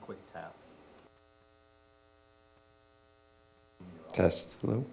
quick tap. Test. Hello.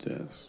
Yes.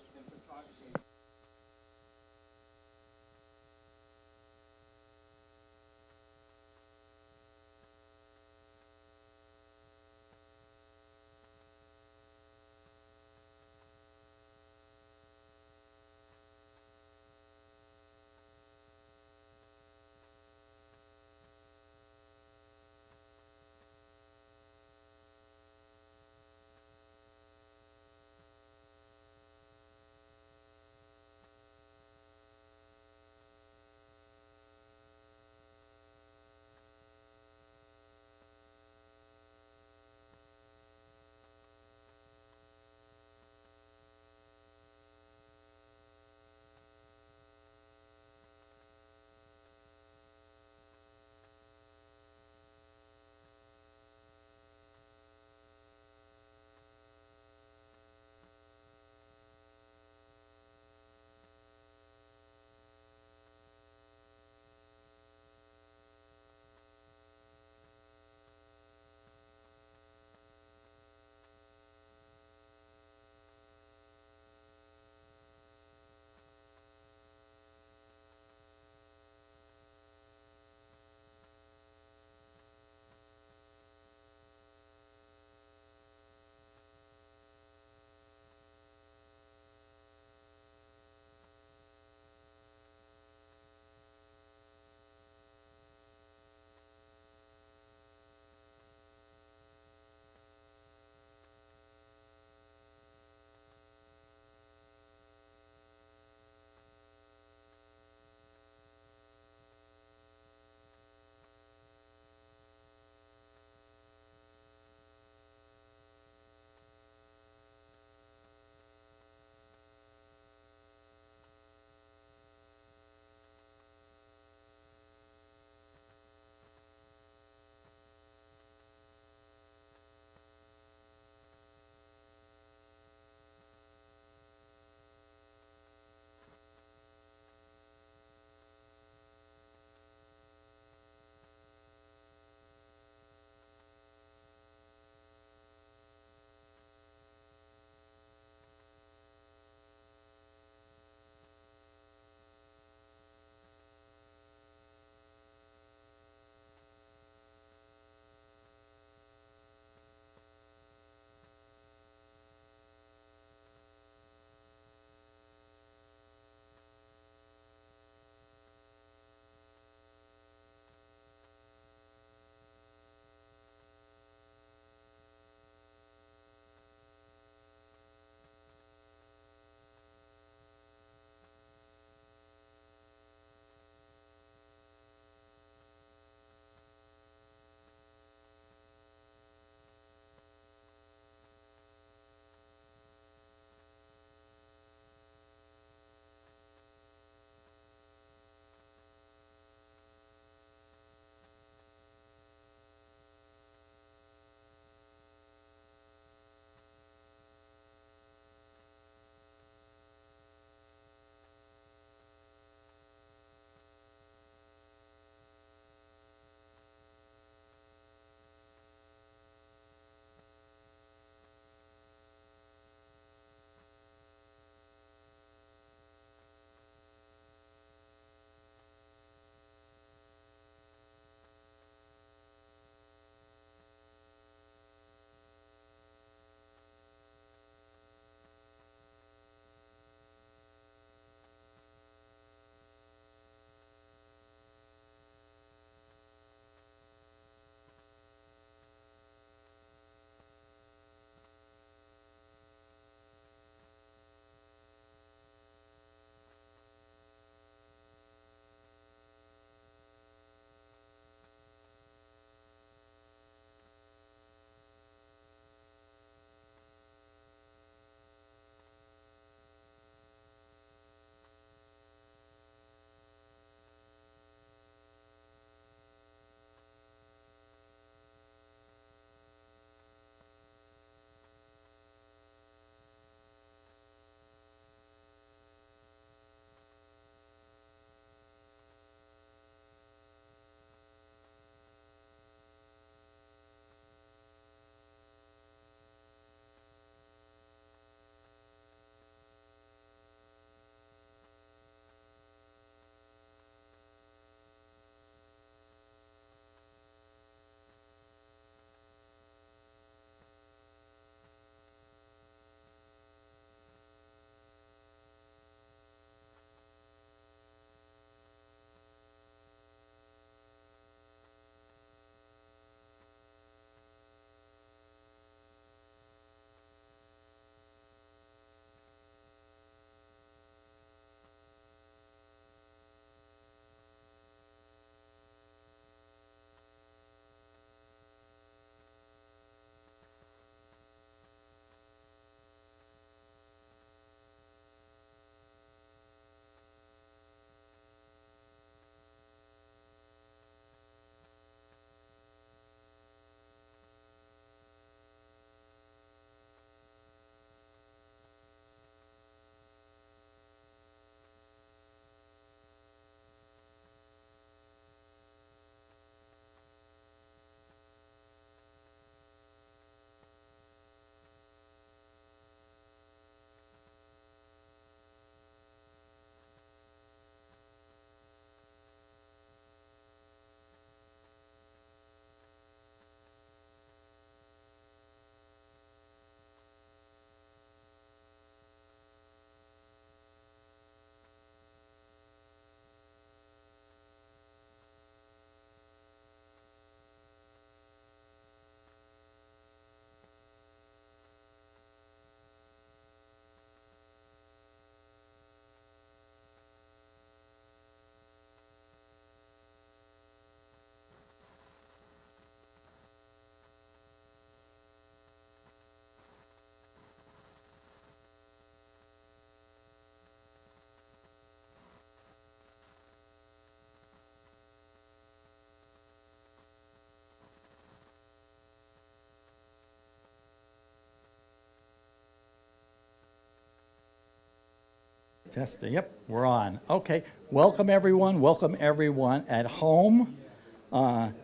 Testing. Yep, we're on. Okay, welcome everyone at home.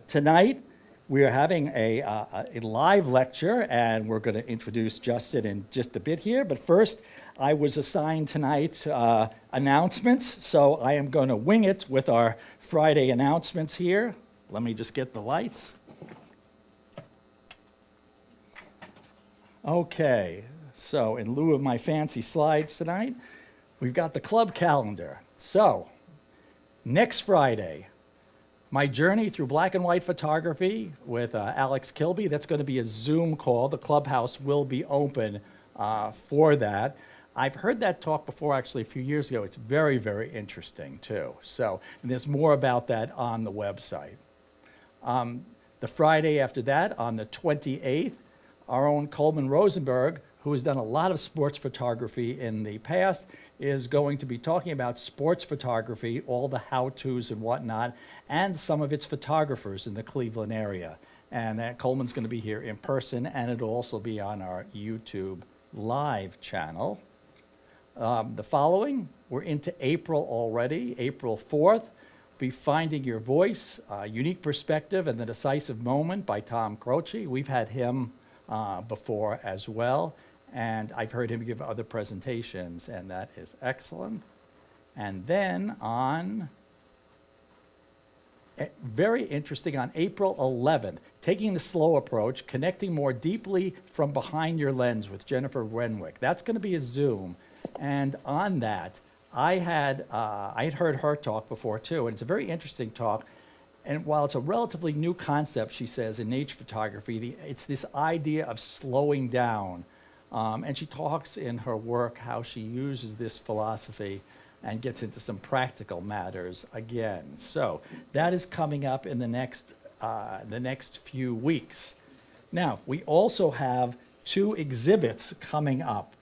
Tonight we are having a live lecture, and we're going to introduce Justin in just a bit here. But first, I was assigned tonight's announcements, so I am going to wing it with our Friday announcements here. Let me just get the lights. Okay, so in lieu of my fancy slides tonight, we've got the club calendar. So, next Friday, my journey through black and white photography with Alex Kilby. That's going to be a Zoom call. The clubhouse will be open for that. I've heard that talk before, actually, a few years ago. It's very, very interesting, too. So, and there's more about that on the website. The Friday after that, on the 28th, our own Coleman Rosenberg, who has done a lot of sports photography in the past, is going to be talking about sports photography, all the how-tos and whatnot, and some of its photographers in the Cleveland area. And Coleman's going to be here in person, and it'll also be on our YouTube live channel. The following, we're into April already. April 4th, be Finding Your Voice, Unique Perspective and the Decisive Moment by Tom Croce. We've had him before as well. And I've heard him give other presentations, and that is excellent. And then very interesting, on April 11th, Taking the Slow Approach, Connecting More Deeply from Behind Your Lens with Jennifer Renwick. That's going to be a Zoom. And on that, I had heard her talk before too, and it's a very interesting talk. And while it's a relatively new concept, she says, in nature photography, it's this idea of slowing down. And she talks in her work how she uses this philosophy and gets into some practical matters again. So that is coming up in the next few weeks. Now, we also have 2 exhibits coming up.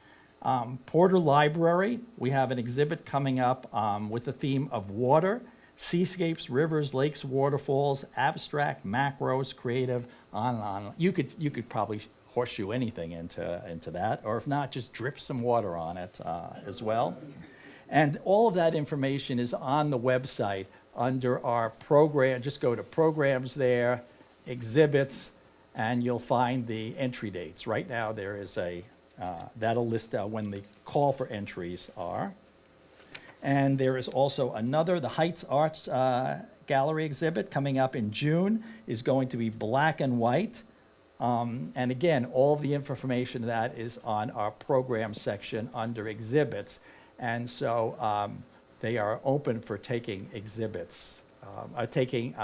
Porter Library, we have an exhibit coming up with the theme of water, seascapes, rivers, lakes, waterfalls, abstract, macros, creative, on and on. You could probably horseshoe anything into that, or if not, just drip some water on it as well. And all of that information is on the website under our program. Just go to programs there, exhibits, and you'll find the entry dates. Right now there is that'll list when the call for entries are. And there is also another, the Heights Arts Gallery exhibit coming up in June is going to be black and white. And again, all the information of that is on our program section under exhibits. And so they are open for taking exhibits, taking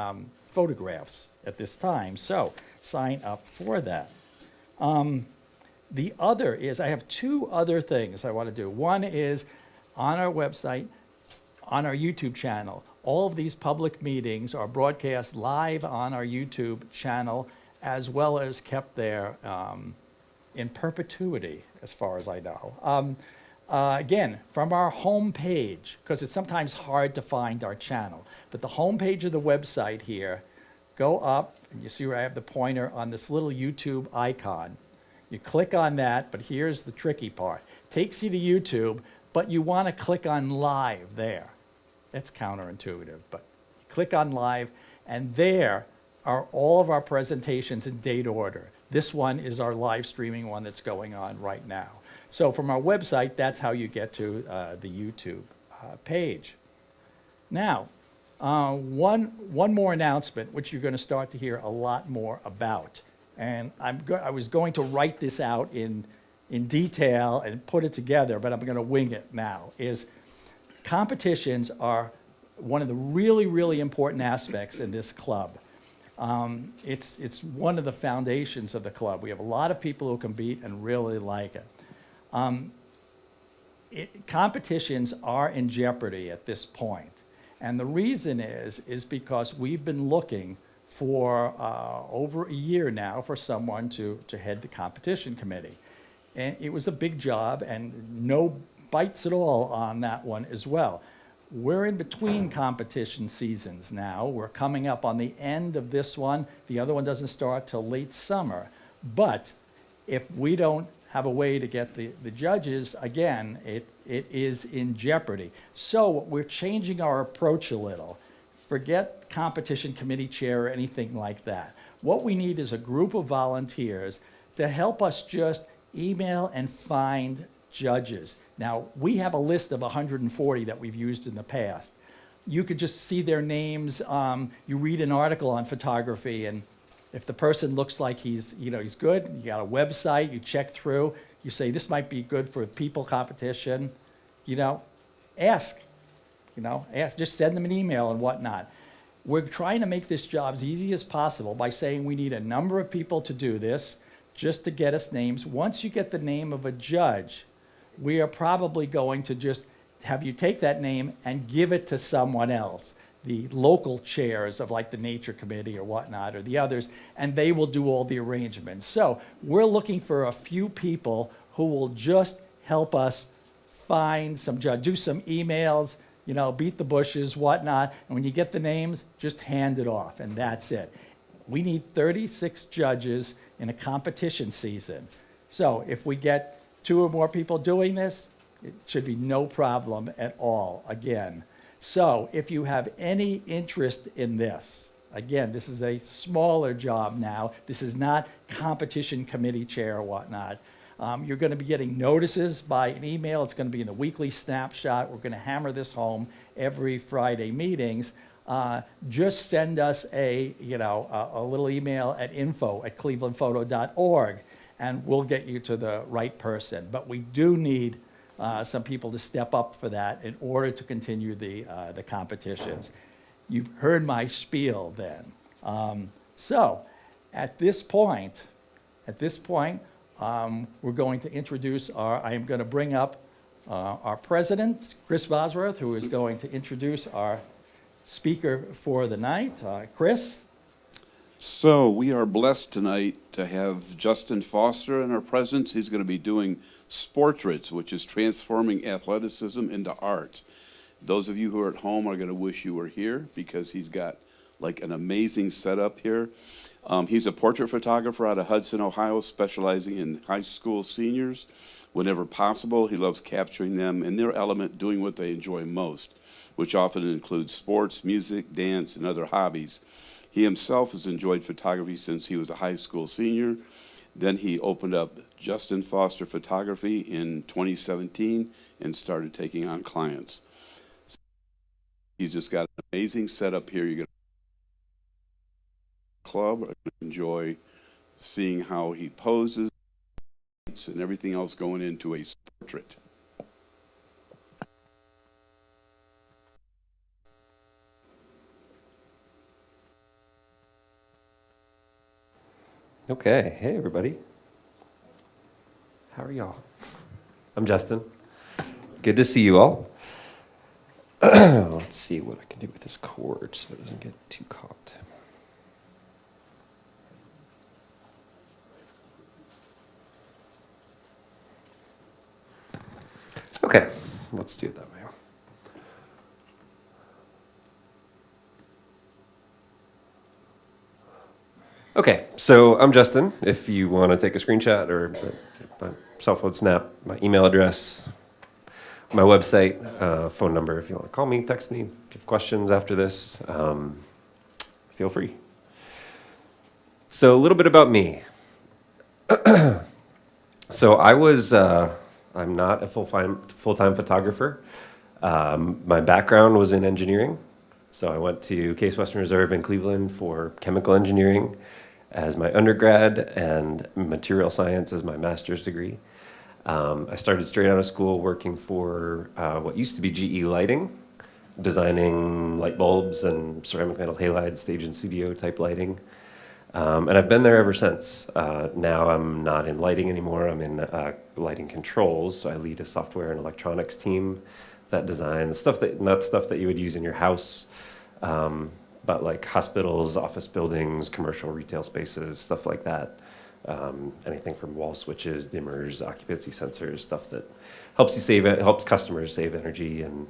photographs at this time. So sign up for that. The other is, I have 2 other things I want to do. One is on our website, on our YouTube channel. All of these public meetings are broadcast live on our YouTube channel, as well as kept there in perpetuity, as far as I know. Again, from our home page, because it's sometimes hard to find our channel, but the home page of the website here, go up, and you see where I have the pointer on this little YouTube icon. You click on that, but here's the tricky part. Takes you to YouTube, but you want to click on live there. That's counterintuitive, but you click on live, and there are all of our presentations in date order. This one is our live streaming one that's going on right now. So from our website, that's how you get to the YouTube page. Now, one more announcement, which you're going to start to hear a lot more about. And I was going to write this out in detail and put it together, but I'm going to wing it now, is competitions are one of the really, really important aspects in this club. It's one of the foundations of the club. We have a lot of people who compete and really like it. Competitions are in jeopardy at this point. And the reason is because we've been looking for over a year now for someone to head the competition committee. And it was a big job and no bites at all on that one as well. We're in between competition seasons now. We're coming up on the end of this one. The other one doesn't start till late summer. But if we don't have a way to get the judges, again, it is in jeopardy. So we're changing our approach a little. Forget competition committee chair or anything like that. What we need is a group of volunteers to help us just email and find judges. Now, we have a list of 140 that we've used in the past. You could just see their names. You read an article on photography, and if the person looks like he's good, you got a website, you check through, you say, this might be good for people competition, ask, just send them an email and whatnot. We're trying to make this job as easy as possible by saying we need a number of people to do this, just to get us names. Once you get the name of a judge, we are probably going to just have you take that name and give it to someone else, the local chairs of like the nature committee or whatnot, or the others, and they will do all the arrangements. So we're looking for a few people who will just help us find some judge, do some emails, beat the bushes, whatnot, and when you get the names, just hand it off, and that's it. We need 36 judges in a competition season. So if we get 2 or more people doing this, it should be no problem at all, again. So if you have any interest in this, again, this is a smaller job now. This is not competition committee chair or whatnot. You're going to be getting notices by an email. It's going to be in the weekly snapshot. We're going to hammer this home every Friday meetings. Just send us a little email at info@clevelandphoto.org, and we'll get you to the right person. But we do need some people to step up for that in order to continue the competitions. You've heard my spiel then. So at this point, we're going to introduce I am going to bring up our president, Chris Bosworth, who is going to introduce our speaker for the night. Chris? So we are blessed tonight to have Justin Foster in our presence. He's going to be doing Sportraits, which is transforming athleticism into art. Those of you who are at home are going to wish you were here because he's got like an amazing setup here. He's a portrait photographer out of Hudson, Ohio, specializing in high school seniors. Whenever possible, he loves capturing them in their element, doing what they enjoy most, which often includes sports, music, dance, and other hobbies. He himself has enjoyed photography since he was a high school senior. Then he opened up Justin Foster Photography in 2017 and started taking on clients. He's just got an amazing setup here. You're going to club are going to enjoy seeing how he poses and everything else going into a portrait. Okay, hey everybody. How are y'all? I'm Justin. Good to see you all. Let's see what I can do with this cord so it doesn't get too caught. Okay, let's do it that way. Okay, so I'm Justin. If you want to take a screenshot or my cell phone snap, my email address, my website, phone number, if you want to call me, text me, if you have questions after this, feel free. So a little bit about me. So I'm not a full-time photographer. My background was in engineering. So I went to Case Western Reserve in Cleveland for chemical engineering as my undergrad and material science as my master's degree. I started straight out of school working for what used to be GE Lighting, designing light bulbs and ceramic metal halides, stage and studio type lighting. And I've been there ever since. Now I'm not in lighting anymore. I'm in lighting controls. So I lead a software and electronics team that designs stuff not stuff that you would use in your house, but like hospitals, office buildings, commercial retail spaces, stuff like that. Anything from wall switches, dimmers, occupancy sensors, stuff that helps customers save energy and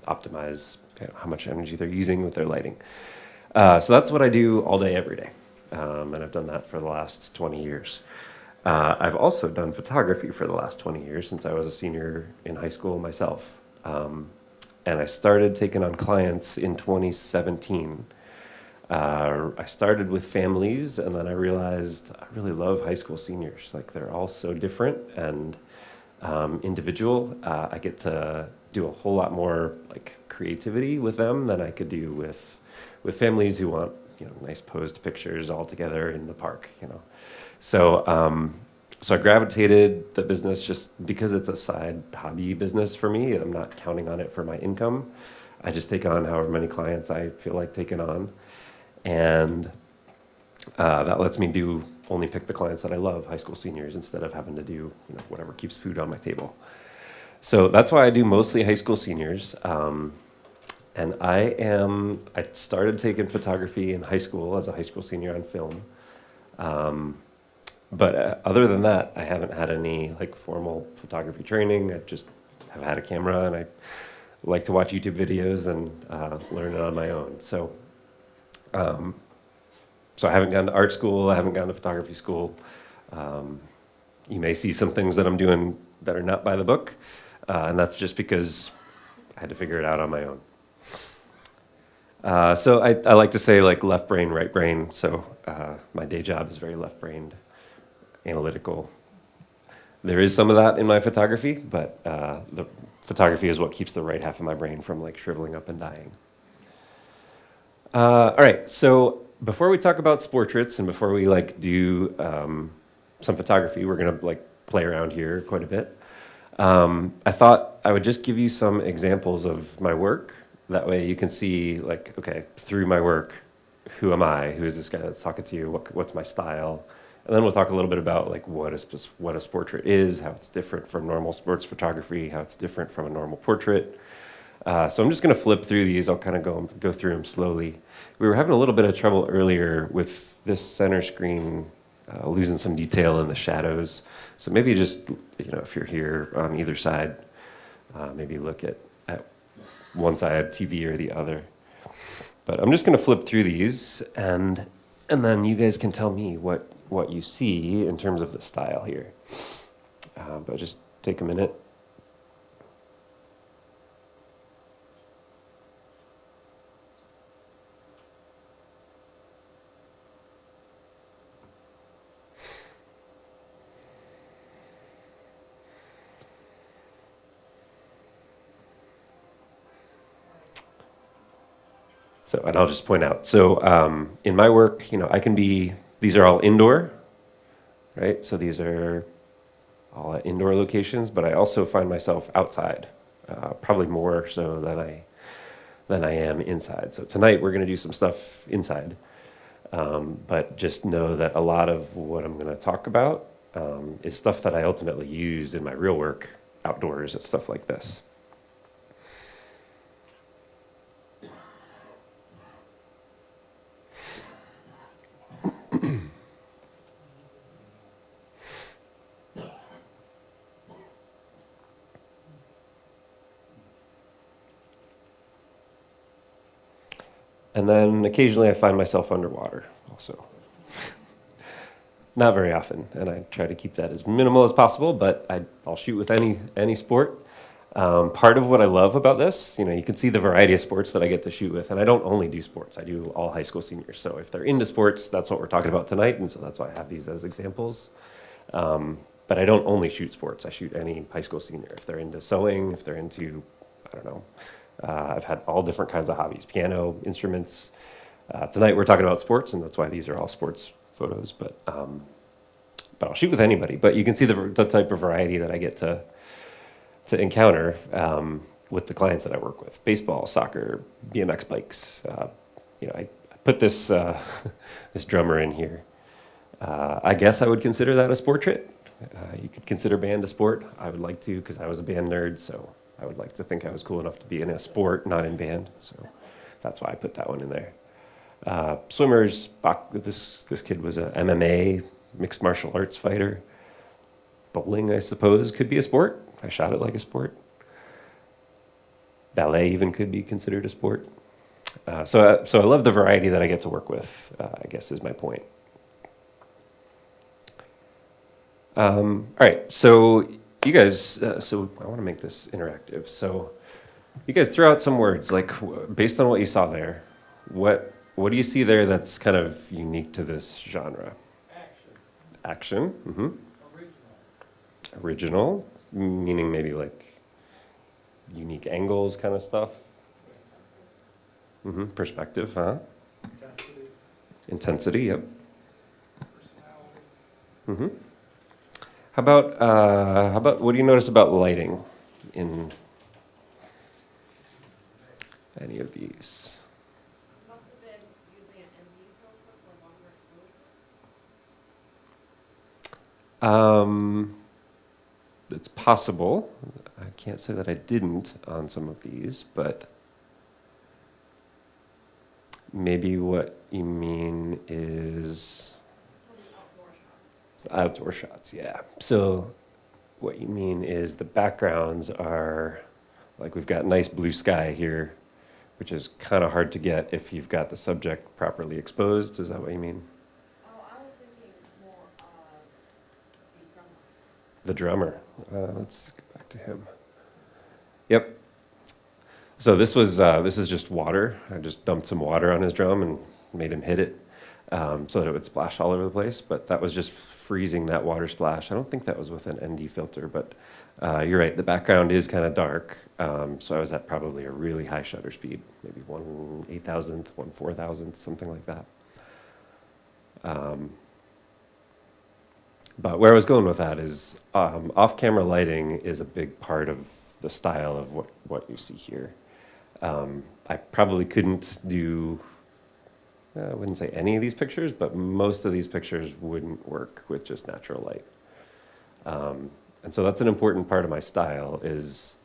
optimize how much energy they're using with their lighting. So that's what I do all day, every day. And I've done that for the last 20 years. I've also done photography for the last 20 years since I was a senior in high school myself. And I started taking on clients in 2017. I started with families, and then I realized I really love high school seniors. Like, they're all so different and individual. I get to do a whole lot more like creativity with them than I could do with families who want, nice posed pictures all together in the park. So so I gravitated the business just because it's a side hobby business for me. I'm not counting on it for my income. I just take on however many clients I feel like taking on. And that lets me only pick the clients that I love, high school seniors, instead of having to do whatever keeps food on my table. So that's why I do mostly high school seniors. And I started taking photography in high school as a high school senior on film. But other than that, I haven't had any like formal photography training. I just have had a camera, and I like to watch YouTube videos and learn it on my own. So I haven't gone to art school. I haven't gone to photography school. You may see some things that I'm doing that are not by the book, and that's just because I had to figure it out on my own. So I like to say like left brain, right brain. So my day job is very left-brained, analytical. There is some of that in my photography, but the photography is what keeps the right half of my brain from like shriveling up and dying. All right, so before we talk about portraits and before we like do some photography, we're gonna like play around here quite a bit. I thought I would just give you some examples of my work. That way you can see like, okay, through my work, who am I? Who is this guy that's talking to you? What's my style? And then we'll talk a little bit about like what a portrait is, how it's different from normal sports photography, how it's different from a normal portrait. So I'm just going to flip through these. I'll kind of go through them slowly. We were having a little bit of trouble earlier with this center screen losing some detail in the shadows. So maybe just, if you're here on either side, maybe look at one side, TV, or the other. But I'm just going to flip through these, and then you guys can tell me what you see in terms of the style here. But just take a minute. So, and I'll just point out, so in my work, these are all indoor, right? So these are all at indoor locations, but I also find myself outside, probably more so than I am inside. So tonight we're gonna do some stuff inside, but just know that a lot of what I'm gonna talk about is stuff that I ultimately use in my real work outdoors and stuff like this. And then occasionally I find myself underwater also. Not very often, and I try to keep that as minimal as possible, but I'll shoot with any sport. Part of what I love about this, you can see the variety of sports that I get to shoot with, and I don't only do sports, I do all high school seniors. So if they're into sports, that's what we're talking about tonight, and so that's why I have these as examples. But I don't only shoot sports, I shoot any high school senior. If they're into sewing, if they're into, I don't know, I've had all different kinds of hobbies, piano, instruments. Tonight we're talking about sports, and that's why these are all sports photos, but I'll shoot with anybody. But you can see the type of variety that I get to encounter with the clients that I work with. Baseball, soccer, BMX bikes. I put this this drummer in here. I guess I would consider that a portrait. You could consider band a sport. I would like to, because I was a band nerd, so I would like to think I was cool enough to be in a sport, not in band. So that's why I put that one in there. Swimmers, this kid was a MMA, mixed martial arts fighter. Bowling, I suppose, could be a sport. I shot it like a sport. Ballet even could be considered a sport. So I love the variety that I get to work with, I guess is my point. All right, so you guys, so I want to make this interactive. So you guys throw out some words, like based on what you saw there, what do you see there that's kind of unique to this genre? Action. Mm-hmm. Original, meaning maybe like unique angles kind of stuff. Mm-hmm. Perspective, huh? Intensity, yep. Mm-hmm. How about what do you notice about lighting in any of these? Must have been using an ND filter for longer exposure. It's possible. I can't say that I didn't on some of these, but maybe what you mean is outdoor shots, yeah. So what you mean is the backgrounds are, like we've got nice blue sky here, which is kind of hard to get if you've got the subject properly exposed. Is that what you mean? Oh, I was thinking more of the drummer. The drummer. Let's go back to him. Yep. So this is just water. I just dumped some water on his drum and made him hit it so that it would splash all over the place. But that was just freezing that water splash. I don't think that was with an ND filter, but you're right. The background is kind of dark. So I was at probably a really high shutter speed, maybe 1/8,000th, 1/4,000th, something like that. But where I was going with that is off-camera lighting is a big part of the style of what you see here. I probably couldn't do, I wouldn't say any of these pictures, but most of these pictures wouldn't work with just natural light. And so that's an important part of my style is,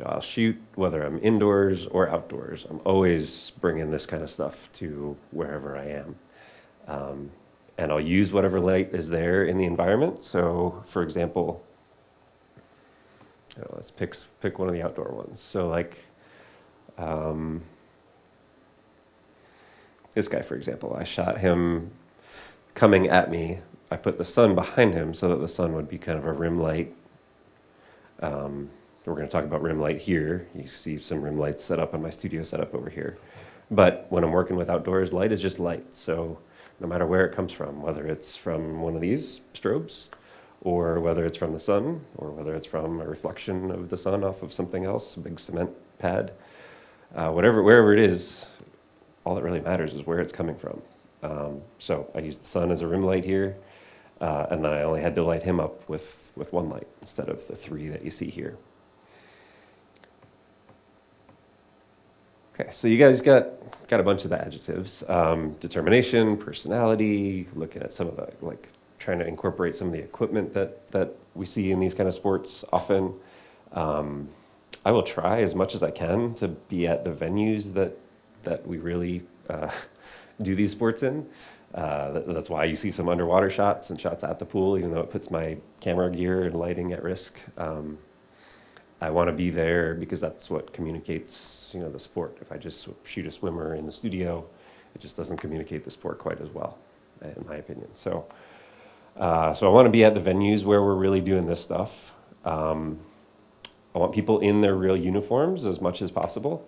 I'll shoot whether I'm indoors or outdoors. I'm always bringing this kind of stuff to wherever I am. And I'll use whatever light is there in the environment. So, for example, let's pick one of the outdoor ones. So, like this guy, for example, I shot him coming at me. I put the sun behind him so that the sun would be kind of a rim light. We're going to talk about rim light here. You see some rim lights set up on my studio setup over here. But when I'm working with outdoors, light is just light. So no matter where it comes from, whether it's from one of these strobes, or whether it's from the sun, or whether it's from a reflection of the sun off of something else, a big cement pad, wherever it is, all that really matters is where it's coming from. So I used the sun as a rim light here, and then I only had to light him up with one light instead of the three that you see here. Okay, so you guys got a bunch of the adjectives. Determination, personality, looking at some of the, like, trying to incorporate some of the equipment that we see in these kind of sports often. I will try as much as I can to be at the venues that we really do these sports in. That's why you see some underwater shots and shots at the pool, even though it puts my camera gear and lighting at risk. I want to be there because that's what communicates, the sport. If I just shoot a swimmer in the studio, it just doesn't communicate the sport quite as well, in my opinion. So I want to be at the venues where we're really doing this stuff. I want people in their real uniforms as much as possible.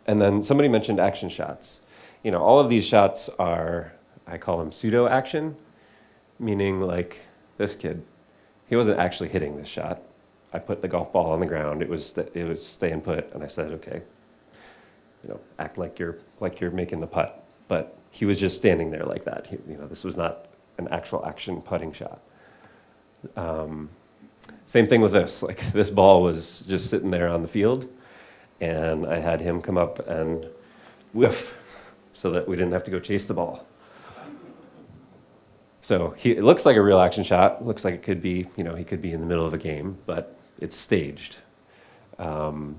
And then somebody mentioned action shots. All of these shots are, I call them pseudo action, meaning like this kid, he wasn't actually hitting this shot. I put the golf ball on the ground. It was stay and put, and I said, okay, act like you're making the putt. But he was just standing there like that. This was not an actual action putting shot. Same thing with this. Like, this ball was just sitting there on the field, and I had him come up and whiff so that we didn't have to go chase the ball. So it looks like a real action shot. Looks like it could be, he could be in the middle of a game, but it's staged. Let's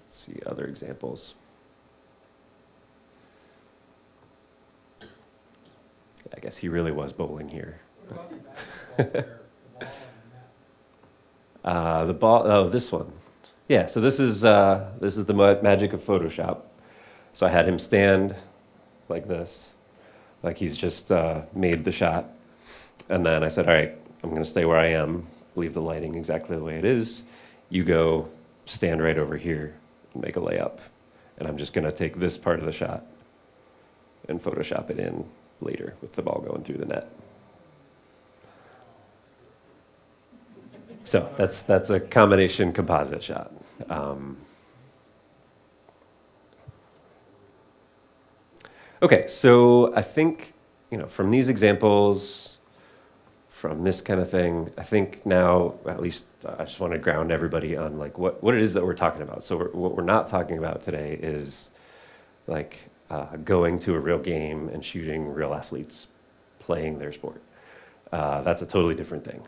see other examples. I guess he really was bowling here. The ball, oh, this one. Yeah, so this is the magic of Photoshop. So I had him stand like this. Like he's just made the shot. And then I said, all right, I'm going to stay where I am, leave the lighting exactly the way it is. You go stand right over here and make a layup. And I'm just going to take this part of the shot and Photoshop it in later with the ball going through the net. So that's a combination composite shot. Okay, so I think, from these examples, from this kind of thing, I think now, at least I just want to ground everybody on like what it is that we're talking about. So what we're not talking about today is like going to a real game and shooting real athletes playing their sport. That's a totally different thing.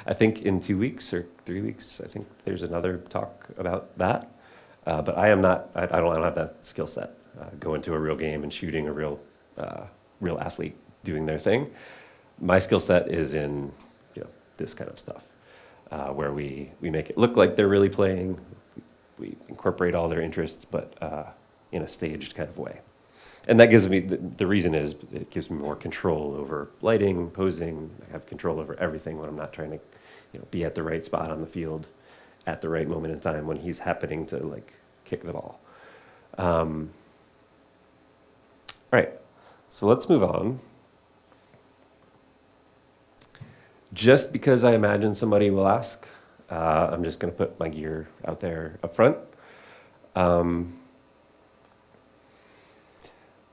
I think in 2 weeks or 3 weeks, I think there's another talk about that. But I don't have that skill set. Going to a real game and shooting a real athlete doing their thing. My skill set is in this kind of stuff, where we make it look like they're really playing. We incorporate all their interests, but in a staged kind of way. And that gives me, the reason is it gives me more control over lighting, posing. I have control over everything when I'm not trying to be at the right spot on the field at the right moment in time when he's happening to like kick the ball. All right, so let's move on. Just because I imagine somebody will ask, I'm just going to put my gear out there up front.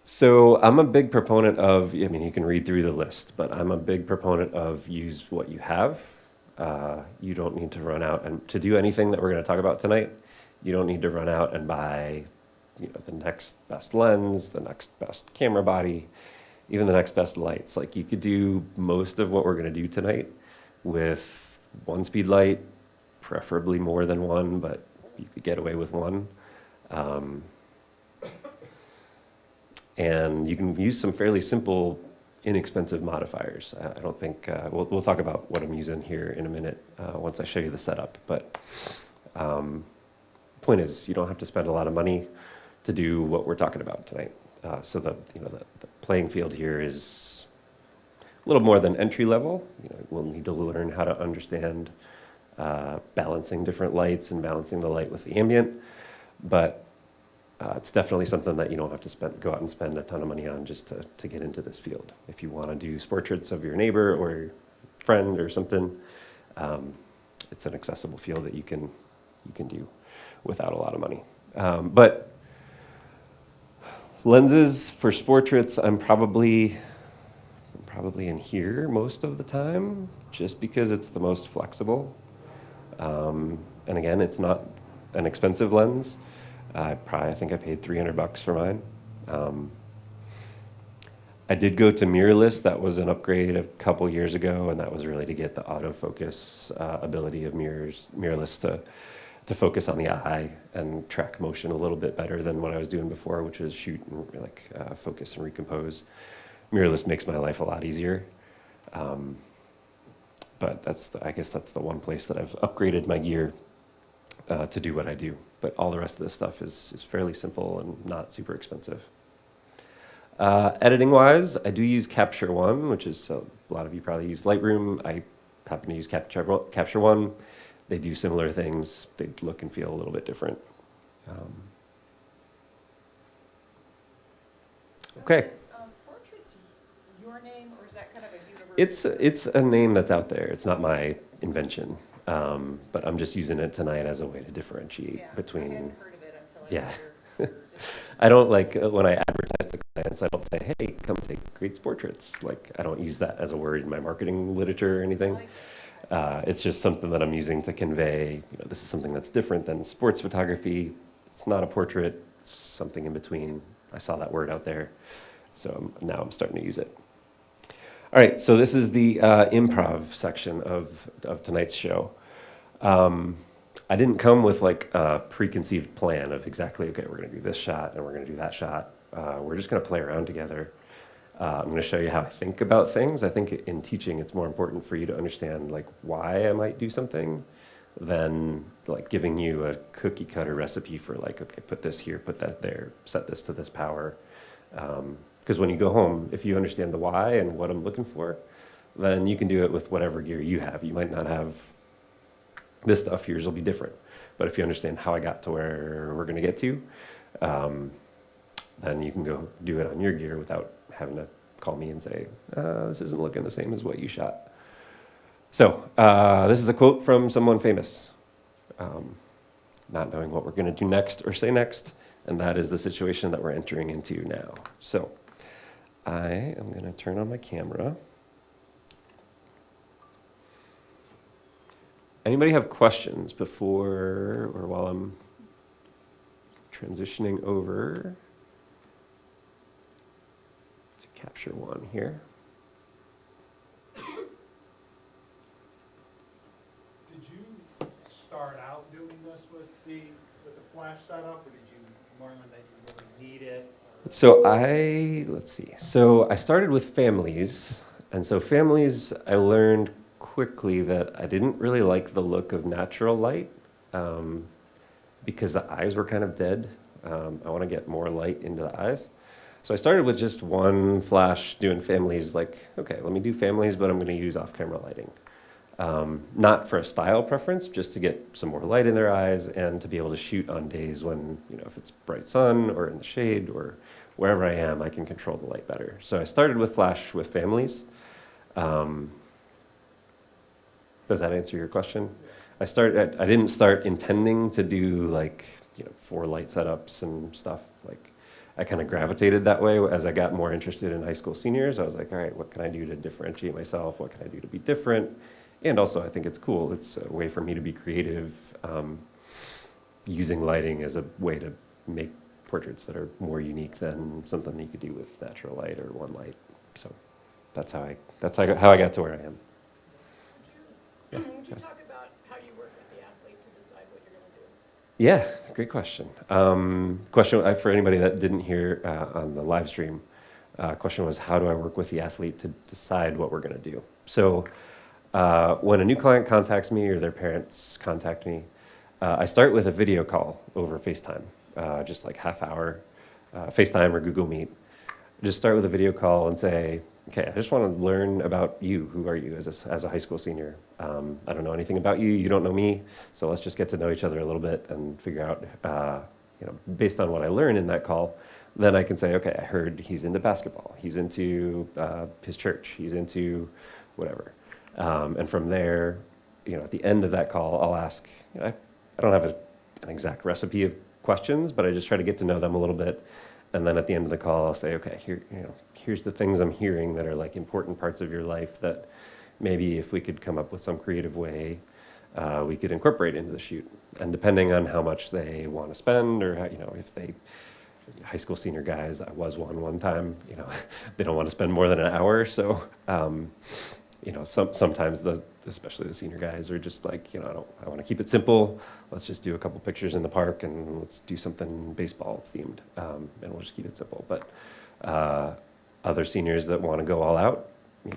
So I'm a big proponent of, you can read through the list, but I'm a big proponent of use what you have. You don't need to run out, and to do anything that we're going to talk about tonight, you don't need to run out and buy the next best lens, the next best camera body, even the next best lights. Like you could do most of what we're going to do tonight with one speed light, preferably more than one, but you could get away with one. And you can use some fairly simple, inexpensive modifiers. I don't think, we'll talk about what I'm using here in a minute once I show you the setup. But point is, you don't have to spend a lot of money to do what we're talking about tonight. So the playing field here is a little more than entry level. We'll need to learn how to understand balancing different lights and balancing the light with the ambient. But it's definitely something that you don't have to go out and spend a ton of money on just to get into this field. If you want to do portraits of your neighbor or your friend or something, it's an accessible field that you can do without a lot of money. But lenses for portraits, I'm probably in here most of the time, just because it's the most flexible. And again, it's not an expensive lens. I think I paid $300 for mine. I did go to mirrorless. That was an upgrade a couple years ago, and that was really to get the autofocus ability of mirrorless to focus on the eye and track motion a little bit better than what I was doing before, which is shoot and focus and recompose. Mirrorless makes my life a lot easier. But I guess that's the one place that I've upgraded my gear to do what I do. But all the rest of this stuff is fairly simple and not super expensive. Editing-wise, I do use Capture One, which is, a lot of you probably use Lightroom. I happen to use Capture One. They do similar things. They look and feel a little bit different. Okay. Is Portraits your name, or is that kind of a universal? It's a name that's out there. It's not my invention. But I'm just using it tonight as a way to differentiate between. I hadn't heard of it until I Yeah. heard I don't when I advertise to clients, I don't say, hey, come take great portraits. Like, I don't use that as a word in my marketing literature or anything. It's just something that I'm using to convey, this is something that's different than sports photography. It's not a portrait, it's something in between. I saw that word out there, so now I'm starting to use it. All right, so this is the improv section of tonight's show. I didn't come with like a preconceived plan of exactly, okay, we're going to do this shot and we're going to do that shot. We're just going to play around together. I'm going to show you how I think about things. I think in teaching, it's more important for you to understand like why I might do something than like giving you a cookie cutter recipe for like, okay, put this here, put that there, set this to this power. Because when you go home, if you understand the why and what I'm looking for, then you can do it with whatever gear you have. You might not have this stuff, yours will be different. But if you understand how I got to where we're going to get to, then you can go do it on your gear without having to call me and say, this isn't looking the same as what you shot. So this is a quote from someone famous, not knowing what we're going to do next or say next, and that is the situation that we're entering into now. So I am going to turn on my camera. Anybody have questions before or while I'm transitioning over to capture one here? Did you start out doing this with the flash setup, or did you learn that you really need it? So let's see. So I started with families, and so families, I learned quickly that I didn't really like the look of natural light because the eyes were kind of dead. I want to get more light into the eyes. So I started with just one flash doing families, like, okay, let me do families, but I'm going to use off-camera lighting. Not for a style preference, just to get some more light in their eyes and to be able to shoot on days when, if it's bright sun or in the shade or wherever I am, I can control the light better. So I started with flash with families. Does that answer your question? I didn't start intending to do 4 light setups and stuff. I kind of gravitated that way as I got more interested in high school seniors. I was like, all right, what can I do to differentiate myself? What can I do to be different? And also, I think it's cool. It's a way for me to be creative, using lighting as a way to make portraits that are more unique than something you could do with natural light or one light. So that's how I got to where I am. Would you talk about how you work with the athlete to decide what you're going to do? Yeah, great question. Question for anybody that didn't hear on the live stream. Question was, how do I work with the athlete to decide what we're going to do? So when a new client contacts me or their parents contact me, I start with a video call over FaceTime, just like half hour, FaceTime or Google Meet. Just start with a video call and say, okay, I just want to learn about you. Who are you as a high school senior? I don't know anything about you. You don't know me. So let's just get to know each other a little bit and figure out, based on what I learn in that call, then I can say, okay, I heard he's into basketball. He's into his church. He's into whatever. And from there, at the end of that call, I'll ask, I don't have an exact recipe of questions, but I just try to get to know them a little bit. And then at the end of the call, I'll say, okay, here's the things I'm hearing that are important parts of your life that maybe if we could come up with some creative way, we could incorporate into the shoot. And depending on how much they want to spend or, if they, high school senior guys, I was one time, they don't want to spend more than an hour. So, sometimes especially the senior guys are just like, I want to keep it simple. Let's just do a couple pictures in the park and let's do something baseball themed, and we'll just keep it simple. But other seniors that want to go all out,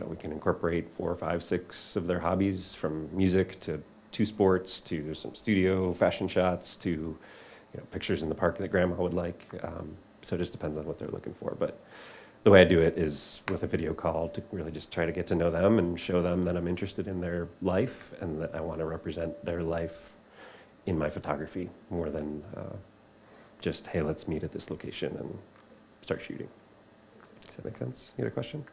we can incorporate 4, 5, 6 of their hobbies, from music to 2 sports to some studio fashion shots to pictures in the park that grandma would like. So it just depends on what they're looking for. But the way I do it is with a video call to really just try to get to know them and show them that I'm interested in their life and that I want to represent their life in my photography more than just, hey, let's meet at this location and start shooting. Does that make sense? You had a question? Can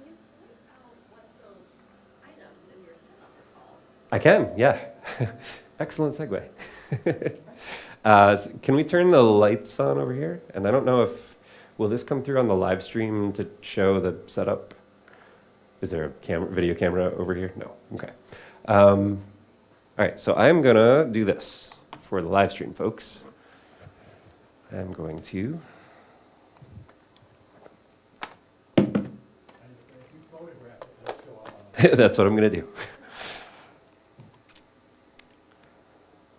you point out what those items in your setup are called? I can, yeah. Excellent segue. Can we turn the lights on over here? And I don't know if, will this come through on the live stream to show the setup? Is there a video camera over here? No, okay. All right, so I'm gonna do this for the live stream, folks. I'm going to. That's what I'm gonna do.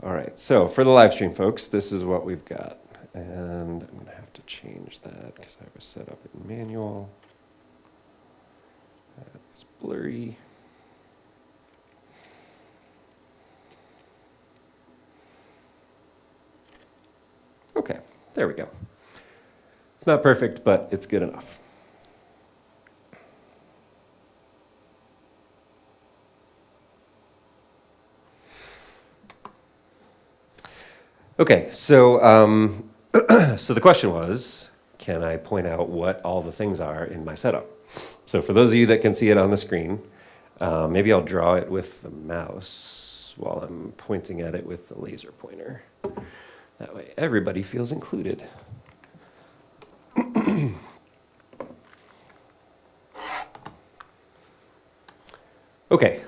All right, so for the live stream, folks, this is what we've got. And I'm going to have to change that because I was set up in manual. It's blurry. Okay, there we go. Not perfect, but it's good enough. Okay, so so the question was, can I point out what all the things are in my setup? So for those of you that can see it on the screen, maybe I'll draw it with the mouse while I'm pointing at it with the laser pointer. That way everybody feels included. Okay,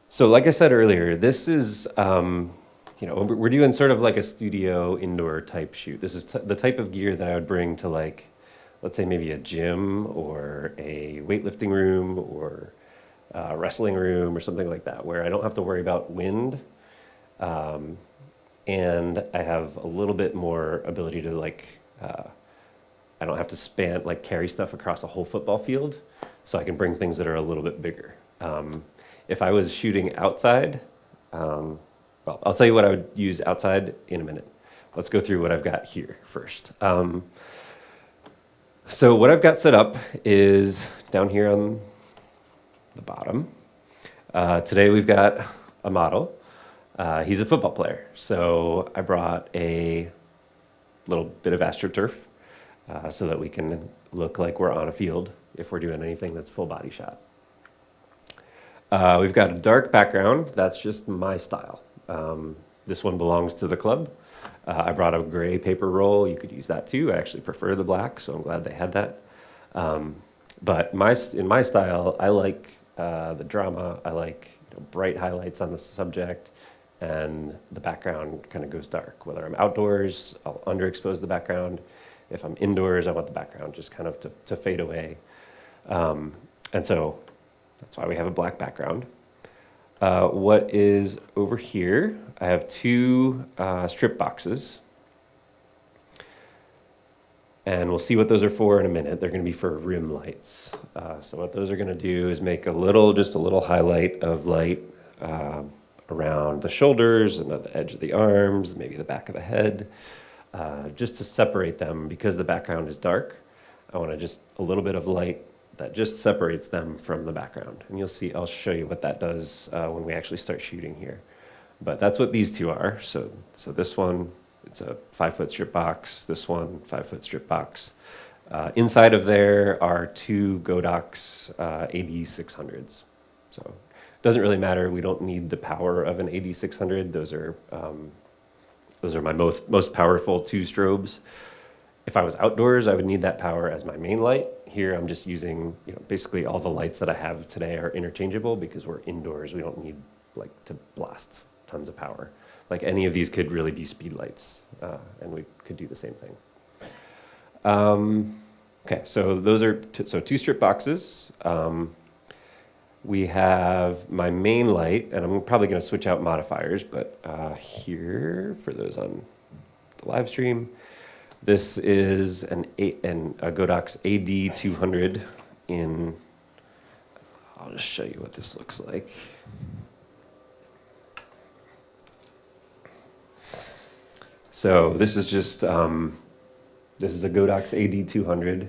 so like I said earlier, this is, we're doing sort of like a studio indoor type shoot. This is the type of gear that I would bring to like, let's say maybe a gym or a weightlifting room or a wrestling room or something like that, where I don't have to worry about wind. And I have a little bit more ability to I don't have to carry stuff across a whole football field, so I can bring things that are a little bit bigger. If I was shooting outside, well, I'll tell you what I would use outside in a minute. Let's go through what I've got here first. So what I've got set up is down here on the bottom. Today we've got a model. He's a football player, so I brought a little bit of AstroTurf so that we can look like we're on a field if we're doing anything that's full body shot. We've got a dark background. That's just my style. This one belongs to the club. I brought a gray paper roll. You could use that too. I actually prefer the black, so I'm glad they had that. But in my style, I like the drama. I like bright highlights on the subject, and the background kind of goes dark. Whether I'm outdoors, I'll underexpose the background. If I'm indoors, I want the background just kind of to fade away. And so that's why we have a black background. What is over here, I have two strip boxes. And we'll see what those are for in a minute. They're going to be for rim lights. So what those are going to do is make just a little highlight of light around the shoulders and at the edge of the arms, maybe the back of the head, just to separate them. Because the background is dark, I want just a little bit of light that just separates them from the background. And you'll see, I'll show you what that does when we actually start shooting here. But that's what these two are. So this one, it's a 5-foot strip box. This one, 5-foot strip box. Inside of there are two Godox AD600s. So it doesn't really matter. We don't need the power of an AD600. Those are my most powerful two strobes. If I was outdoors, I would need that power as my main light. Here, I'm just using, basically all the lights that I have today are interchangeable because we're indoors. We don't need to blast tons of power. Like any of these could really be speed lights, and we could do the same thing. Okay, so those are two strip boxes. We have my main light, and I'm probably going to switch out modifiers, but here, for those on the live stream, this is a Godox AD200 in, I'll just show you what this looks like. So this is just, this is a Godox AD200.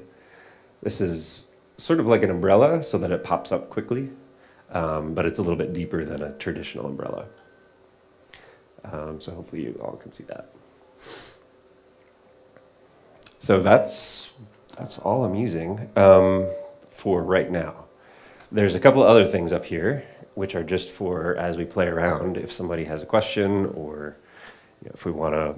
This is sort of like an umbrella so that it pops up quickly, but it's a little bit deeper than a traditional umbrella. So hopefully you all can see that. So that's all I'm using for right now. There's a couple of other things up here, which are just for as we play around, if somebody has a question or if we want to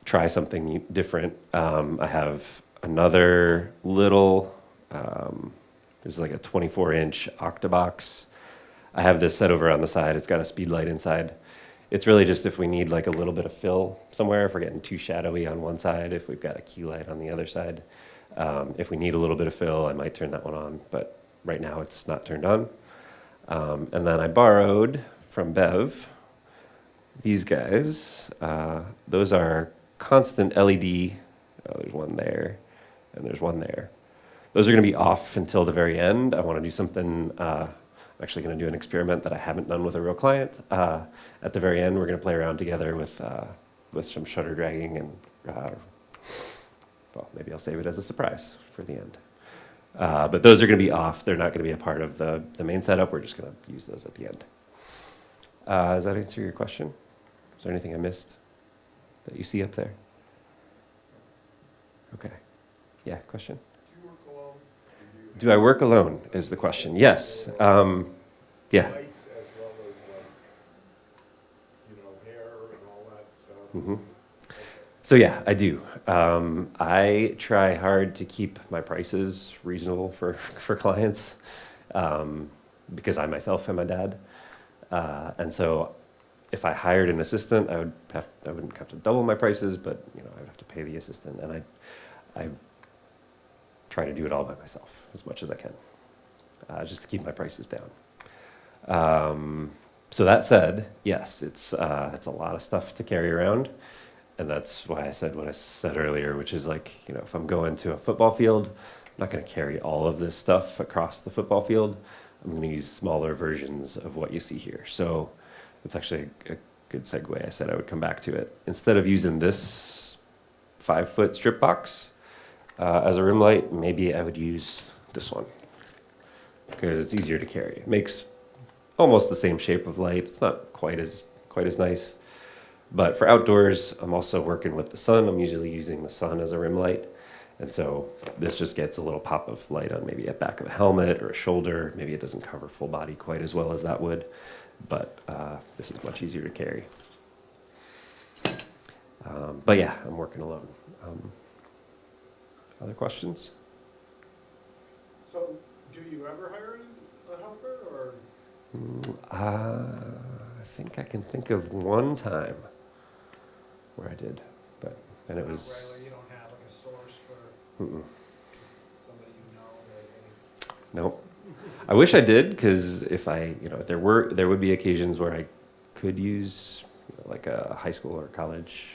try something different. I have another little, this is like a 24-inch Octabox. I have this set over on the side. It's got a speed light inside. It's really just if we need like a little bit of fill somewhere, if we're getting too shadowy on one side, if we've got a key light on the other side. If we need a little bit of fill, I might turn that one on, but right now it's not turned on. And then I borrowed from Bev these guys. Those are constant LED. Oh, there's one there, and there's one there. Those are going to be off until the very end. I want to do something. I'm actually going to do an experiment that I haven't done with a real client. At the very end, we're going to play around together with some shutter dragging, and well, maybe I'll save it as a surprise for the end. But those are going to be off. They're not going to be a part of the main setup. We're just going to use those at the end. Does that answer your question? Is there anything I missed that you see up there? Okay. Yeah, question? Do you work alone? Do I work alone is the question. Yes. Yeah. Lights as well as like, you know, hair and all that stuff? hmm So yeah, I do. I try hard to keep my prices reasonable for clients because I myself am a dad, and so if I hired an assistant, I wouldn't have to double my prices, but you know I would have to pay the assistant, and I try to do it all by myself as much as I can, just to keep my prices down. So that said, yes, it's a lot of stuff to carry around. And that's why I said what I said earlier, which is like, you know, if I'm going to a football field, I'm not going to carry all of this stuff across the football field. I'm going to use smaller versions of what you see here. So it's actually a good segue. I said I would come back to it. Instead of using this 5-foot strip box as a rim light, maybe I would use this one because it's easier to carry. It makes almost the same shape of light. It's not quite as nice. But for outdoors, I'm also working with the sun. I'm usually using the sun as a rim light. And so this just gets a little pop of light on maybe a back of a helmet or a shoulder. Maybe it doesn't cover full body quite as well as that would, but this is much easier to carry. But yeah, I'm working alone. Other questions? So, do you ever hire a helper, or? I think I can think of one time where I did, and it Not was. regular, you don't have like a source for Mm-mm. somebody you know, that, Nope. I wish I did, because if I, you know, there would be occasions where I could use, you know, like a high school or college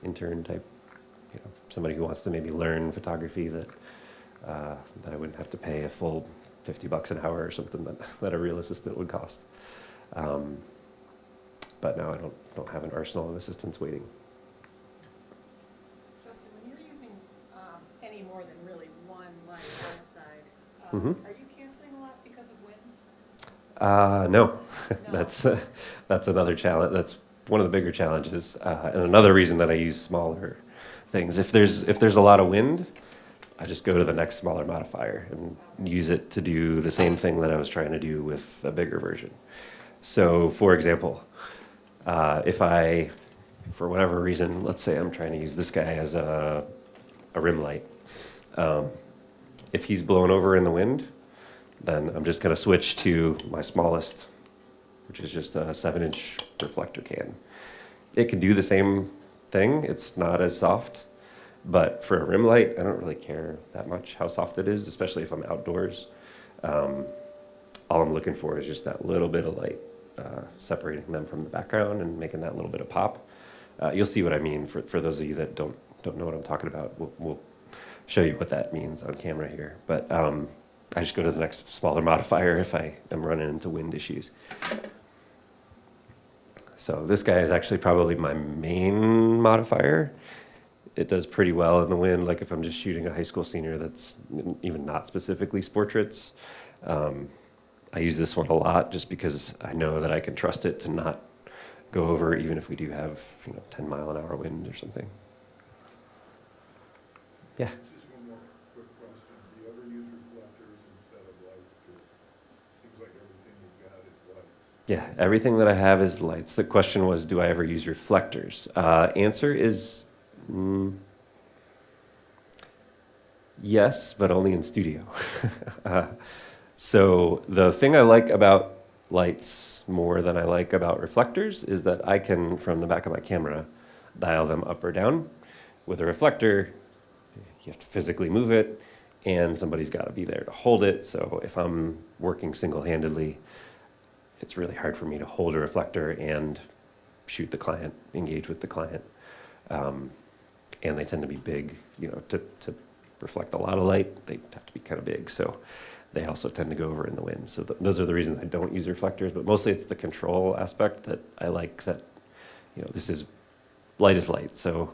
intern type, you know, somebody who wants to maybe learn photography that I wouldn't have to pay a full $50 an hour or something that a real assistant would cost. But no, I don't have an arsenal of assistants waiting. Justin, when you're using any more than really one light outside, Mhm. are you canceling a lot because of wind? No, No. that's another challenge. That's one of the bigger challenges, and another reason that I use smaller things. If there's a lot of wind, I just go to the next smaller modifier and use it to do the same thing that I was trying to do with a bigger version. So, for example, if I, for whatever reason, let's say I'm trying to use this guy as a rim light. If he's blown over in the wind, then I'm just going to switch to my smallest, which is just a 7-inch reflector can. It can do the same thing. It's not as soft, but for a rim light, I don't really care that much how soft it is, especially if I'm outdoors. All I'm looking for is just that little bit of light, separating them from the background and making that little bit of pop. You'll see what I mean for those of you that don't know what I'm talking about. We'll show you what that means on camera here. But I just go to the next smaller modifier if I am running into wind issues. So this guy is actually probably my main modifier. It does pretty well in the wind, like if I'm just shooting a high school senior that's even not specifically portraits. I use this one a lot just because I know that I can trust it to not go over even if we do have 10-mile-an-hour wind or something. Yeah. Just one more quick question. Do you ever use reflectors instead of lights? Because it seems like everything you've got is lights. Yeah, everything that I have is lights. The question was, do I ever use reflectors? Answer is yes, but only in studio. So the thing I like about lights more than I like about reflectors is that I can, from the back of my camera, dial them up or down. With a reflector, you have to physically move it, and somebody's got to be there to hold it. So if I'm working single-handedly, it's really hard for me to hold a reflector and shoot the client, engage with the client. And they tend to be big, to reflect a lot of light, they have to be kind of big. So they also tend to go over in the wind. So those are the reasons I don't use reflectors, but mostly it's the control aspect that I like, that, this is light is light. So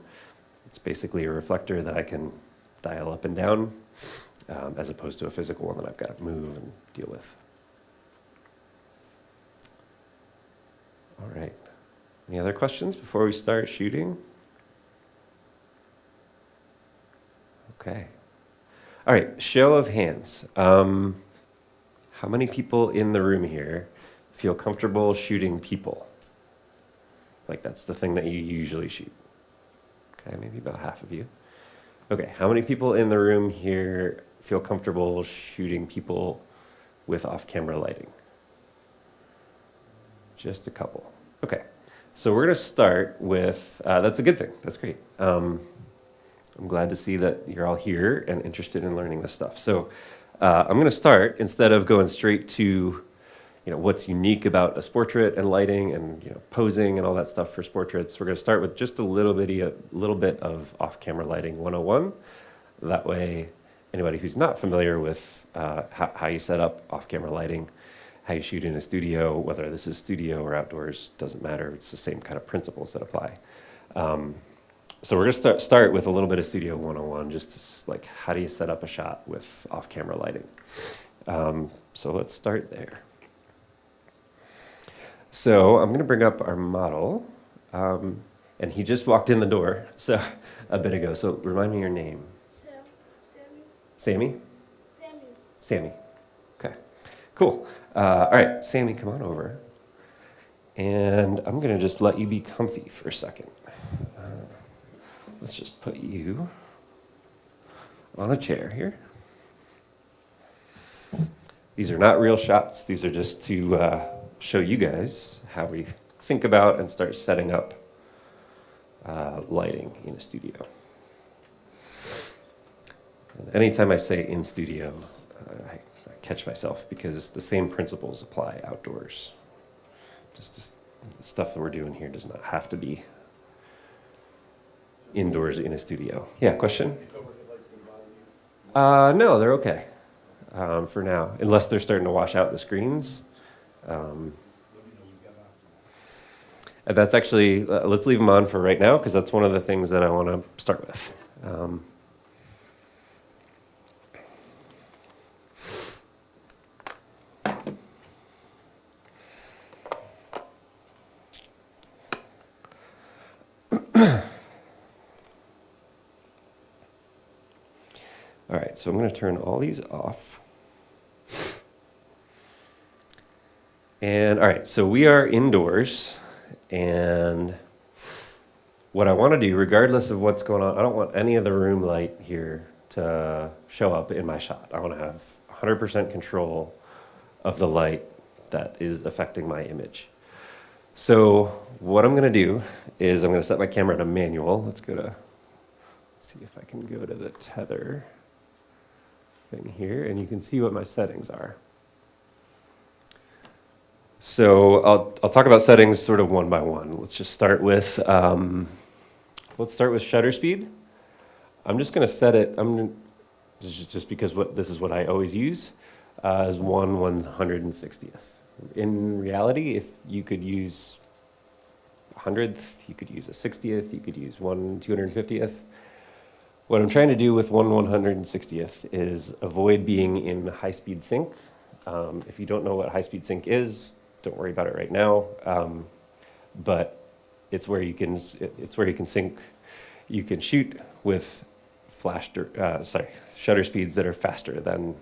it's basically a reflector that I can dial up and down, as opposed to a physical one that I've got to move and deal with. All right. Any other questions before we start shooting? Okay. All right, show of hands. How many people in the room here feel comfortable shooting people? Like that's the thing that you usually shoot. Okay, maybe about half of you. Okay, how many people in the room here feel comfortable shooting people with off-camera lighting? Just a couple. Okay, so we're gonna start with, that's a good thing, that's great. I'm glad to see that you're all here and interested in learning this stuff. So I'm gonna start, instead of going straight to what's unique about a portrait and lighting and posing and all that stuff for portraits, we're gonna start with just a little bit of off-camera lighting 101. That way, anybody who's not familiar with how you set up off-camera lighting, how you shoot in a studio, whether this is studio or outdoors, doesn't matter. It's the same kind of principles that apply. So we're gonna start with a little bit of Studio 101, just like how do you set up a shot with off-camera lighting. So let's start there. So I'm gonna bring up our model, and he just walked in the door a bit ago. So remind me your name. Sammy? Sammy. Okay, cool. All right, Sammy, come on over. And I'm gonna just let you be comfy for a second. Let's just put you on a chair here. These are not real shots. These are just to show you guys how we think about and start setting up lighting in a studio. And anytime I say in studio, I catch myself because the same principles apply outdoors. Just the stuff that we're doing here does not have to be indoors in a studio. Yeah, question? No, they're okay for now, unless they're starting to wash out the screens. That's actually, let's leave them on for right now, because that's one of the things that I want to start with. All right, so I'm going to turn all these off. And all right, so we are indoors, and what I want to do, regardless of what's going on, I don't want any of the room light here to show up in my shot. I want to have 100% control of the light that is affecting my image. So what I'm going to do is I'm going to set my camera to manual. Let's see if I can go to the tether thing here, and you can see what my settings are. So I'll talk about settings sort of one by one. Let's just start with shutter speed. I'm just going to set it. Just because this is what I always use as 1/160th. In reality, if you could use 100th, you could use a 60th, you could use 1/250th. What I'm trying to do with 1/160th is avoid being in high-speed sync. If you don't know what high-speed sync is, don't worry about it right now. But it's where you can sync. You can shoot with shutter speeds that are faster than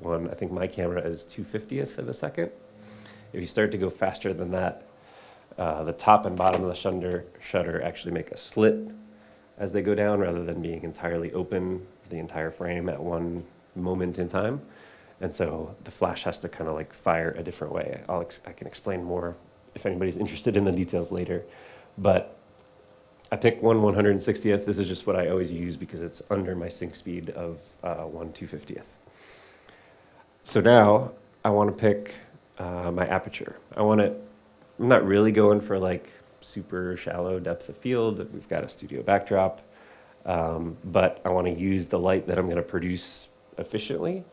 one. I think my camera is 2/50th of a second. If you start to go faster than that, the top and bottom of the shutter actually make a slit as they go down, rather than being entirely open, the entire frame at one moment in time. And so the flash has to kind of like fire a different way. I can explain more if anybody's interested in the details later. But I picked 1/160th. This is just what I always use because it's under my sync speed of 1/250th. So now I want to pick my aperture. I'm not really going for like super shallow depth of field. We've got a studio backdrop, but I want to use the light that I'm going to produce efficiently.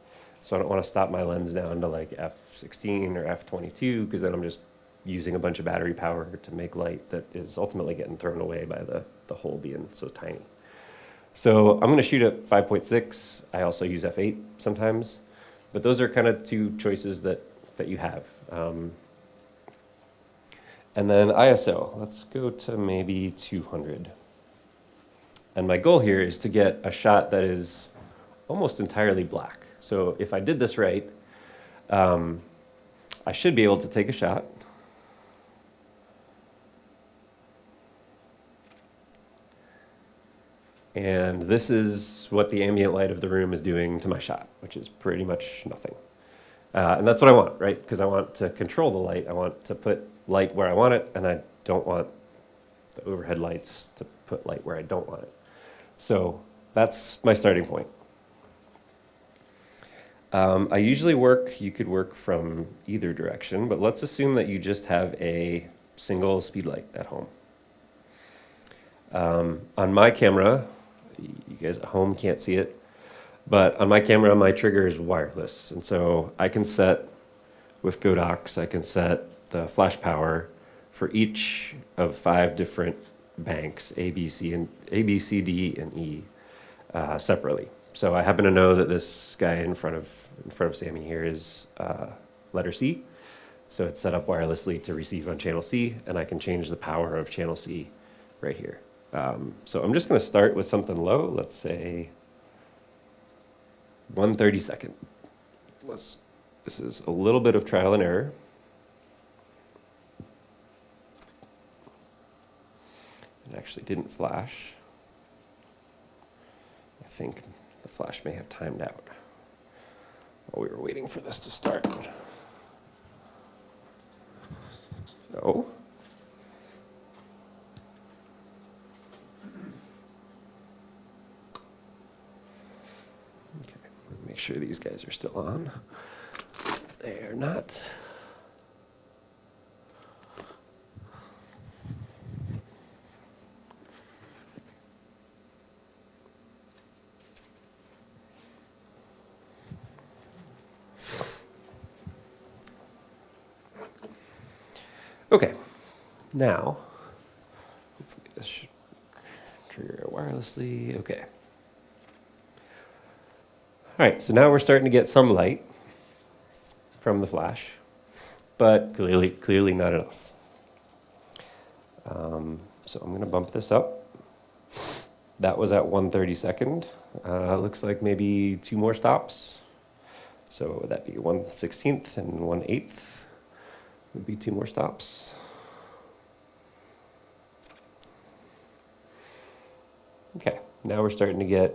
So I don't want to stop my lens down to like f16 or f22, because then I'm just using a bunch of battery power to make light that is ultimately getting thrown away by the hole being so tiny. So I'm going to shoot at 5.6. I also use f8 sometimes, but those are kind of two choices that you have. And then ISO, let's go to maybe 200. And my goal here is to get a shot that is almost entirely black. So if I did this right, I should be able to take a shot. And this is what the ambient light of the room is doing to my shot, which is pretty much nothing. And that's what I want, right? Because I want to control the light. I want to put light where I want it, and I don't want the overhead lights to put light where I don't want it. So that's my starting point. I usually you could work from either direction, but let's assume that you just have a single speed light at home. On my camera, you guys at home can't see it, but on my camera, my trigger is wireless. And so I can set, with Godox, I can set the flash power for each of 5 different banks, A, B, C, D, and E, separately. So I happen to know that this guy in front of Sammy here is letter C. So it's set up wirelessly to receive on channel C, and I can change the power of channel C right here. So I'm just going to start with something low. Let's say 1/32. This is a little bit of trial and error. It actually didn't flash. I think the flash may have timed out while we were waiting for this to start. So, okay, make sure these guys are still on. They are not. Okay, now, hopefully this should trigger it wirelessly. Okay. All right, so now we're starting to get some light from the flash, but clearly not enough. So I'm going to bump this up. That was at 1/32. Looks like maybe 2 more stops. So would that be 1/16 and 1/8? Would be 2 more stops. Okay, now we're starting to get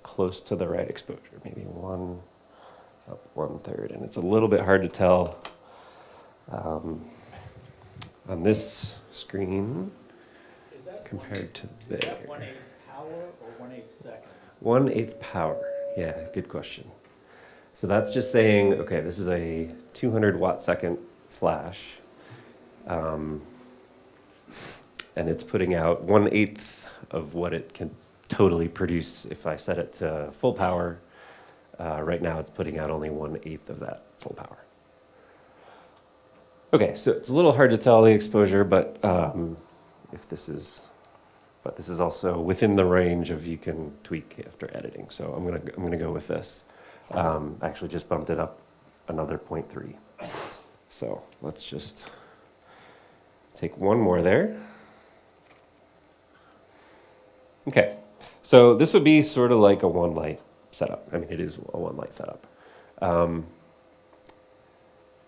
close to the right exposure, maybe 1 up 1/3, and it's a little bit hard to tell on this screen compared to there. Is that 1/8 power or 1/8 second? 1/8 power, yeah, good question. So that's just saying, okay, this is a 200 watt second flash, and it's putting out 1/8 of what it can totally produce if I set it to full power. Right now it's putting out only 1/8 of that full power. Okay, so it's a little hard to tell the exposure, but this is also within the range of you can tweak after editing. So I'm gonna go with this. Actually just bumped it up another 0.3. So let's just take one more there. Okay, so this would be sort of like a 1 light setup. I mean, it is a 1 light setup.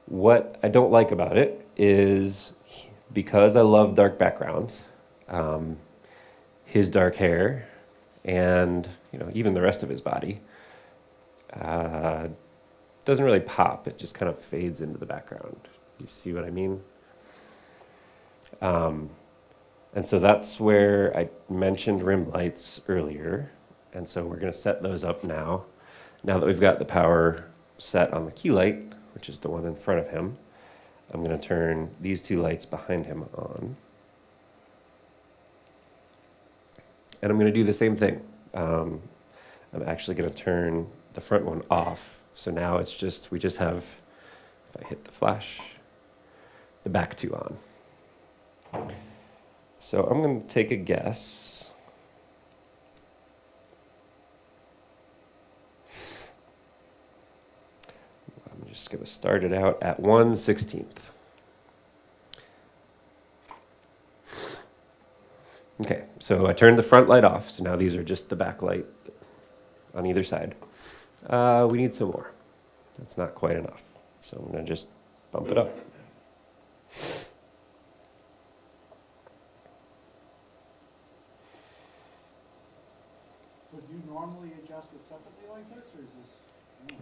What I don't like about it is, because I love dark backgrounds, his dark hair and even the rest of his body doesn't really pop. It just kind of fades into the background. You see what I mean? And so that's where I mentioned rim lights earlier. And so we're going to set those up now. Now that we've got the power set on the key light, which is the one in front of him, I'm going to turn these 2 lights behind him on. And I'm going to do the same thing. I'm actually going to turn the front one off. So now we just have, if I hit the flash, the back 2 on. So I'm going to take a guess. I'm just going to start it out at 1/16. Okay, so I turned the front light off, so now these are just the back light on either side. We need some more. That's not quite enough, so I'm gonna just bump it up. So do you normally adjust it separately like this, or is this?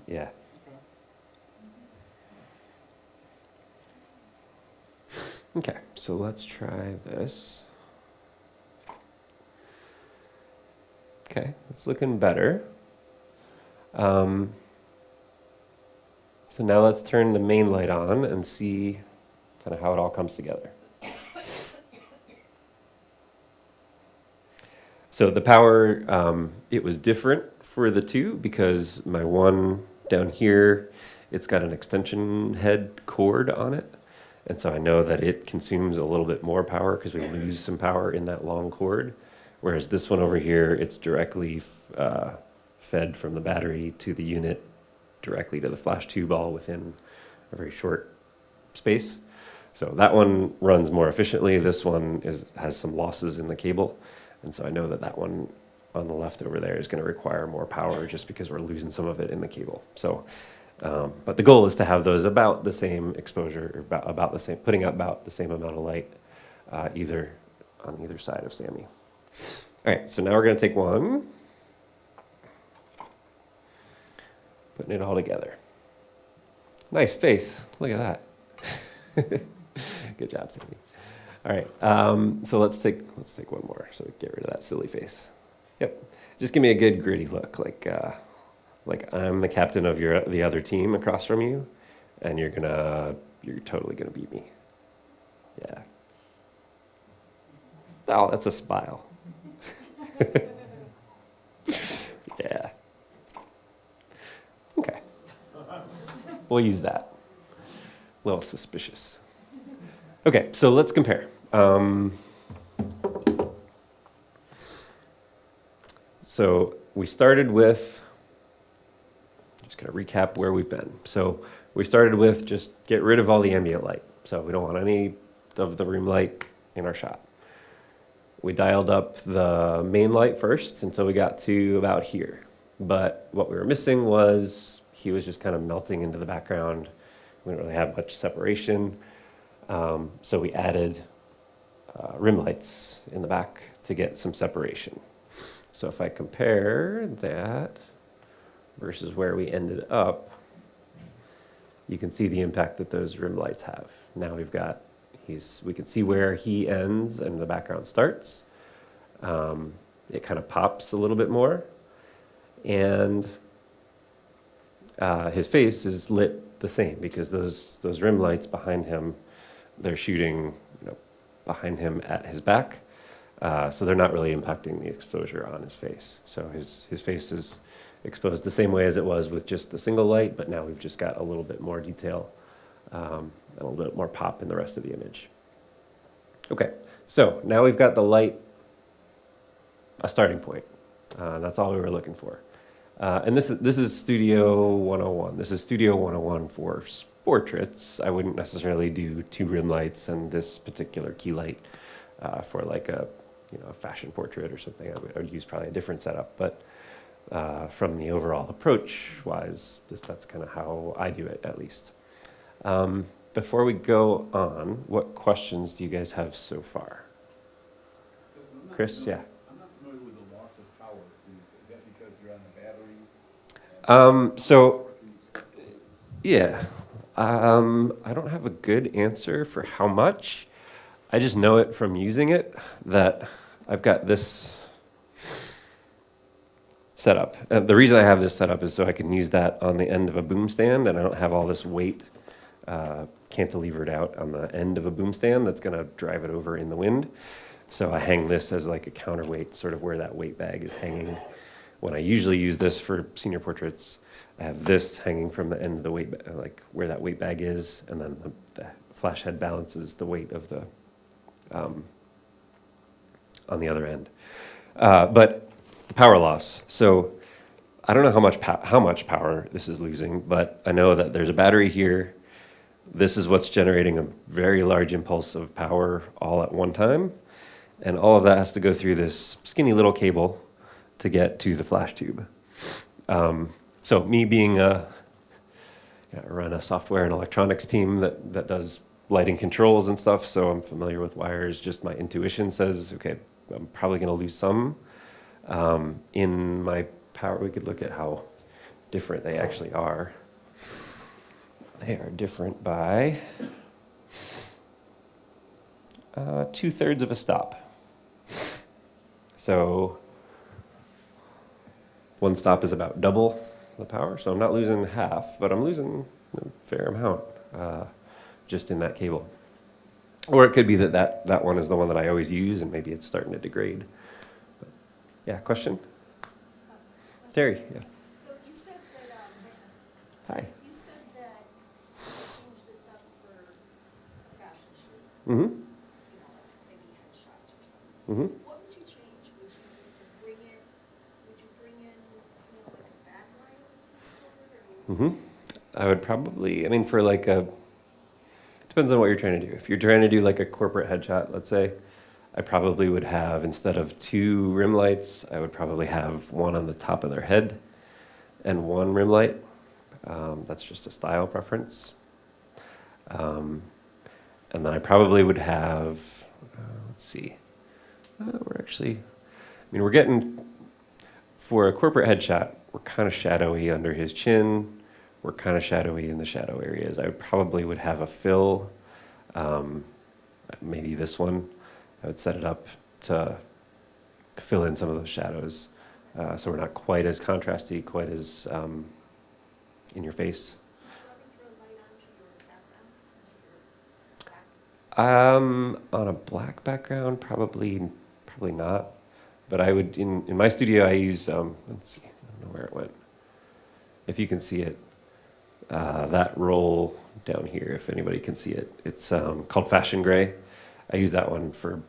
Yeah. Okay. Okay, so let's try this. Okay, it's looking better. So now let's turn the main light on and see kind of how it all comes together. So the power, it was different for the two because my one down here, it's got an extension head cord on it. And so I know that it consumes a little bit more power because we lose some power in that long cord. Whereas this one over here, it's directly fed from the battery to the unit, directly to the flash tube, all within a very short space. So that one runs more efficiently. This one has some losses in the cable. And so I know that that one on the left over there is going to require more power just because we're losing some of it in the cable. So, but the goal is to have those about the same exposure, or about the same, putting out about the same amount of light, either on either side of Sammy. All right, so now we're going to take one, putting it all together. Nice face. Look at that. Good job, Sammy. All right, so let's take one more. So get rid of that silly face. Yep, just give me a good gritty look, like I'm the captain of the other team across from you, and you're totally gonna beat me. Yeah. Oh, that's a smile. Yeah. Okay. We'll use that. A little suspicious. Okay, so let's compare. So we started with, just going to recap where we've been. So we started with just get rid of all the ambient light. So we don't want any of the room light in our shot. We dialed up the main light first until we got to about here. But what we were missing was he was just kind of melting into the background. We didn't really have much separation. So we added rim lights in the back to get some separation. So if I compare that versus where we ended up, you can see the impact that those rim lights have. Now we've got, we can see where he ends and the background starts. It kind of pops a little bit more. And his face is lit the same because those rim lights behind him, they're shooting behind him at his back. So they're not really impacting the exposure on his face. So his face is exposed the same way as it was with just the single light, but now we've just got a little bit more detail, a little bit more pop in the rest of the image. Okay, so now we've got the light, a starting point. That's all we were looking for. And this is Studio 101. This is Studio 101 for portraits. I wouldn't necessarily do 2 rim lights and this particular key light for like a fashion portrait or something. I would use probably a different setup. But from the overall approach wise, that's kind of how I do it, at least. Before we go on, what questions do you guys have so far? Chris, yeah. I'm not familiar with the loss of power. Is that because you're on the battery? So, yeah, I don't have a good answer for how much. I just know it from using it that I've got this setup. The reason I have this setup is so I can use that on the end of a boom stand, and I don't have all this weight cantilevered out on the end of a boom stand that's going to drive it over in the wind. So I hang this as like a counterweight, sort of where that weight bag is hanging. When I usually use this for senior portraits, I have this hanging from the end of the weight, like where that weight bag is, and then the flash head balances the weight of the on the other end. But the power loss. So I don't know how much power this is losing, but I know that there's a battery here. This is what's generating a very large impulse of power all at one time. And all of that has to go through this skinny little cable to get to the flash tube. So me being I run a software and electronics team that does lighting controls and stuff, so I'm familiar with wires. Just my intuition says, okay, I'm probably going to lose some. In my power, we could look at how different they actually are. They are different by 2/3 of a stop. So one stop is about double the power, so I'm not losing half, but I'm losing a fair amount just in that cable. Or it could be that one is the one that I always use, and maybe it's starting to degrade. But, yeah, question? Terry, yeah. So you said that, Hi. you said that you changed this up for a fashion shoot, Mm-hmm. you know, like maybe headshots or something. Mm-hmm. What would you change? Would you bring in, like a backlight of some sort, or you? Mm-hmm. I would probably, I mean, for like depends on what you're trying to do. If you're trying to do like a corporate headshot, let's say, I probably would have, instead of 2 rim lights, I would probably have one on the top of their head and 1 rim light. That's just a style preference. And then I probably would have, let's see, we're getting, for a corporate headshot, we're kind of shadowy under his chin. We're kind of shadowy in the shadow areas. I probably would have a fill, maybe this one. I would set it up to fill in some of those shadows, so we're not quite as contrasty, quite as in your face. Would you ever throw light onto your background, onto your back? On a black background, probably not. But I would, in my studio, I use, let's see, I don't know where it went. If you can see it, that roll down here, if anybody can see it, it's called Fashion Gray. I use that one for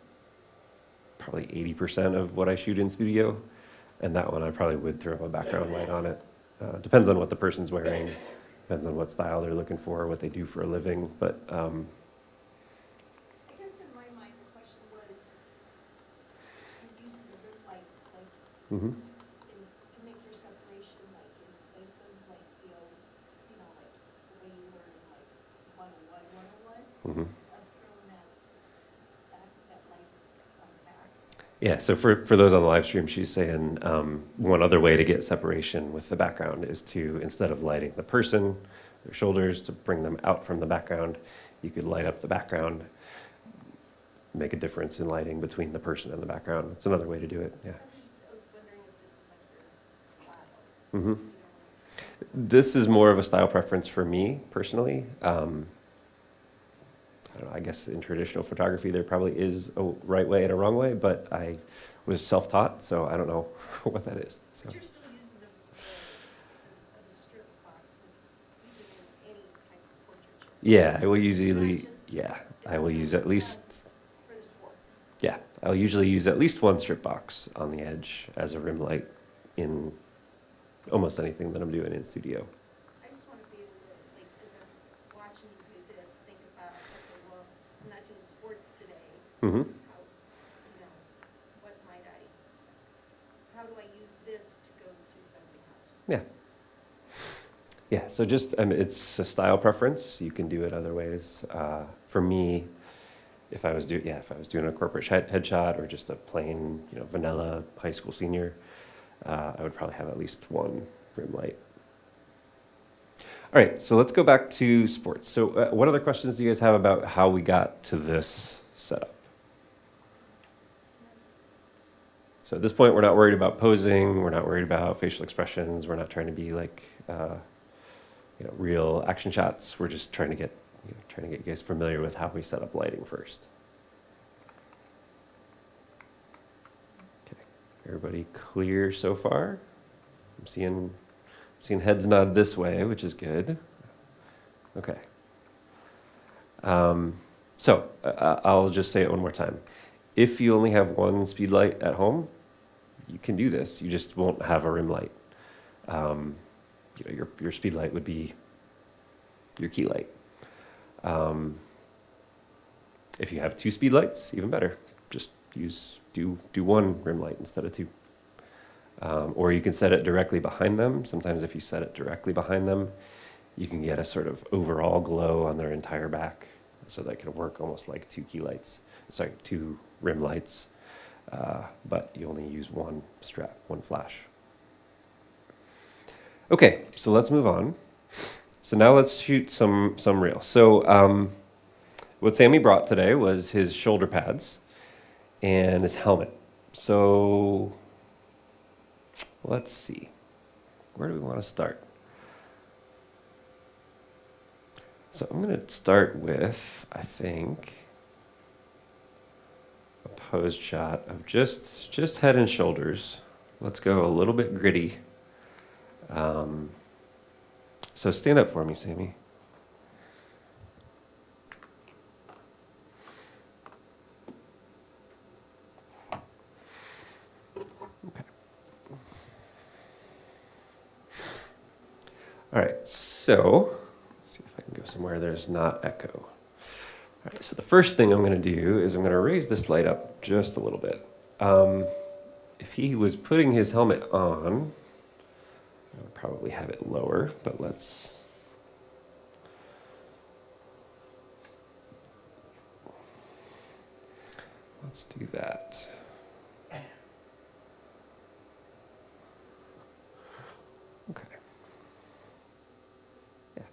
probably 80% of what I shoot in studio. And that one I probably would throw a background light on it. Depends on what the person's wearing, depends on what style they're looking for, what they do for a living. But I guess in my mind, the question was, you're using the rim lights, like, mhm. to make your separation, like, in place of, like, the old, you know, like, the way you were in, like, 101, Mhm. of throwing that light on the back. Yeah, so for those on the live stream, she's saying one other way to get separation with the background is to, instead of lighting the person, their shoulders, to bring them out from the background, you could light up the background, make a difference in lighting between the person and the background. It's another way to do it, yeah. I was wondering if this is like your style. Hmm. You know, This is more of a style preference for me, personally. I don't know, I guess in traditional photography there probably is a right way and a wrong way, but I was self-taught, so I don't know what that is. So. But you're still using the strip boxes, even in any type of portraiture. Yeah, I will usually, just- yeah, I will use at least, For the sports. yeah, I'll usually use at least 1 strip box on the edge as a rim light in almost anything that I'm doing in studio. I just want to be able to, like, as I'm watching you do this, think about, okay, well, I'm not doing sports today. Mm-hmm. How, you know, what might I, how do I use this to go to something else? Yeah. Yeah, so just, it's a style preference. You can do it other ways. For me, if I was doing a corporate headshot or just a plain, vanilla high school senior, I would probably have at least 1 rim light. All right, so let's go back to sports. So what other questions do you guys have about how we got to this setup? So at this point, we're not worried about posing. We're not worried about facial expressions. We're not trying to be like, real action shots. We're just trying to get you guys familiar with how we set up lighting first. Okay, everybody clear so far? I'm seeing heads nod this way, which is good. Okay. So I'll just say it one more time. If you only have 1 speed light at home, you can do this. You just won't have a rim light. Your speed light would be your key light. If you have 2 speed lights, even better. Just do one rim light instead of two. Or you can set it directly behind them. Sometimes if you set it directly behind them, you can get a sort of overall glow on their entire back. So that can work almost like two rim lights, but you only use one strap, one flash. Okay, so let's move on. So now let's shoot some real. So what Sammy brought today was his shoulder pads and his helmet. So let's see, where do we want to start? So I'm going to start with, I think, a posed shot of just head and shoulders. Let's go a little bit gritty. So stand up for me, Sammy. Okay. All right, so let's see if I can go somewhere there's not echo. All right, so the first thing I'm going to do is I'm going to raise this light up just a little bit. If he was putting his helmet on, I would probably have it lower, but let's do that. Okay. Yeah.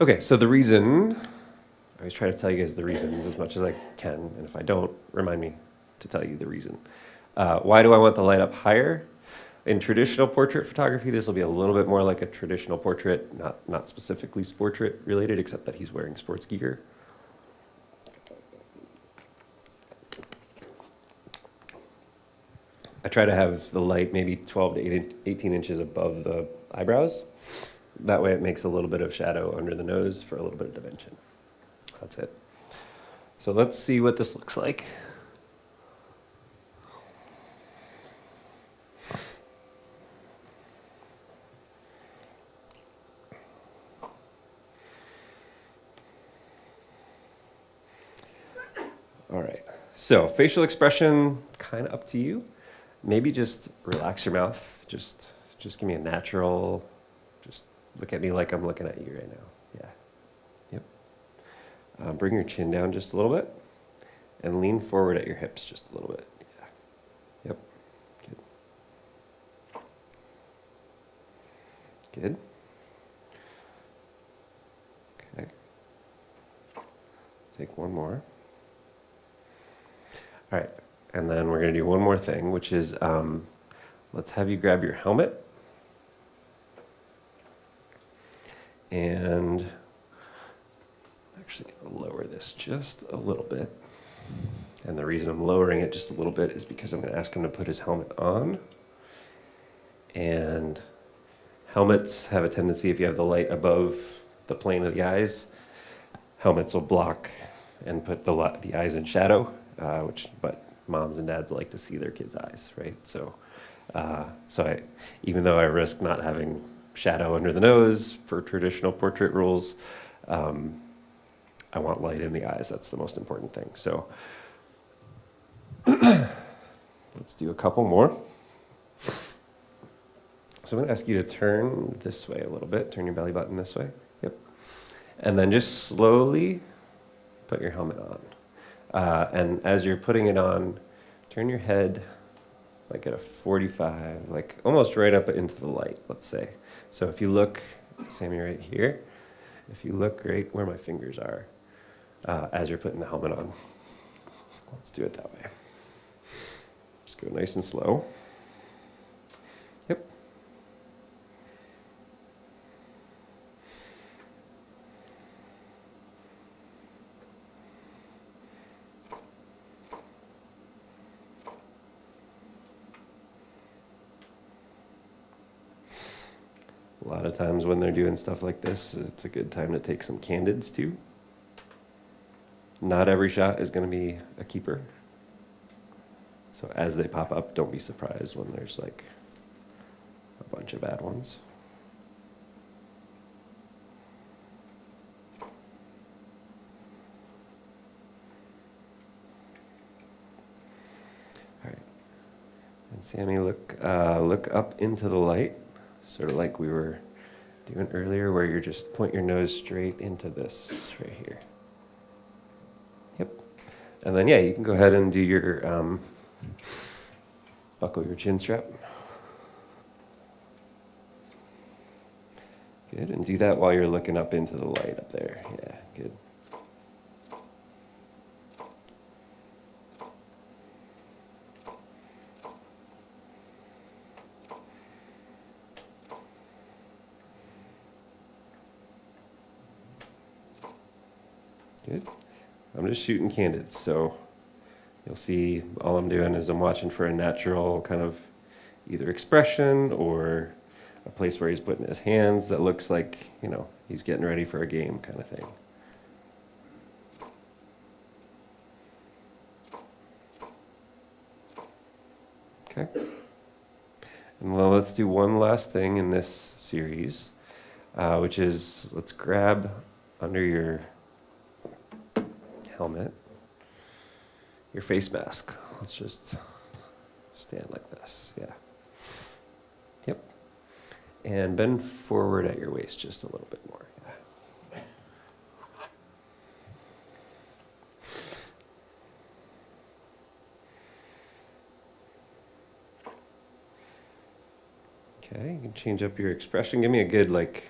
Okay, so the reason, I always try to tell you guys the reasons as much as I can, and if I don't, remind me to tell you the reason. Why do I want the light up higher? In traditional portrait photography, this will be a little bit more like a traditional portrait, not specifically portrait related, except that he's wearing sports gear. I try to have the light maybe 12 to 18 inches above the eyebrows. That way it makes a little bit of shadow under the nose for a little bit of dimension. That's it. So let's see what this looks like. All right, so facial expression, kind of up to you. Maybe just relax your mouth. Just give me a natural, just look at me like I'm looking at you right now. Yeah, yep. Bring your chin down just a little bit and lean forward at your hips just a little bit. Yeah, yep, good. Good. Okay, take one more. All right, and then we're going to do one more thing, which is let's have you grab your helmet. And actually lower this just a little bit. And the reason I'm lowering it just a little bit is because I'm going to ask him to put his helmet on. And helmets have a tendency, if you have the light above the plane of the eyes, helmets will block and put the eyes in shadow. But moms and dads like to see their kids' eyes, right? So even though I risk not having shadow under the nose for traditional portrait rules, I want light in the eyes. That's the most important thing. So let's do a couple more. So I'm going to ask you to turn this way a little bit. Turn your belly button this way. Yep. And then just slowly put your helmet on. And as you're putting it on, turn your head like at a 45, like almost right up into the light, let's say. So if you look, Sammy, right here, if you look right where my fingers are, as you're putting the helmet on, let's do it that way. Just go nice and slow. Yep. A lot of times when they're doing stuff like this, it's a good time to take some candids too. Not every shot is going to be a keeper. So as they pop up, don't be surprised when there's like a bunch of bad ones. Sammy, look up into the light, sort of like we were doing earlier, where you're just point your nose straight into this right here. Yep. And then, yeah, you can go ahead and do your, buckle your chin strap. Good, and do that while you're looking up into the light up there. Yeah, good. Good. I'm just shooting candid, so you'll see all I'm doing is I'm watching for a natural kind of either expression or a place where he's putting his hands that looks like, you know, he's getting ready for a game kind of thing. Okay. And well, let's do one last thing in this series, which is let's grab under your helmet your face mask. Let's just stand like this. Yeah. Yep. And bend forward at your waist just a little bit more. Yeah. Okay, you can change up your expression. Give me a good, like,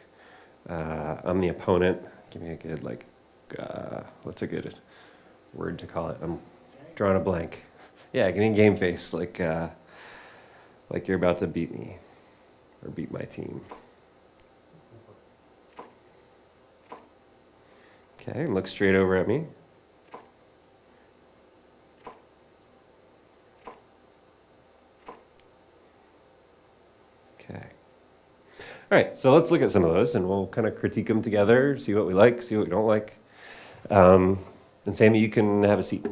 I'm the opponent. Give me a good, like, what's a good word to call it? I'm drawing a blank. Yeah, give me a game face, like you're about to beat me or beat my team. Okay, and look straight over at me. Okay. All right, so let's look at some of those, and we'll kind of critique them together, see what we like, see what we don't like. And Sammy, you can have a seat.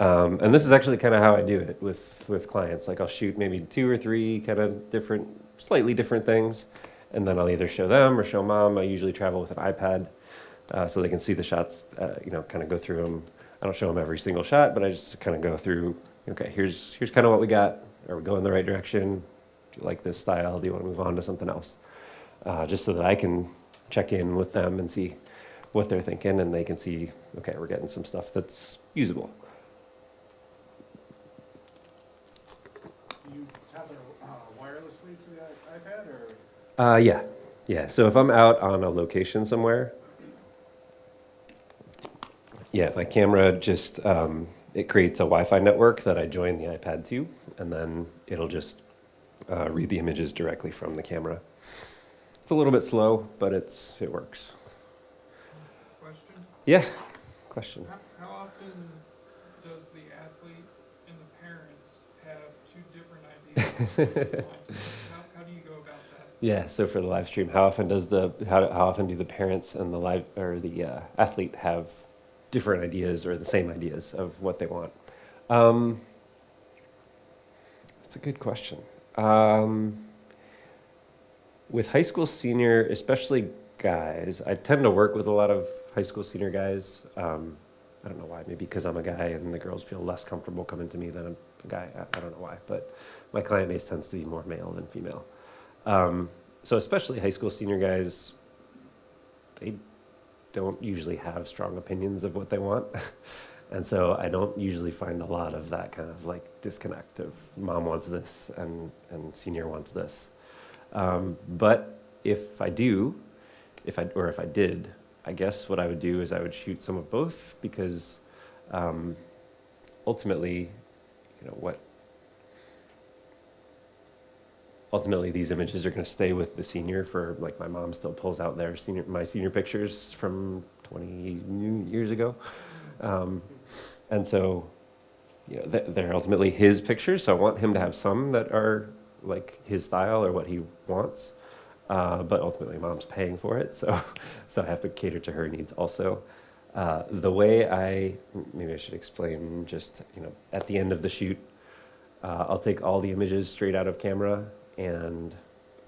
And this is actually kind of how I do it with clients. Like I'll shoot maybe 2 or 3 kind of different, slightly different things, and then I'll either show them or show mom. I usually travel with an iPad so they can see the shots, kind of go through them. I don't show them every single shot, but I just kind of go through, okay, here's kind of what we got. Are we going the right direction? Do you like this style? Do you want to move on to something else? Just so that I can check in with them and see what they're thinking, and they can see, okay, we're getting some stuff that's usable. Do you tether wirelessly to the iPad, or? Yeah. So if I'm out on a location somewhere, yeah, my camera just, it creates a Wi-Fi network that I join the iPad to, and then it'll just read the images directly from the camera. It's a little bit slow, but it works. Question? Yeah, question. How often does the athlete and the parents have 2 different ideas? How do you go about that? Yeah, so for the live stream, how often do the parents and the athlete have different ideas or the same ideas of what they want? That's a good question. With high school senior, especially guys, I tend to work with a lot of high school senior guys. I don't know why, maybe because I'm a guy and the girls feel less comfortable coming to me than a guy. I don't know why, but my client base tends to be more male than female. So especially high school senior guys, they don't usually have strong opinions of what they want. And so I don't usually find a lot of that kind of like disconnect of mom wants this and senior wants this. But if I did, I guess what I would do is I would shoot some of both, because ultimately these images are going to stay with the senior for, like, my mom still pulls out my senior pictures from 20 years ago. And so, they're ultimately his pictures. So I want him to have some that are like his style or what he wants. But ultimately mom's paying for it. So I have to cater to her needs also. The way maybe I should explain just, at the end of the shoot, I'll take all the images straight out of camera, and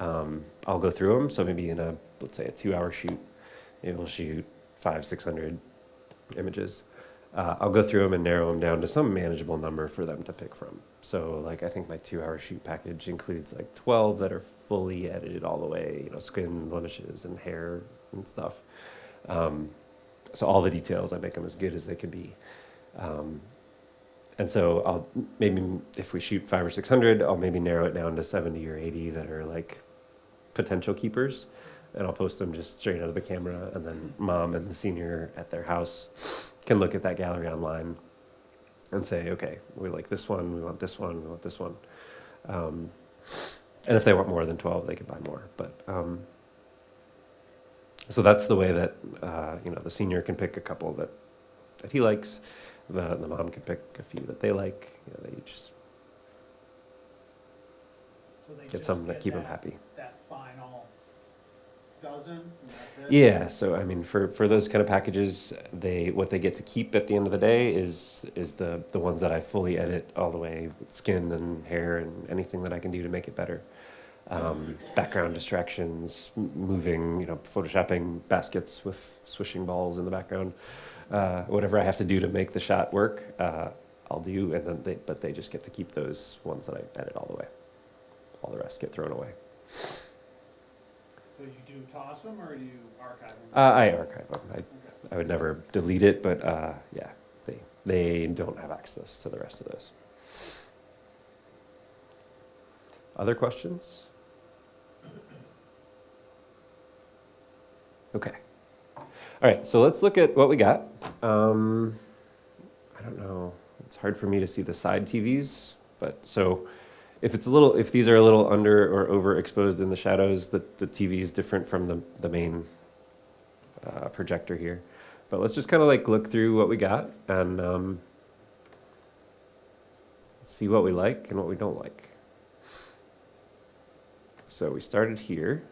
I'll go through them. So maybe let's say a 2-hour shoot, maybe we'll shoot 500-600 images. I'll go through them and narrow them down to some manageable number for them to pick from. So like I think my 2-hour shoot package includes like 12 that are fully edited all the way, you know, skin blemishes and hair and stuff. So all the details, I make them as good as they can be. And so I'll maybe, if we shoot 500 or 600, I'll maybe narrow it down to 70 or 80 that are like potential keepers. And I'll post them just straight out of the camera, and then mom and the senior at their house can look at that gallery online and say, okay, we like this one, we want this one, we want this one. And if they want more than 12, they can buy more. But so that's the way that you know, the senior can pick a couple that he likes. The mom can pick a few that they like. You know, they each So they get just some that get keep them happy. That final dozen, and that's it? Yeah, so I mean, for those kind of packages, what they get to keep at the end of the day is the ones that I fully edit all the way, with skin and hair and anything that I can do to make it better. Background distractions, moving, you know, photoshopping baskets with swishing balls in the background, whatever I have to do to make the shot work, I'll do, and then but they just get to keep those ones that I edit all the way. All the rest get thrown away. So you do toss them, or you archive them? I archive them. I would never delete it, but yeah, they don't have access to the rest of those. Other questions? Okay. All right, so let's look at what we got. I don't know. It's hard for me to see the side TVs, but so if these are a little under or overexposed in the shadows, the TV is different from the main projector here. But let's just kind of like look through what we got and see what we like and what we don't like. So we started here.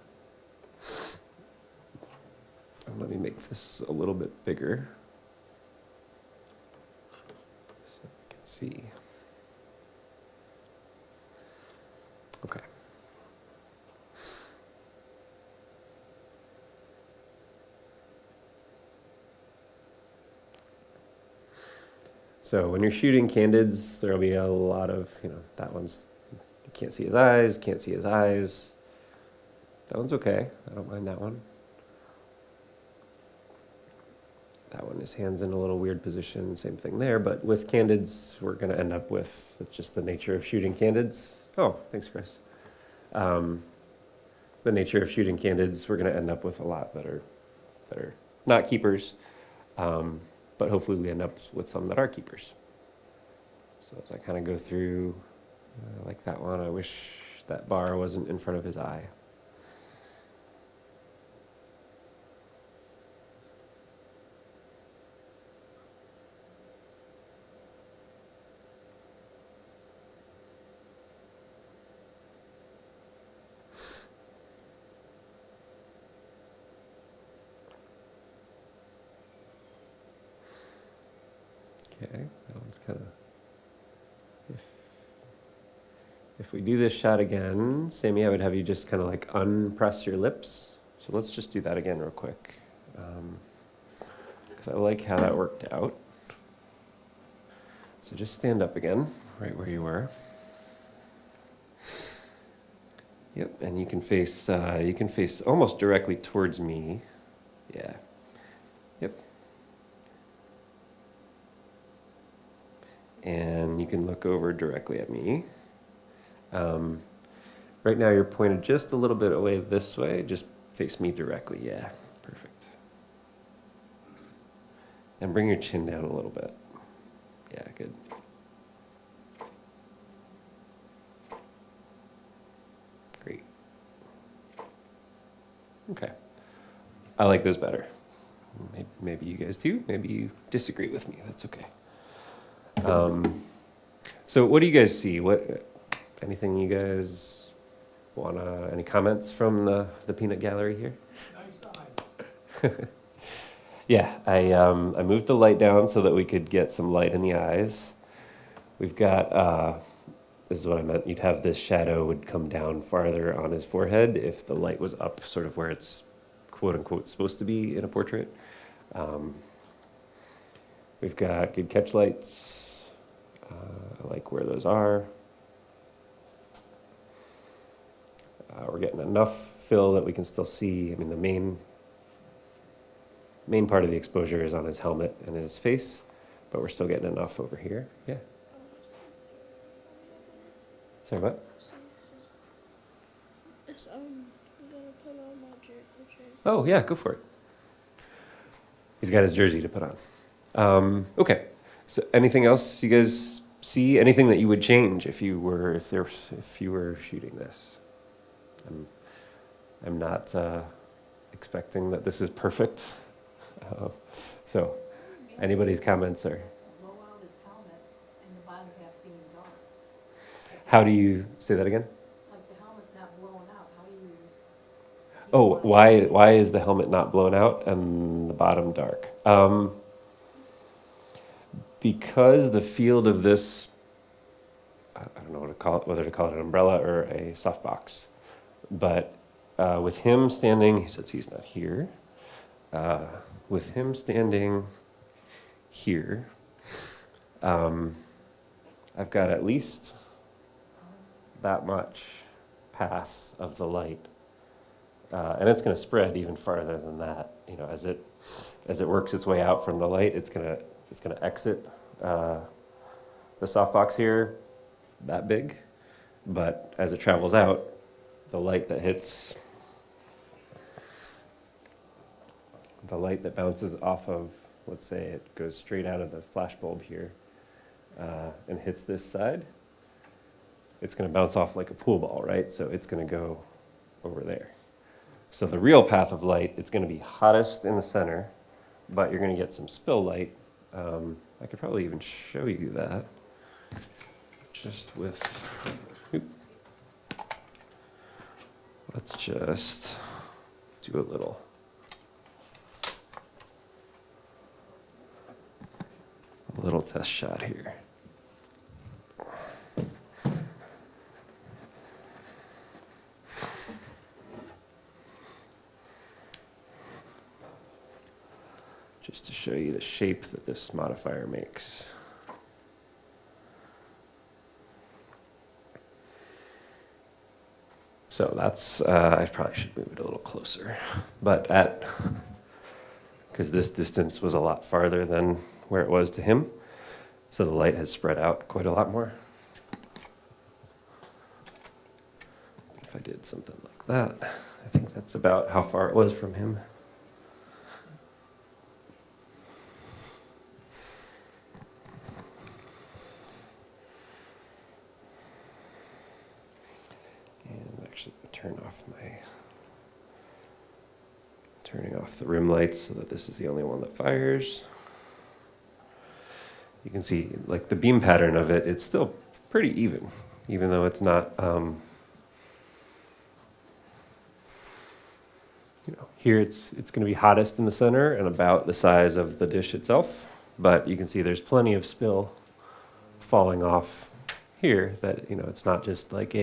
And let me make this a little bit bigger so you can see. Okay. So when you're shooting candids, there'll be a lot of, you know, that one's, you can't see his eyes, can't see his eyes. That one's okay. I don't mind that one. That one, his hand's in a little weird position, same thing there. But with candids, we're going to end up with, it's just the nature of shooting candids. Oh, thanks, Chris. The nature of shooting candids, we're going to end up with a lot that are not keepers. But hopefully we end up with some that are keepers. So as I kind of go through, like that one, I wish that bar wasn't in front of his eye. Okay, that one's kind of, if we do this shot again, Sammy, I would have you just kind of like unpress your lips. So let's just do that again real quick. Because I like how that worked out. So just stand up again, right where you were. Yep, and you can face almost directly towards me. Yeah. Yep. And you can look over directly at me. Right now you're pointed just a little bit away this way. Just face me directly. Yeah, perfect. And bring your chin down a little bit. Yeah, good. Great. Okay. I like those better. Maybe you guys do. Maybe you disagree with me. That's okay. So what do you guys see? Anything you guys wanna, any comments from the peanut gallery here? Nice eyes. Yeah, I moved the light down so that we could get some light in the eyes. We've got, this is what I meant, you'd have this shadow would come down farther on his forehead if the light was up sort of where it's quote unquote supposed to be in a portrait. We've got good catch lights. I like where those are. We're getting enough fill that we can still see. I mean, the main part of the exposure is on his helmet and his face, but we're still getting enough over here. Yeah. Sorry, what? I'm gonna put on my jersey. Oh, yeah, go for it. He's got his jersey to put on. Okay. So, anything else you guys see? Anything that you would change if you were shooting this? I'm not expecting that this is perfect. So, anybody's comments are? Blow out his helmet and the bottom half being dark. How do you say that again? Like the helmet's not blowing out, how do you? Oh, why is the helmet not blown out and the bottom dark? Because the field of this, I don't know what to call it, whether to call it an umbrella or a softbox, but with him standing, since he's not here, with him standing here, I've got at least that much path of the light. And it's going to spread even farther than that. You know, as it works its way out from the light, it's going to exit the softbox here, that big. But as it travels out, the light that hits, the light that bounces off of, let's say it goes straight out of the flash bulb here and hits this side, it's going to bounce off like a pool ball, right? So it's going to go over there. So the real path of light, it's going to be hottest in the center, but you're going to get some spill light. I could probably even show you that just with, let's just do a little test shot here. Just to show you the shape that this modifier makes. So that's, I probably should move it a little closer, but because this distance was a lot farther than where it was to him, so the light has spread out quite a lot more. If I did something like that, I think that's about how far it was from him. Actually turning off the rim lights so that this is the only one that fires. You can see like the beam pattern of it, it's still pretty even though it's not, here it's going to be hottest in the center and about the size of the dish itself, but you can see there's plenty of spill falling off here that, it's not just like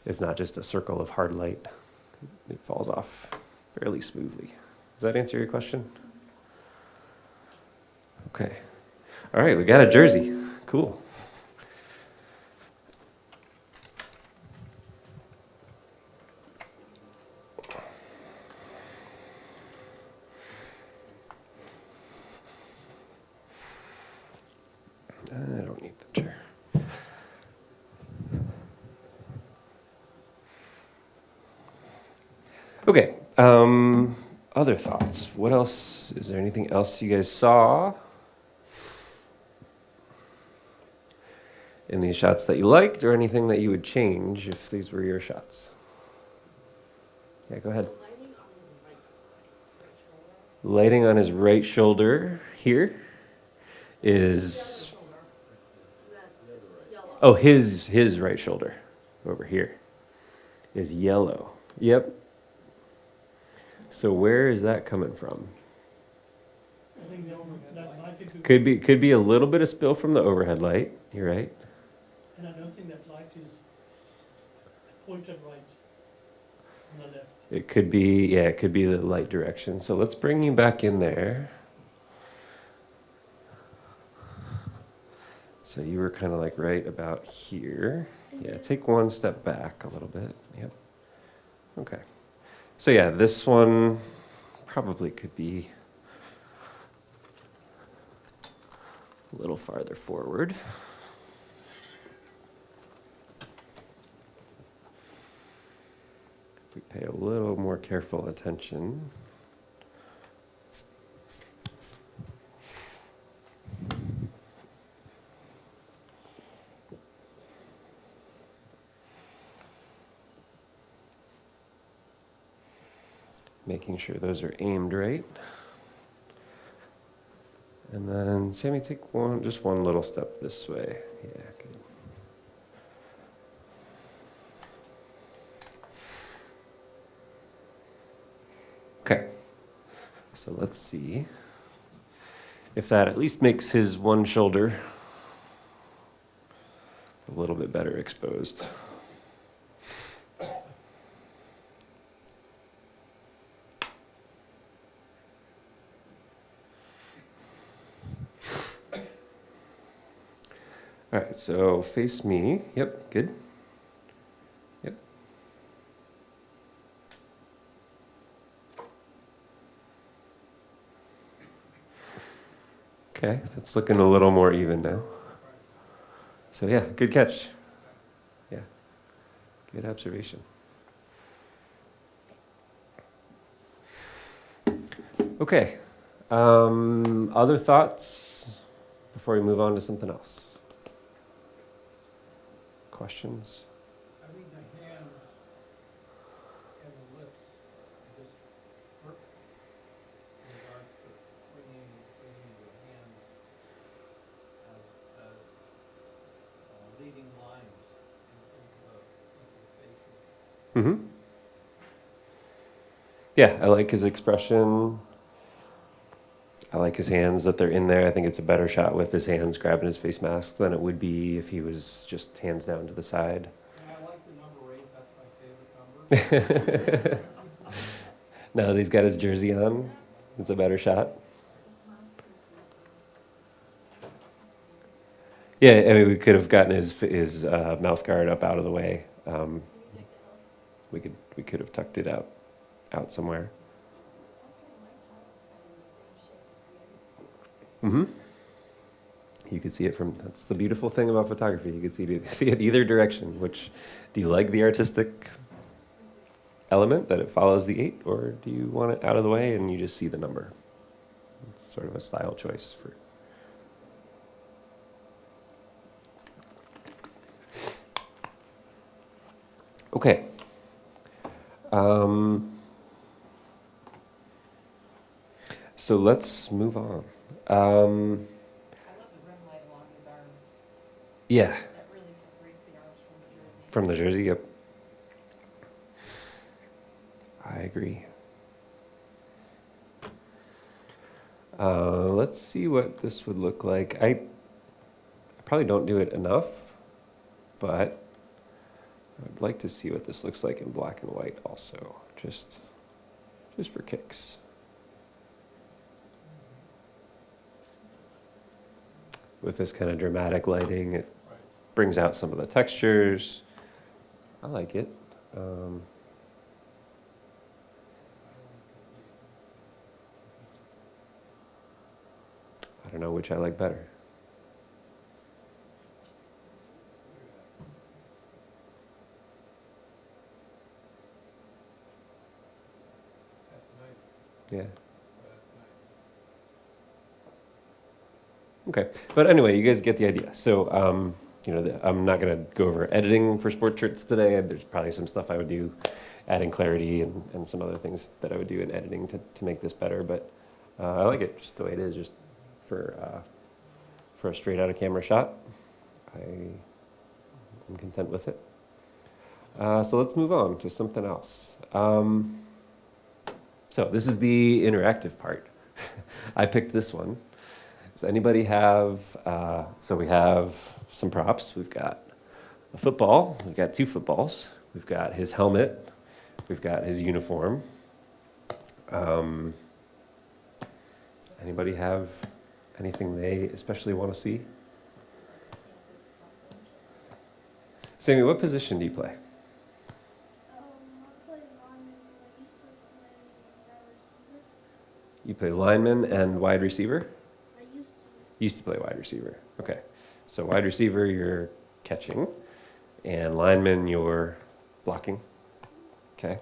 it's not just a circle of hard light. It falls off fairly smoothly. Does that answer your question? Okay. All right, we got a jersey. Cool. I don't need the chair. Okay, other thoughts? What else? Is there anything else you guys saw in these shots that you liked, or anything that you would change if these were your shots? Yeah, go ahead. Lighting on his right shoulder here is... Oh, his right shoulder over here is yellow. Yep. So where is that coming from? I think that light Could be a little bit of spill from the overhead light. You're right. and I don't think that light is pointed right. on the left. It could be, yeah, it could be the light direction. So let's bring you back in there. So you were kind of like right about here. Yeah, take one step back a little bit. Yep. Okay. So yeah, this one probably could be a little farther forward. If we pay a little more careful attention. Making sure those are aimed right. And then Sammy, take just one little step this way. Yeah, good. Okay, so let's see if that at least makes his one shoulder a little bit better exposed. All right, so face me. Yep, good. Yep. Okay, that's looking a little more even now. So yeah, good catch. Yeah, good observation. Okay, other thoughts before we move on to something else? Questions? I think the hands and the lips are just perfect in regards to bringing the hands as leading lines into the facial. Mm-hmm. Yeah, I like his expression. I like his hands, that they're in there. I think it's a better shot with his hands grabbing his face mask than it would be if he was just hands down to the side. And I like the number 8, that's my favorite number. Now that he's got his jersey on, it's a better shot. Yeah, I mean, we could have gotten his mouth guard up out of the way. We could have tucked it out somewhere. Mm-hmm. You could see it that's the beautiful thing about photography. You could see it either direction. Do you like the artistic element that it follows the 8, or do you want it out of the way and you just see the number? It's sort of a style choice for. Okay. So let's move on. I love the rim light along his arms. Yeah, That really separates the arms from from the jersey, yep. I agree. Let's see what this would look like. I probably don't do it enough, but I'd like to see what this looks like in black and white also, just for kicks. With this kind of dramatic lighting, it brings out some of the textures. I like it. I don't know which I like better. That's nice. Yeah. That's nice. Okay, but anyway, you guys get the idea. So, I'm not going to go over editing for sport shirts today. There's probably some stuff I would do, adding clarity and some other things that I would do in editing to make this better. But I like it just the way it is, just for a straight out of camera shot. I'm content with it. So let's move on to something else. So this is the interactive part. I picked this one. Does anybody have, so we have some props. We've got a football. We've got 2 footballs. We've got his helmet. We've got his uniform. Anybody have anything they especially want to see? Sammy, what position do you play? I play lineman, but I used to play wide receiver. You play lineman and wide receiver? I used to. Used to play wide receiver. Okay. So wide receiver, you're catching, and lineman, you're blocking. Okay.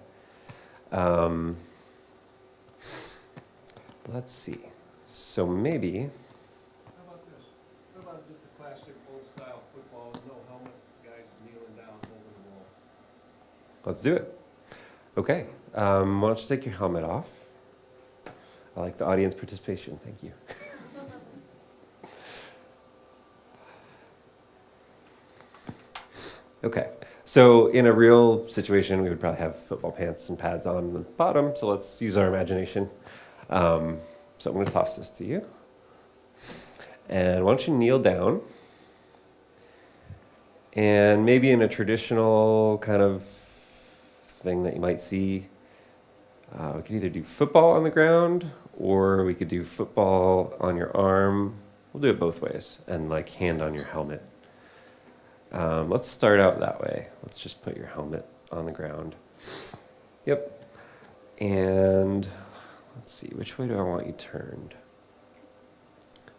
Let's see. So maybe, How about this? How about just a classic old-style football, no helmet, guys kneeling down, holding the ball? let's do it. Okay. Why don't you take your helmet off? I like the audience participation. Thank you. Okay. So in a real situation, we would probably have football pants and pads on the bottom. So let's use our imagination. So I'm going to toss this to you. And why don't you kneel down? And maybe in a traditional kind of thing that you might see, we could either do football on the ground or we could do football on your arm. We'll do it both ways, and like hand on your helmet. Let's start out that way. Let's just put your helmet on the ground. Yep. And let's see, which way do I want you turned?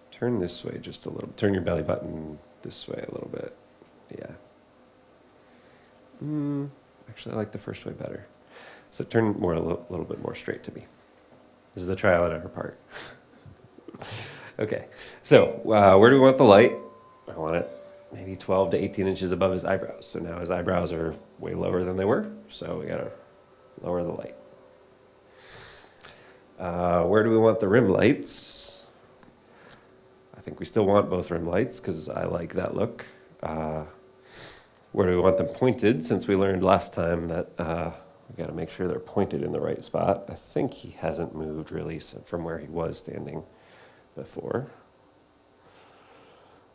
Turn this way just a little. Turn your belly button this way a little bit. Yeah. Actually, I like the first way better. So turn more a little bit more straight to me. This is the trial and error part. Okay. So where do we want the light? I want it maybe 12 to 18 inches above his eyebrows. So now his eyebrows are way lower than they were. So we got to lower the light. Where do we want the rim lights? I think we still want both rim lights because I like that look. Where do we want them pointed? Since we learned last time that we got to make sure they're pointed in the right spot. I think he hasn't moved really from where he was standing before.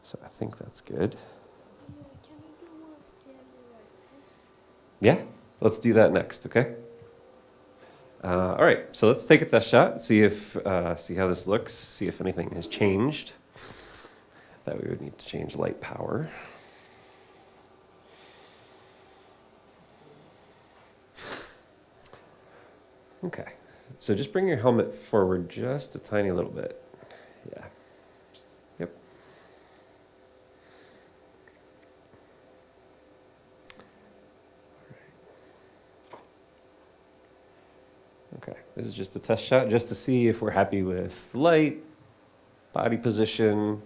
So I think that's good. Yeah, can we do one standing like this? Yeah, let's do that next, okay? All right, so let's take a test shot, see how this looks, see if anything has changed. That we would need to change light power. Okay, so just bring your helmet forward just a tiny little bit. Yeah. Yep. Okay, this is just a test shot just to see if we're happy with light, body position.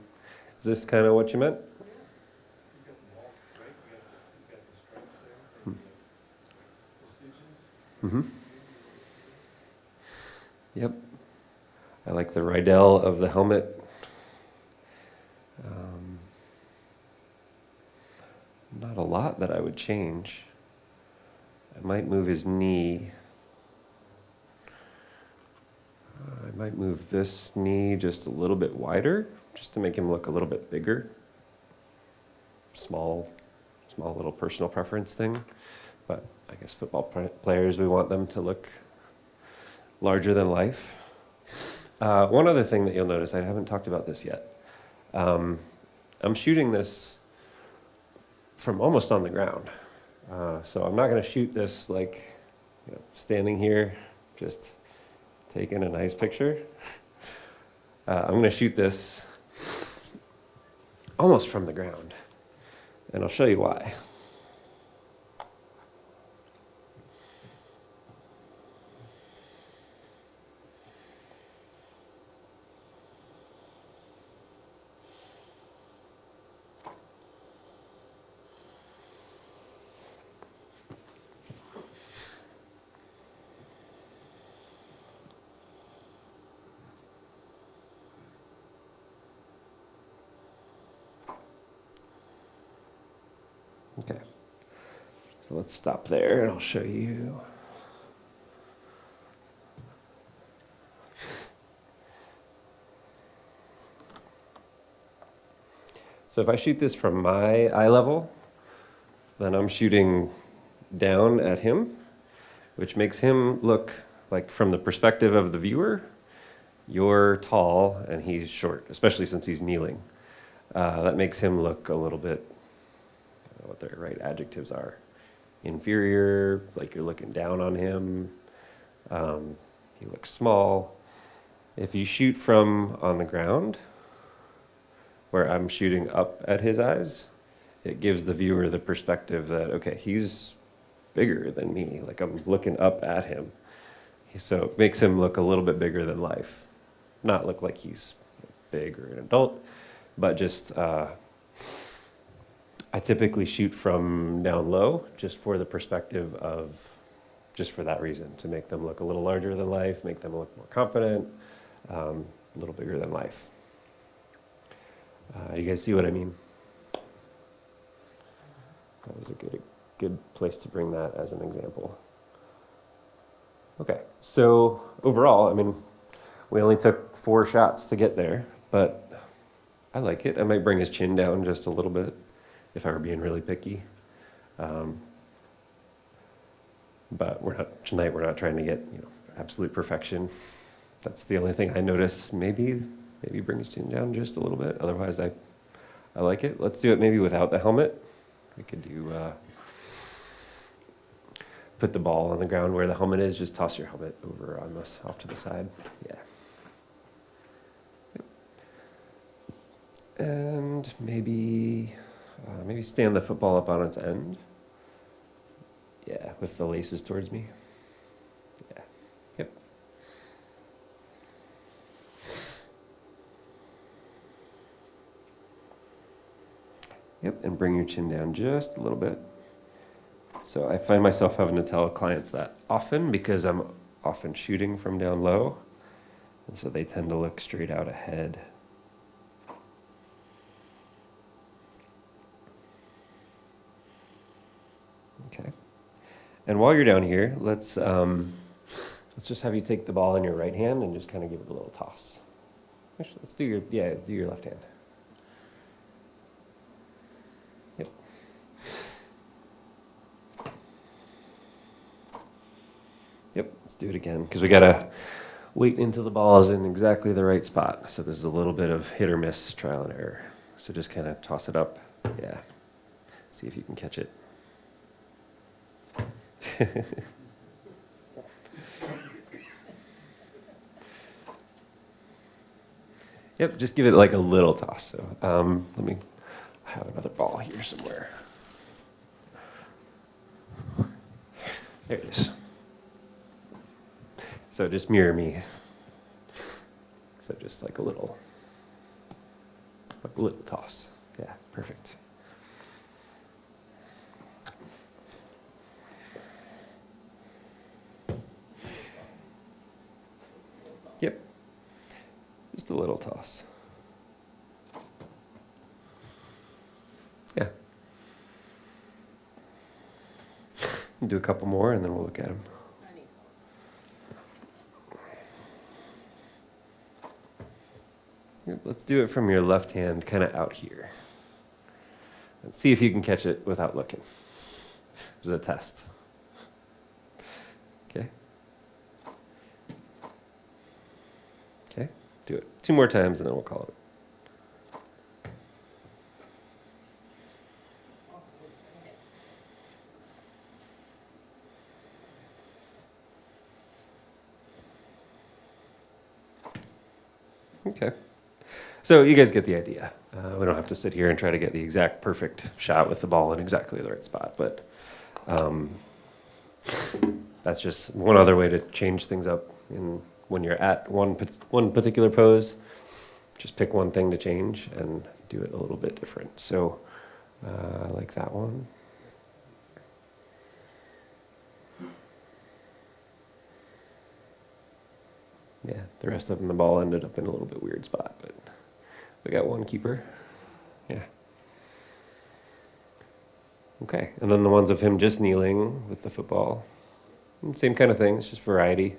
Is this kind of what you meant? You got the wall, right? You got the stripes there, and the stitches. Mm-hmm. Yep. I like the Rydell of the helmet. Not a lot that I would change. I might move his knee. I might move this knee just a little bit wider, just to make him look a little bit bigger. Small little personal preference thing. But I guess football players, we want them to look larger than life. One other thing that you'll notice, I haven't talked about this yet. I'm shooting this from almost on the ground. So I'm not going to shoot this like standing here, just taking a nice picture. I'm going to shoot this almost from the ground. And I'll show you why. Okay, so let's stop there and I'll show you. So if I shoot this from my eye level, then I'm shooting down at him. which makes him look like, from the perspective of the viewer, you're tall and he's short, especially since he's kneeling. That makes him look a little bit, I don't know what the right adjectives are, inferior, like you're looking down on him. He looks small. If you shoot from on the ground, where I'm shooting up at his eyes, it gives the viewer the perspective that, okay, he's bigger than me. Like, I'm looking up at him. So it makes him look a little bit bigger than life. Not look like he's big or an adult, but just, I typically shoot from down low just for the perspective of, just for that reason, to make them look a little larger than life, make them look more confident, a little bigger than life. You guys see what I mean? That was a good place to bring that as an example. Okay, so overall, I mean, we only took 4 shots to get there, but I like it. I might bring his chin down just a little bit if I were being really picky. But tonight we're not trying to get, absolute perfection. That's the only thing I notice. Maybe bring his chin down just a little bit. Otherwise, I like it. Let's do it maybe without the helmet. We could do, put the ball on the ground where the helmet is. Just toss your helmet over on this, off to the side. Yeah. Yep. And maybe stand the football up on its end. Yeah, with the laces towards me. Yeah. Yep. Yep, and bring your chin down just a little bit. So I find myself having to tell clients that often because I'm often shooting from down low. And so they tend to look straight out ahead. Okay. And while you're down here, let's just have you take the ball in your right hand and just kind of give it a little toss. Actually, let's do your left hand. Yep. Yep, let's do it again, because we gotta wait until the ball is in exactly the right spot. So this is a little bit of hit or miss, trial and error. So just kind of toss it up. Yeah. See if you can catch it. Yep, just give it like a little toss. So let me have another ball here somewhere. There it is. So just mirror me. So just like a little toss. Yeah, perfect. Yep. Just a little toss. Yeah. Do a couple more and then we'll look at them. Yep, let's do it from your left hand kind of out here. And see if you can catch it without looking. This is a test. Okay. Okay, do it 2 more times and then we'll call it. Okay. So you guys get the idea. We don't have to sit here and try to get the exact perfect shot with the ball in exactly the right spot, but that's just one other way to change things up when you're at one particular pose. Just pick one thing to change and do it a little bit different. So I like that one. Yeah, the rest of them, the ball ended up in a little bit weird spot, but we got one keeper. Yeah. Okay, and then the ones of him just kneeling with the football. Same kind of thing, it's just variety.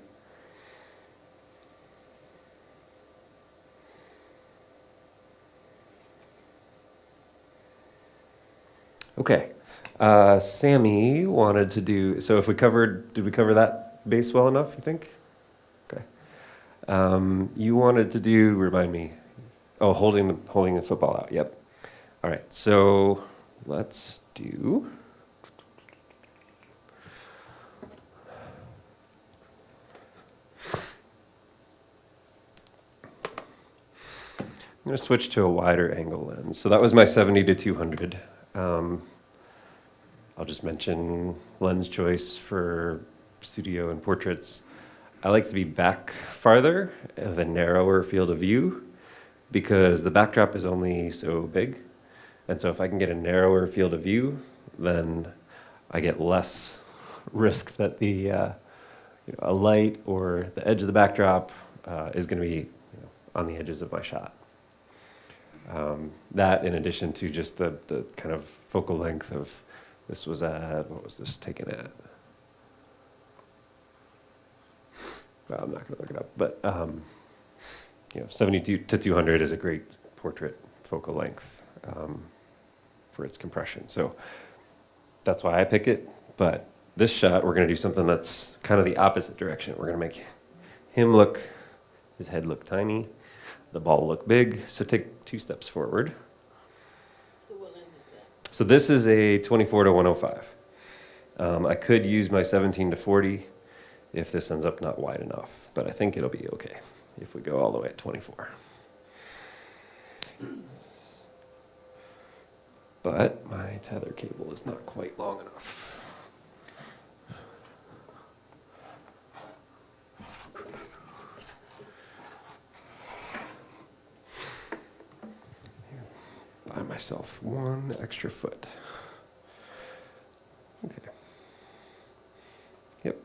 Okay, Sammy wanted to do, so if we covered, did we cover that base well enough, you think? Okay. You wanted to do, remind me, oh, holding the football out, yep. All right, so let's do, I'm going to switch to a wider angle lens. So that was my 70 to 200. I'll just mention lens choice for studio and portraits. I like to be back farther of a narrower field of view because the backdrop is only so big. And so if I can get a narrower field of view, then I get less risk that the a light or the edge of the backdrop is going to be on the edges of my shot. That in addition to just the kind of focal length of, this was at, what was this taken at? Well, I'm not going to look it up, but 72 to 200 is a great portrait focal length for its compression. So that's why I pick it. But this shot, we're going to do something that's kind of the opposite direction. We're going to make his head look tiny, the ball look big. So take 2 steps forward. So what lens is that? So this is a 24 to 105. I could use my 17 to 40 if this ends up not wide enough, but I think it'll be okay if we go all the way at 24. But my tether cable is not quite long enough. Buy myself 1 extra foot. Okay. Yep.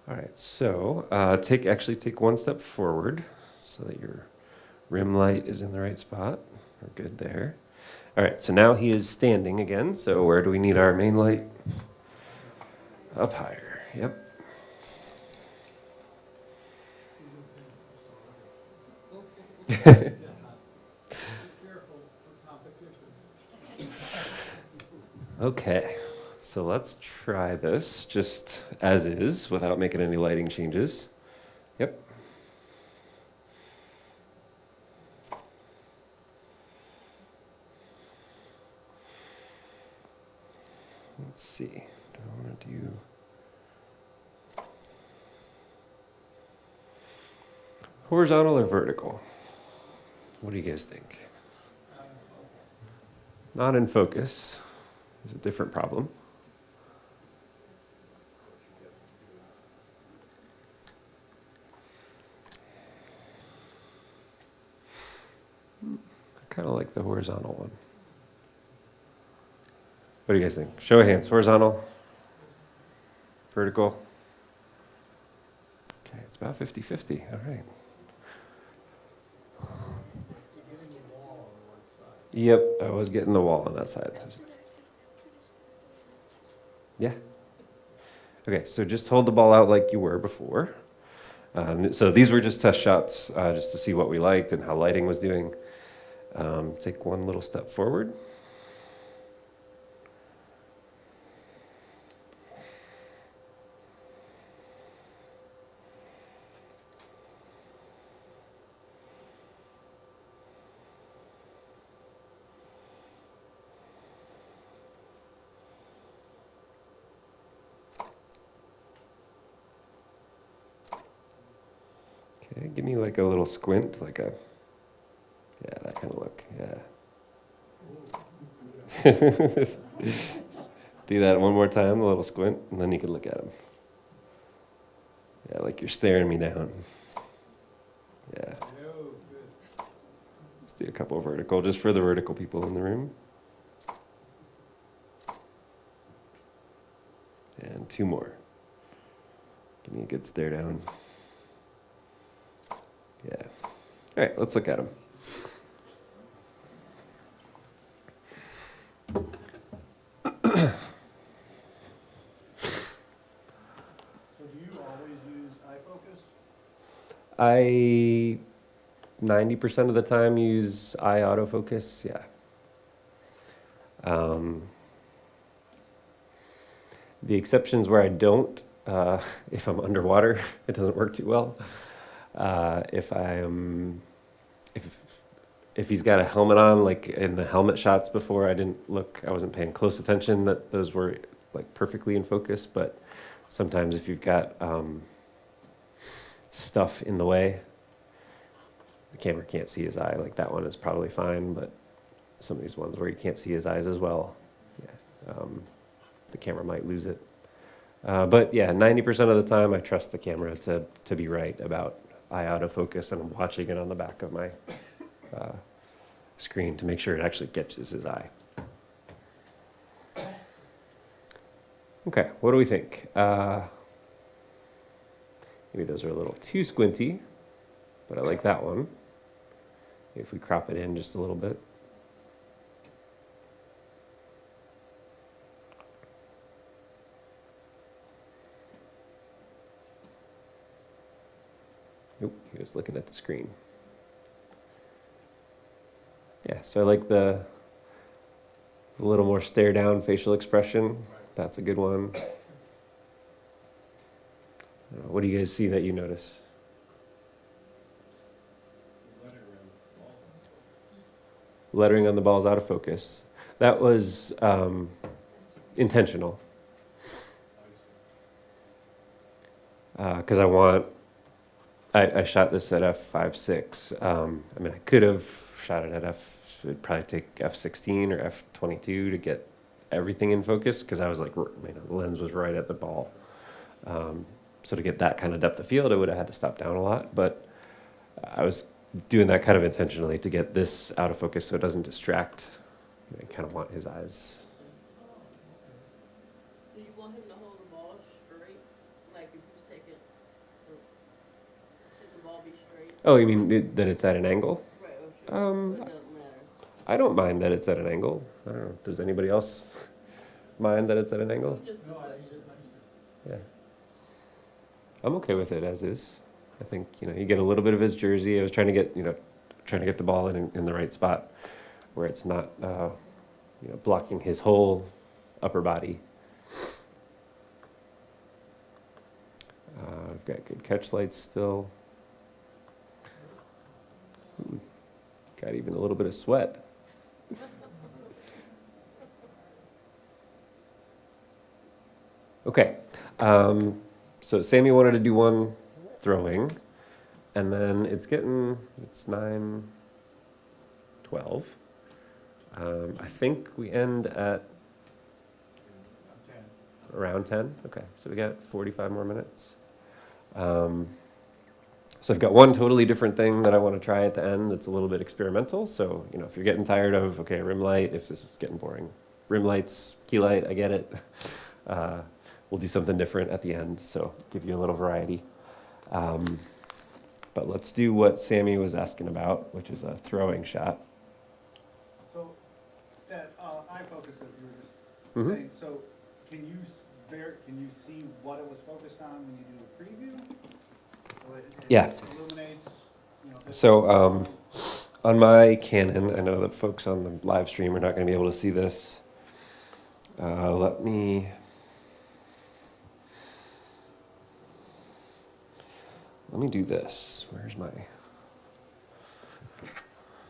All right, so take 1 step forward so that your rim light is in the right spot. We're good there. All right, so now he is standing again. So where do we need our main light? Up higher, yep. Careful for competition. Okay, so let's try this just as is without making any lighting changes. Yep. Let's see, do I want to do... horizontal or vertical? What do you guys think? Not in focus is a different problem. I kind of like the horizontal one. What do you guys think? Show of hands. Horizontal? Vertical? Okay, it's about 50-50. All right. Yep, I was getting the wall on that side. Yeah. Okay, so just hold the ball out like you were before. So these were just test shots just to see what we liked and how lighting was doing. Take 1 little step forward. Okay, give me like a little squint, like a, yeah, that kind of look, yeah. Do that 1 more time, a little squint, and then you can look at him. Yeah, like you're staring me down. Yeah. Let's do a couple vertical, just for the vertical people in the room. And 2 more. Give me a good stare down. Yeah. All right, let's look at them. So do you always use eye focus? I 90% of the time use eye autofocus, yeah. The exceptions where I don't, if I'm underwater, it doesn't work too well. If he's got a helmet on, like in the helmet shots before, I wasn't paying close attention that those were like perfectly in focus, but sometimes if you've got stuff in the way, the camera can't see his eye. Like that one is probably fine, but some of these ones where you can't see his eyes as well, yeah, the camera might lose it. But yeah, 90% of the time I trust the camera to be right about eye out of focus, and I'm watching it on the back of my screen to make sure it actually catches his eye. Okay, what do we think? Maybe those are a little too squinty, but I like that one. If we crop it in just a little bit. Nope, he was looking at the screen. Yeah, so I like the little more stare down facial expression. That's a good one. What do you guys see that you notice? Lettering on the ball is out of focus. That was intentional. Because I shot this at f5.6. I mean, I could have shot it at it'd probably take f16 or f22 to get everything in focus, because I was like, the lens was right at the ball. So to get that kind of depth of field, I would have had to stop down a lot, but I was doing that kind of intentionally to get this out of focus so it doesn't distract. I kind of want his eyes. Do you want him to hold the ball straight? Like if you take it, should the ball be straight? Oh, you mean that it's at an angle? Right, or should it doesn't matter? I don't mind that it's at an angle. I don't know. Does anybody else mind that it's at an angle? Yeah. I'm okay with it as is. I think, you get a little bit of his jersey. I was trying to get the ball in the right spot where it's not, blocking his whole upper body. I've got good catch lights still. Got even a little bit of sweat. Okay. So Sammy wanted to do one throwing, and then it's 9:12. I think we end at around 10. Okay, so we got 45 more minutes. So I've got one totally different thing that I want to try at the end that's a little bit experimental. So, if you're getting tired of, okay, rim light, if this is getting boring, rim lights, key light, I get it. We'll do something different at the end, so give you a little variety. But let's do what Sammy was asking about, which is a throwing shot. So that eye focus that you were just saying, so can you see what it was focused on when you do a preview? Or it Yeah. illuminates, So on my Canon, I know that folks on the live stream are not going to be able to see this. Let me do this. Where's my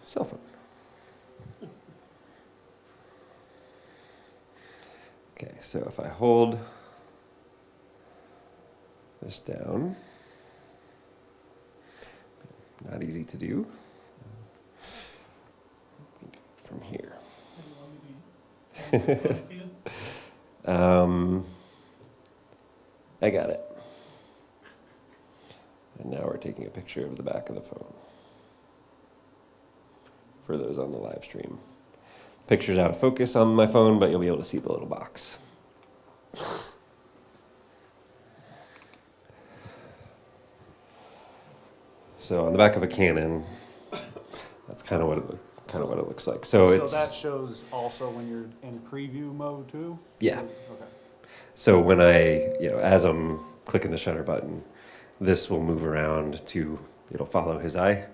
cell phone? Okay, so if I hold this down, not easy to do. From here. I got it. And now we're taking a picture of the back of the phone for those on the live stream. Picture's out of focus on my phone, but you'll be able to see the little box. So on the back of a Canon, that's kind of what it looks like. So that shows also when you're in preview mode too? Yeah. Okay. So when as I'm clicking the shutter button, this will move around it'll follow his eye,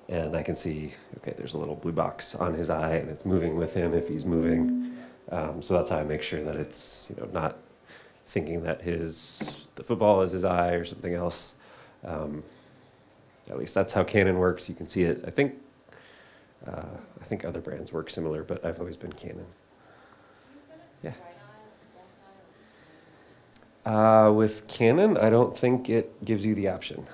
and I can see, okay, there's a little blue box on his eye, and it's moving with him if he's moving. So that's how I make sure that it's, not thinking that the football is his eye or something else. At least that's how Canon works. You can see it. I think other brands work similar, but I've always been Canon. Yeah. With Canon, I don't think it gives you the option.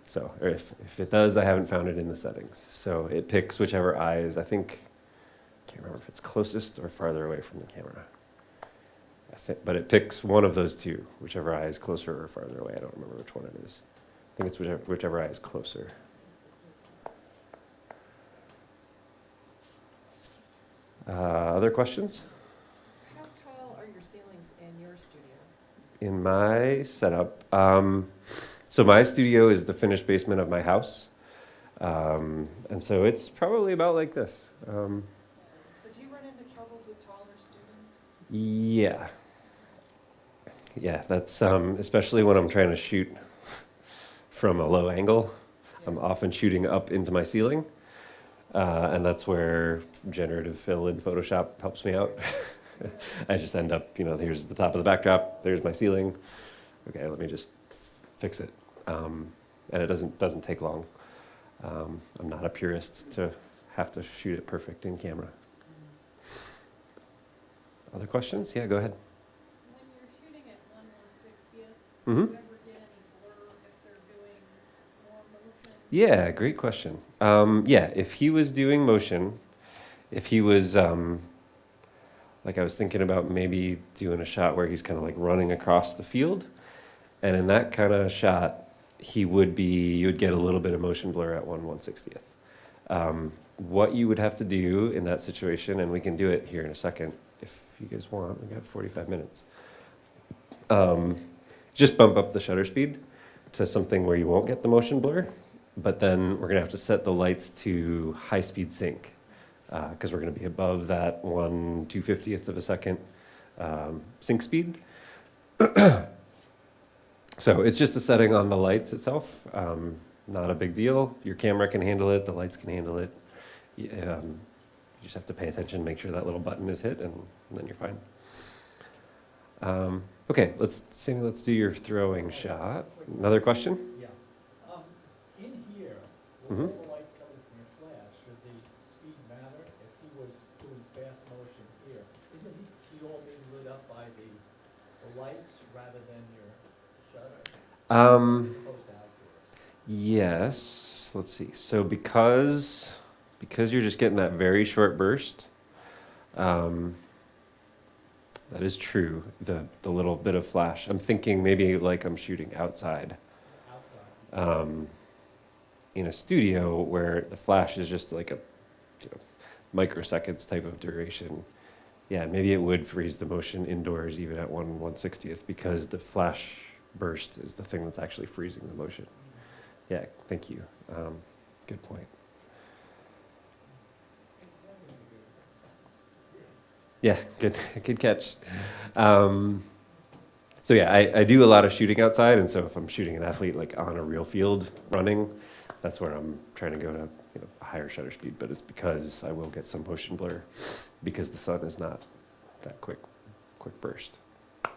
So, or if it does, I haven't found it in the settings. So it picks whichever eye is, I can't remember if it's closest or farther away from the camera. But it picks one of those two, whichever eye is closer or farther away. I don't remember which one it is. I think it's whichever eye is closer. Other questions? How tall are your ceilings in your studio? In my setup, so my studio is the finished basement of my house. And so it's probably about like this. So do you run into troubles with taller students? Yeah. Yeah, that's especially when I'm trying to shoot from a low angle. I'm often shooting up into my ceiling. And that's where generative fill in Photoshop helps me out. I just end up, here's the top of the backdrop, there's my ceiling. Okay, let me just fix it. And it doesn't take long. I'm not a purist to have to shoot it perfect in camera. Other questions? Yeah, go ahead. When you're shooting at 1/160th, Mm-hmm. do you ever get any blur if they're doing more motion? Yeah, great question. Yeah, if he was doing motion, if he was, like I was thinking about maybe doing a shot where he's kind of like running across the field, and in that kind of shot, you would get a little bit of motion blur at 1/160th. What you would have to do in that situation, and we can do it here in a second if you guys want, we got 45 minutes. Just bump up the shutter speed to something where you won't get the motion blur, but then we're gonna have to set the lights to high speed sync because we're gonna be above that 1/250th of a second sync speed. So it's just a setting on the lights itself, not a big deal. Your camera can handle it, the lights can handle it. You just have to pay attention, make sure that little button is hit, and then you're fine. Okay, Sammy, let's do your throwing shot. Another question? Yeah. In here, with Mhm. all the lights coming from your flash, should the speed matter? If he was doing fast motion here, isn't he all being lit up by the lights rather than your shutter? As opposed to outdoors? Yes. Let's see. So because you're just getting that very short burst, that is true. The little bit of flash. I'm thinking maybe like I'm shooting outside. Outside. In a studio where the flash is just like a microseconds type of duration. Yeah, maybe it would freeze the motion indoors even at 1/160th because the flash burst is the thing that's actually freezing the motion. Yeah, thank you. Good point. Yeah, good catch. So yeah, I do a lot of shooting outside, and so if I'm shooting an athlete like on a real field running, that's where I'm trying to go to a higher shutter speed. But it's because I will get some motion blur because the sun is not that quick burst. All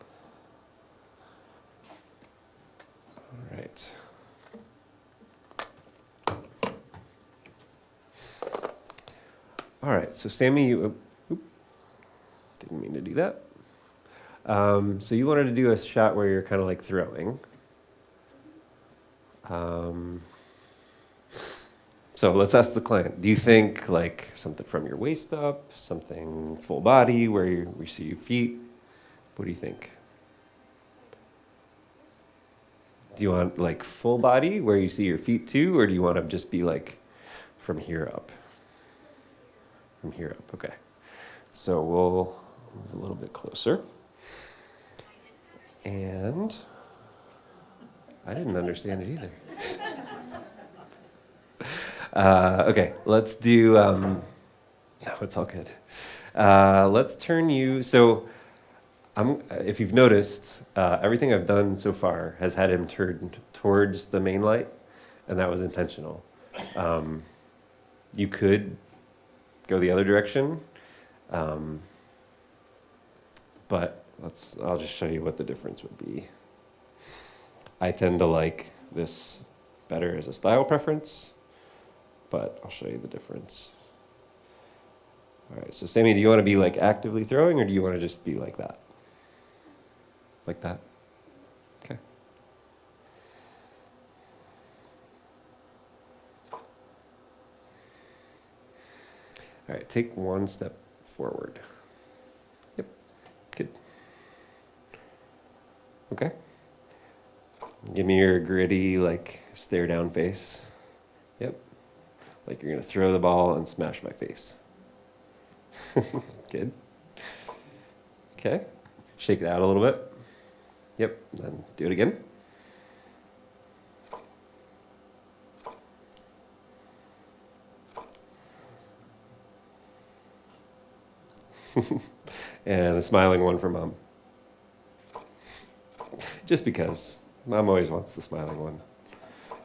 right. All right, so Sammy, didn't mean to do that. So you wanted to do a shot where you're kind of like throwing. So let's ask the client, do you think like something from your waist up, something full body where we see your feet? What do you think? Do you want like full body where you see your feet too, or do you want to just be like from here up? From here up, okay. So we'll move a little bit closer. And I didn't understand it either. Okay, let's do, no, it's all good. Let's turn you, so if you've noticed, everything I've done so far has had him turned towards the main light, and that was intentional. You could go the other direction, but I'll just show you what the difference would be. I tend to like this better as a style preference, but I'll show you the difference. All right, so Sammy, do you want to be like actively throwing, or do you want to just be like that? Like that? Okay. All right, take one step forward. Yep, good. Okay. Give me your gritty, like, stare down face. Yep. Like you're gonna throw the ball and smash my face. Good. Okay. Shake it out a little bit. Yep. Then do it again. And a smiling one for Mom. Just because. Mom always wants the smiling one.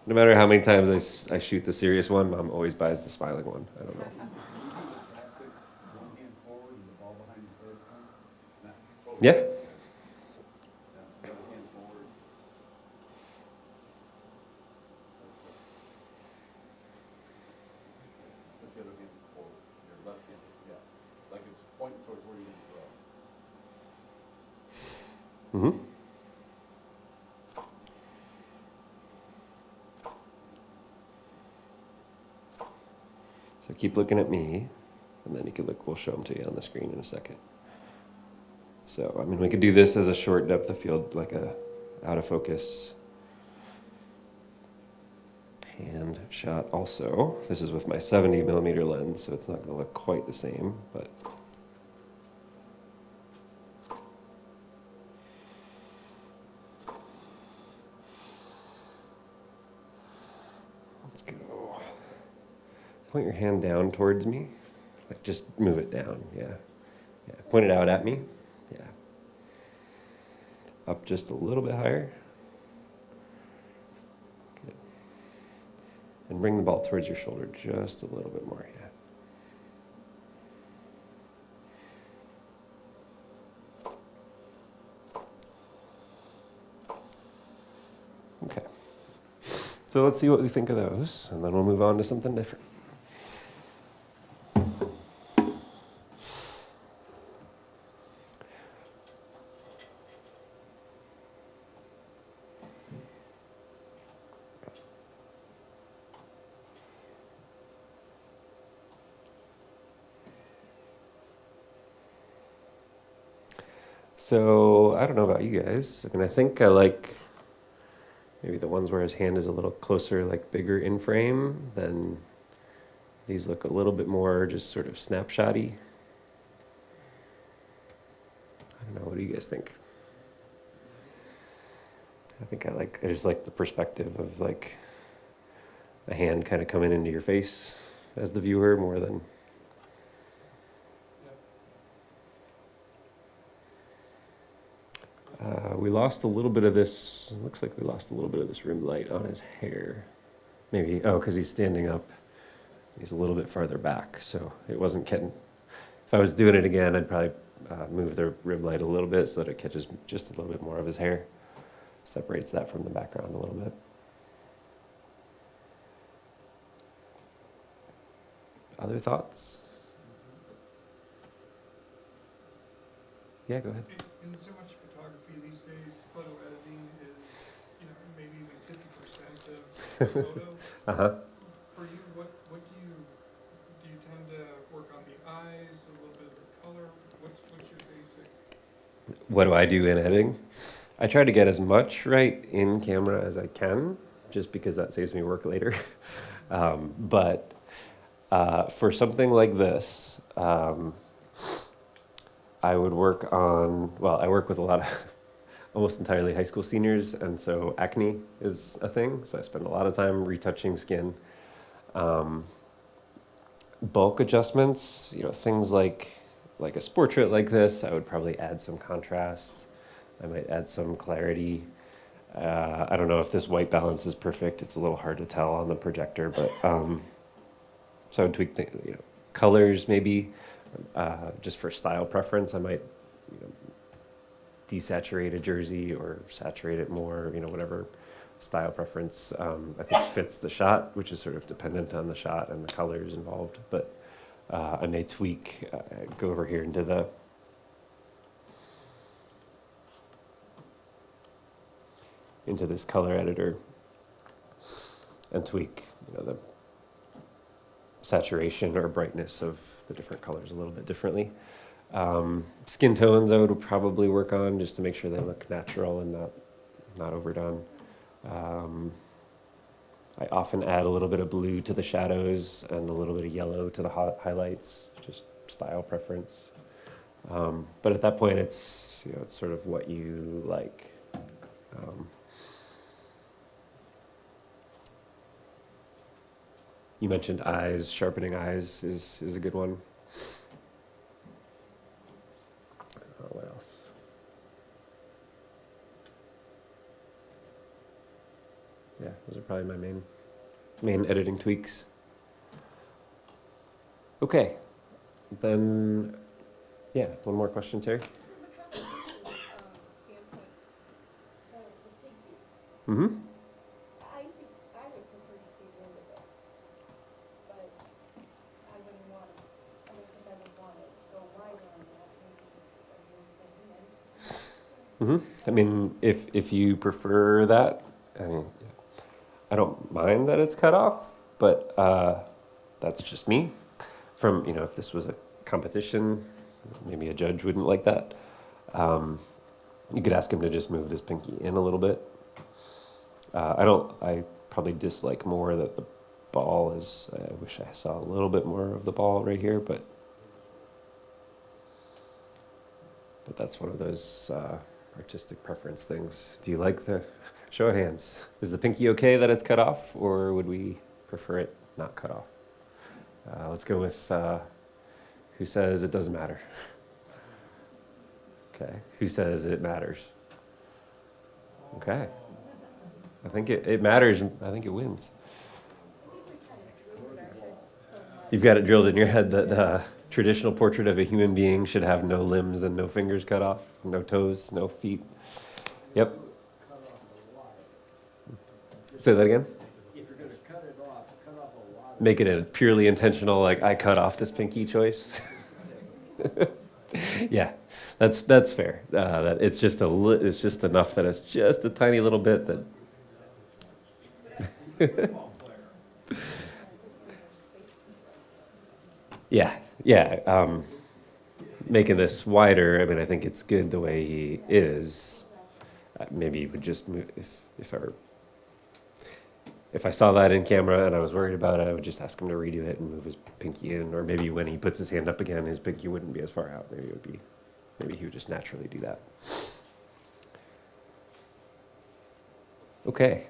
No matter how many times I shoot the serious one, Mom always buys the smiling one. I don't know. One hand forward and the ball behind his head. Yeah. One hand forward. Put the other hand forward. Your left hand, yeah. Like it's pointing towards where you're going to throw. Mm-hmm. So keep looking at me, and then you can look. We'll show them to you on the screen in a second. So, I mean, we could do this as a short depth of field, like a out of focus hand shot also. This is with my 70 millimeter lens, so it's not going to look quite the same, but let's go. Point your hand down towards me. Like just move it down, yeah. Yeah. Point it out at me. Yeah. Up just a little bit higher. Good. And bring the ball towards your shoulder just a little bit more, yeah. Okay. So let's see what we think of those, and then we'll move on to something different. So I don't know about you guys. I mean, I think I like maybe the ones where his hand is a little closer, like bigger in frame. Then these look a little bit more just sort of snapshotty. I don't know. What do you guys think? I think I just like the perspective of like a hand kind of coming into your face as the viewer more than. We lost a little bit of this, it looks like we lost a little bit of this rim light on his hair. Maybe, because he's standing up. He's a little bit farther back, so it wasn't getting, if I was doing it again, I'd probably move the rim light a little bit so that it catches just a little bit more of his hair. Separates that from the background a little bit. Other thoughts? Yeah, go ahead. In so much photography these days, photo editing is, maybe even 50% of the photo. Uh-huh. For you, what do you tend to work on the eyes, a little bit of the color? What's your basic? What do I do in editing? I try to get as much right in camera as I can, just because that saves me work later. But for something like this, I would work on, I work with a lot of almost entirely high school seniors, and so acne is a thing, so I spend a lot of time retouching skin. Bulk adjustments, things like a portrait like this, I would probably add some contrast. I might add some clarity. I don't know if this white balance is perfect. It's a little hard to tell on the projector, but so I would tweak colors maybe. Just for style preference, I might desaturate a jersey or saturate it more, whatever style preference I think fits the shot, which is sort of dependent on the shot and the colors involved. But I may tweak, go over here into this color editor and tweak, the saturation or brightness of the different colors a little bit differently. Skin tones I would probably work on just to make sure they look natural and not overdone. I often add a little bit of blue to the shadows and a little bit of yellow to the highlights, just style preference. But at that point, it's it's sort of what you like. You mentioned eyes, sharpening eyes is a good one. What else? Yeah, those are probably my main editing tweaks. Okay, then, yeah, one more question, Terry. From a compositional standpoint, the figure, Mm-hmm. I think I would prefer to see more of it, but I wouldn't want to, I don't think I would want to go wider on that, maybe. Mm-hmm. I mean, if you prefer that, I don't mind that it's cut off, but that's just me. From if this was a competition, maybe a judge wouldn't like that. You could ask him to just move this pinky in a little bit. I probably dislike more that the ball is. I wish I saw a little bit more of the ball right here, but that's one of those artistic preference things. Do you like the show of hands? Is the pinky okay that it's cut off, or would we prefer it not cut off? Let's go with who says it doesn't matter. Okay, who says it matters? Okay, I think it matters. I think it wins. I think we kind of drew in our heads so much. You've got it drilled in your head that the traditional portrait of a human being should have no limbs and no fingers cut off, no toes, no feet. Yep. Cut off a lot. Say that again. If you're gonna cut it off, cut off a lot. Make it a purely intentional, like I cut off this pinky choice. Yeah, that's fair. That it's just it's just enough that it's just a tiny little bit that. Yeah. Making this wider. I mean, I think it's good the way he is. Maybe you would just move if I saw that in camera and I was worried about it, I would just ask him to redo it and move his pinky in, or maybe when he puts his hand up again, his pinky wouldn't be as far out. Maybe he would just naturally do that. Okay.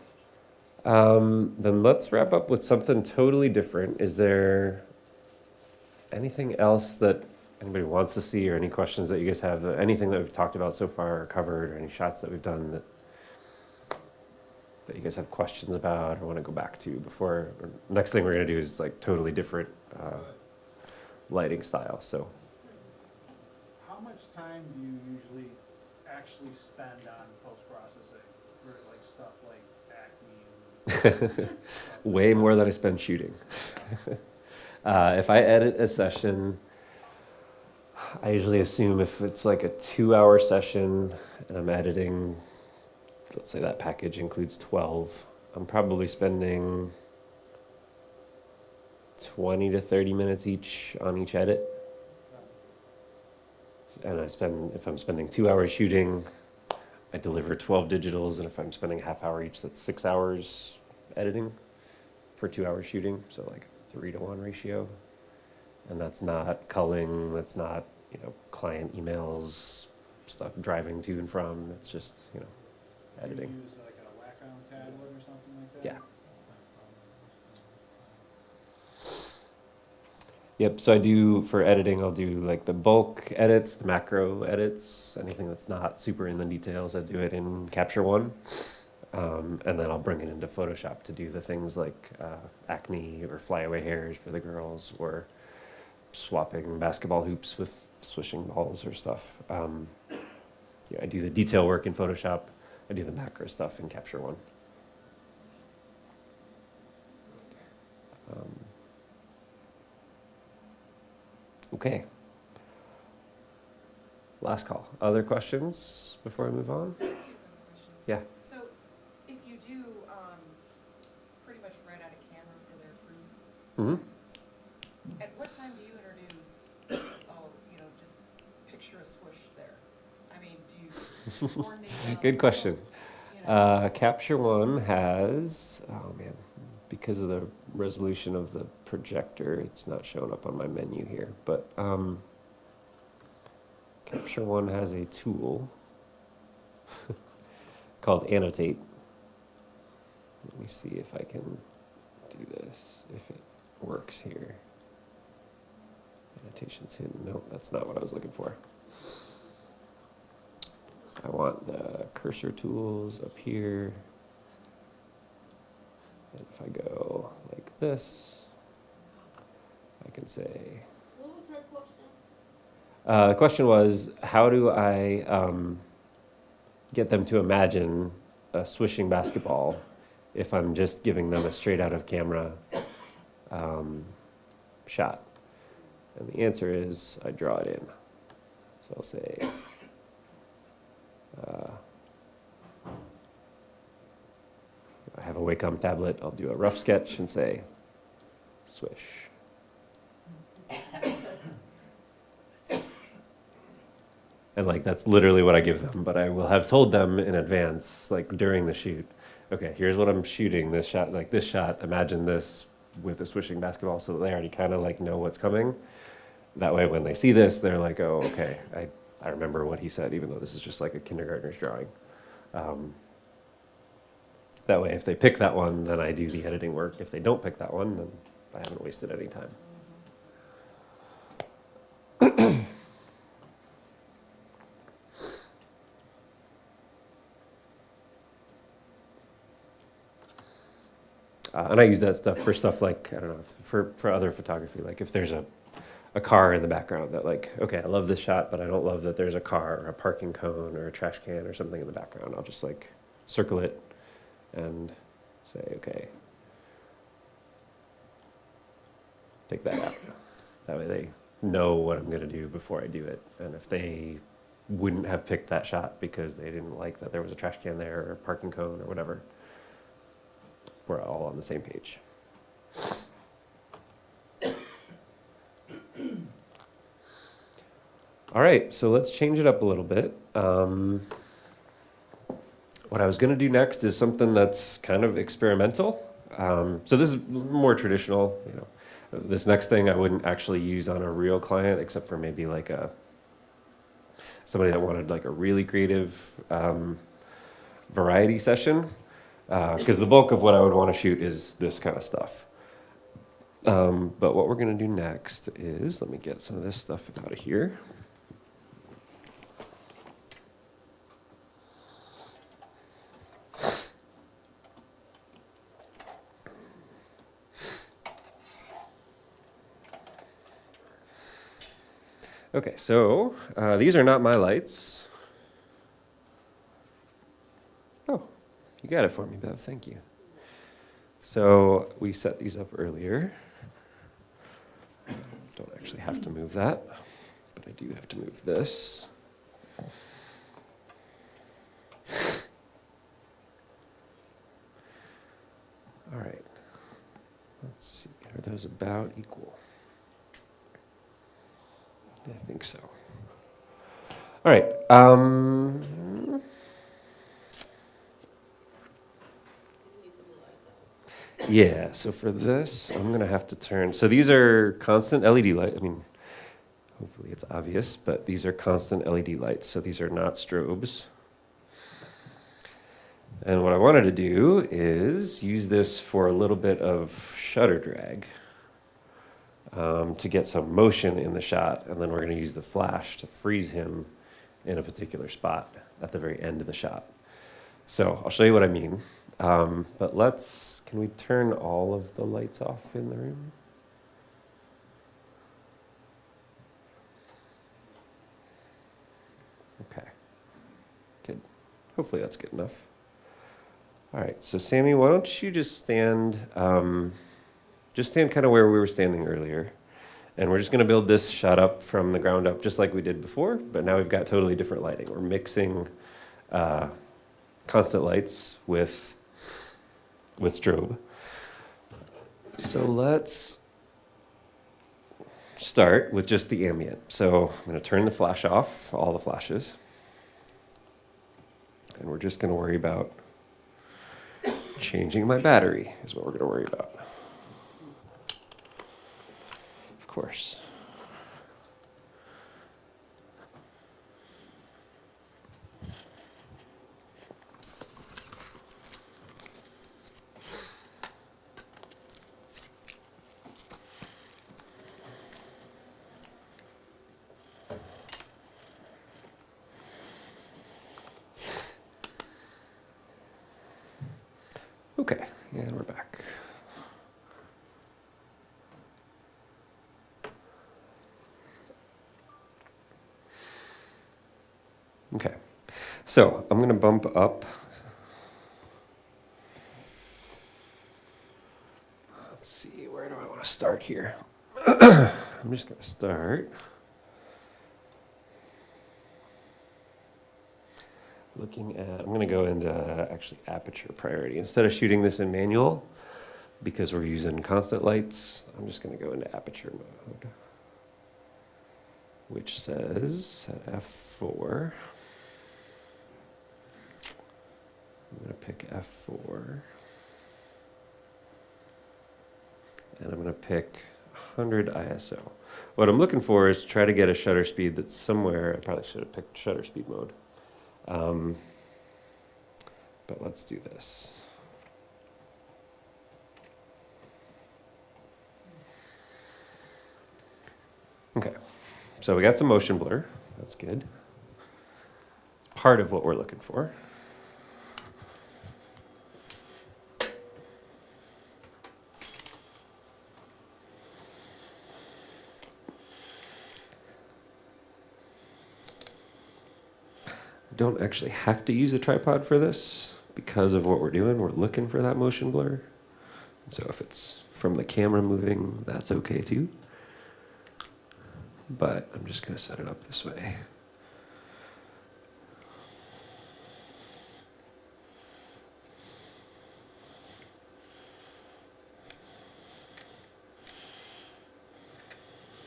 Then let's wrap up with something totally different. Is there anything else that anybody wants to see, or any questions that you guys have? Anything that we've talked about so far or covered, or any shots that we've done that you guys have questions about or want to go back to before? Next thing we're going to do is like totally different lighting style. So How much time do you usually actually spend on post-processing for like stuff like acne? way more than I spend shooting. If I edit a session, I usually assume if it's like a 2-hour session and I'm editing, let's say that package includes 12, I'm probably spending 20 to 30 minutes each on each edit. And if I'm spending 2 hours shooting, I deliver 12 digitals, and if I'm spending half hour each, that's 6 hours editing for 2 hours shooting, so like 3-to-1 ratio. And that's not culling, that's not, client emails, stuff driving to and from, it's just, editing. Do you use like a whack-on tablet or something like that? Yeah. Yep, so for editing, I'll do like the bulk edits, the macro edits, anything that's not super in the details, I do it in Capture One. And then I'll bring it into Photoshop to do the things like acne or flyaway hairs for the girls, or swapping basketball hoops with swishing balls or stuff. Yeah, I do the detail work in Photoshop. I do the macro stuff in Capture One. Okay. Last call. Other questions before I move on? I do have a question. Yeah. So if you do pretty much right out of camera for their proof, at what time do you introduce, just picture a swoosh there? I mean, do you coordinate that? Good question. You know? Capture One has, oh man, because of the resolution of the projector, it's not showing up on my menu here, but Capture One has a tool called Annotate. Let me see if I can do this, if it works here. Annotations hidden. No, that's not what I was looking for. I want the cursor tools up here. And if I go like this, I can say, What was her question? the question was, how do I get them to imagine a swishing basketball if I'm just giving them a straight out of camera shot? And the answer is, I draw it in. So I'll say, I have a Wacom tablet, I'll do a rough sketch and say, swish. And like, that's literally what I give them, but I will have told them in advance, like during the shoot, okay, here's what I'm shooting, this shot, like this shot, imagine this with a swishing basketball, so that they already kind of like know what's coming. That way when they see this, they're like, oh, okay, I remember what he said, even though this is just like a kindergartner's drawing. That way, if they pick that one, then I do the editing work. If they don't pick that one, then I haven't wasted any time. And I use that stuff for stuff like, I don't know, for other photography. Like if there's a car in the background that like, okay, I love this shot, but I don't love that there's a car or a parking cone or a trash can or something in the background. I'll just like circle it and say, okay, take that out. That way they know what I'm going to do before I do it. And if they wouldn't have picked that shot because they didn't like that there was a trash can there or a parking cone or whatever, we're all on the same page. All right, so let's change it up a little bit. What I was going to do next is something that's kind of experimental. So this is more traditional. You know, this next thing I wouldn't actually use on a real client, except for maybe like somebody that wanted like a really creative variety session. Because the bulk of what I would want to shoot is this kind of stuff. But what we're going to do next is, let me get some of this stuff out of here. Okay, so these are not my lights. Oh, you got it for me, Bev, thank you. So we set these up earlier. Don't actually have to move that, but I do have to move this. All right, let's see, are those about equal? I think so. All right. Yeah, so for this, I'm going to have to turn. So these are constant LED light. I mean, hopefully it's obvious, but these are constant LED lights. So these are not strobes. And what I wanted to do is use this for a little bit of shutter drag. To get some motion in the shot, and then we're going to use the flash to freeze him in a particular spot at the very end of the shot. So I'll show you what I mean. But can we turn all of the lights off in the room? Okay. Hopefully that's good enough. All right, so Sammy, why don't you just stand kind of where we were standing earlier. And we're just going to build this shot up from the ground up, just like we did before, but now we've got totally different lighting. We're mixing constant lights with strobe. So let's start with just the ambient. So I'm going to turn the flash off, all the flashes. And we're just going to worry about changing my battery is what we're going to worry about. Of course. Okay, and we're back. Okay, so I'm going to bump up. Let's see, where do I want to start here? I'm just going to start looking at, I'm going to go into actually aperture priority. Instead of shooting this in manual, because we're using constant lights, I'm just going to go into aperture mode, which says at f4. I'm going to pick f4. And I'm going to pick 100 ISO. What I'm looking for is try to get a shutter speed that's somewhere, I probably should have picked shutter speed mode. But let's do this. Okay, so we got some motion blur. That's good. Part of what we're looking for. Don't actually have to use a tripod for this because of what we're doing. We're looking for that motion blur. So if it's from the camera moving, that's okay too. But I'm just going to set it up this way.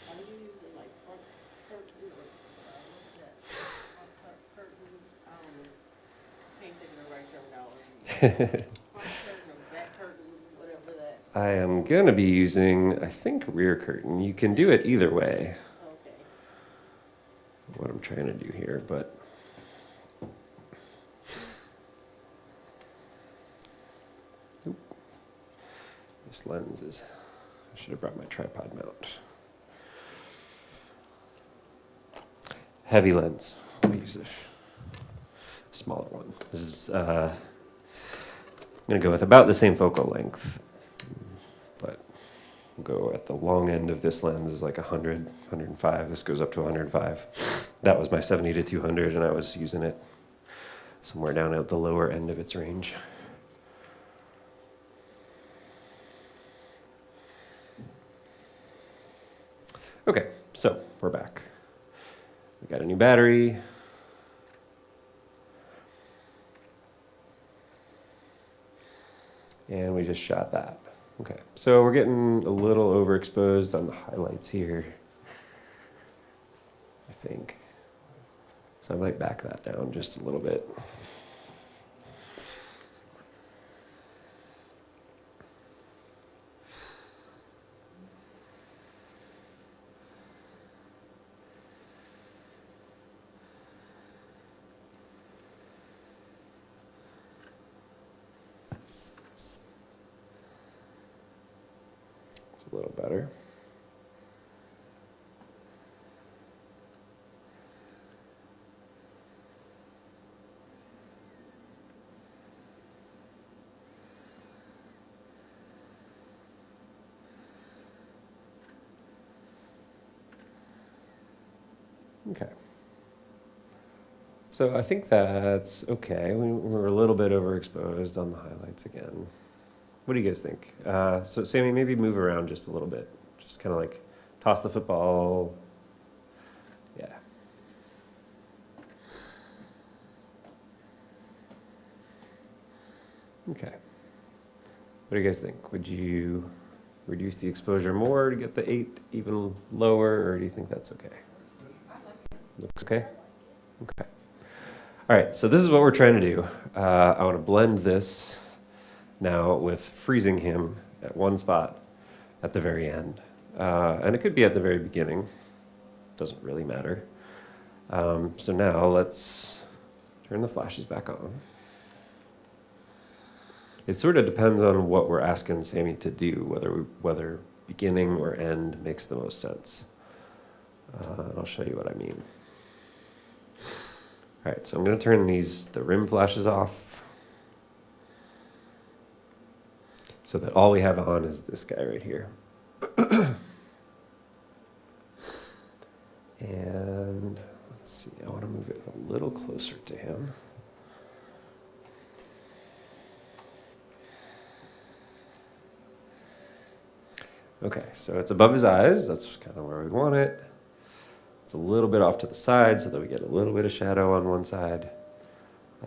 Are you using like front curtain or, what's that? Front curtain, can't think of the right terminology. Front curtain or back curtain, whatever that, I am going to be using, I think, rear curtain. You can do it either way, okay. what I'm trying to do here, but Oop. This lens is, I should have brought my tripod mount. Heavy lens. I'll use this smaller one. This is, I'm going to go with about the same focal length, but we'll go at the long end of this lens is like 100, 105. This goes up to 105. That was my 70 to 200, and I was using it somewhere down at the lower end of its range. Okay, so we're back. We got a new battery. And we just shot that. Okay, so we're getting a little overexposed on the highlights here, I think. So I might back that down just a little bit. It's a little better. Okay. So I think that's okay. We're a little bit overexposed on the highlights again. What do you guys think? So Sammy, maybe move around just a little bit. Just kind of like toss the football. Yeah. Okay. What do you guys think? Would you reduce the exposure more to get the 8 even lower, or do you think that's okay? Looks okay? Okay. All right, so this is what we're trying to do. I want to blend this now with freezing him at one spot at the very end. And it could be at the very beginning. Doesn't really matter. So now let's turn the flashes back on. It sort of depends on what we're asking Sammy to do, whether beginning or end makes the most sense. And I'll show you what I mean. All right, so I'm going to turn the rim flashes off so that all we have on is this guy right here. And let's see, I want to move it a little closer to him. Okay, so it's above his eyes. That's kind of where we want it. It's a little bit off to the side so that we get a little bit of shadow on one side.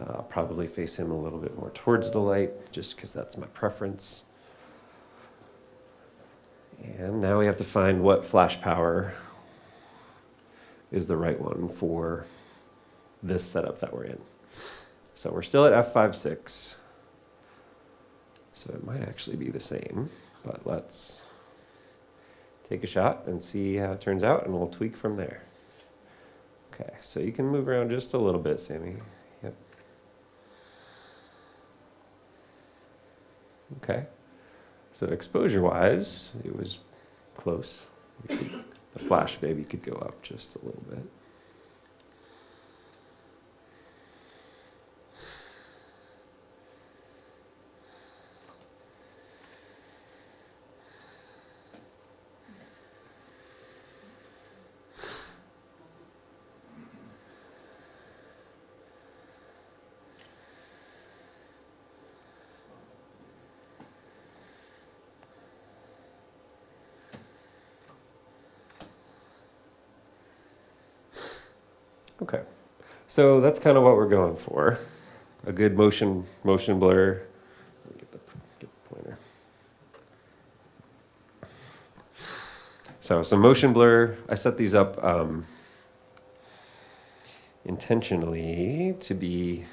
I'll probably face him a little bit more towards the light just because that's my preference. And now we have to find what flash power is the right one for this setup that we're in. So we're still at f5.6. So it might actually be the same, but let's take a shot and see how it turns out, and we'll tweak from there. Okay, so you can move around just a little bit, Sammy. Yep. Okay. So exposure-wise, it was close. The flash maybe could go up just a little bit. Okay, so that's kind of what we're going for. A good motion blur. Let me get the pointer. So some motion blur. I set these up intentionally to be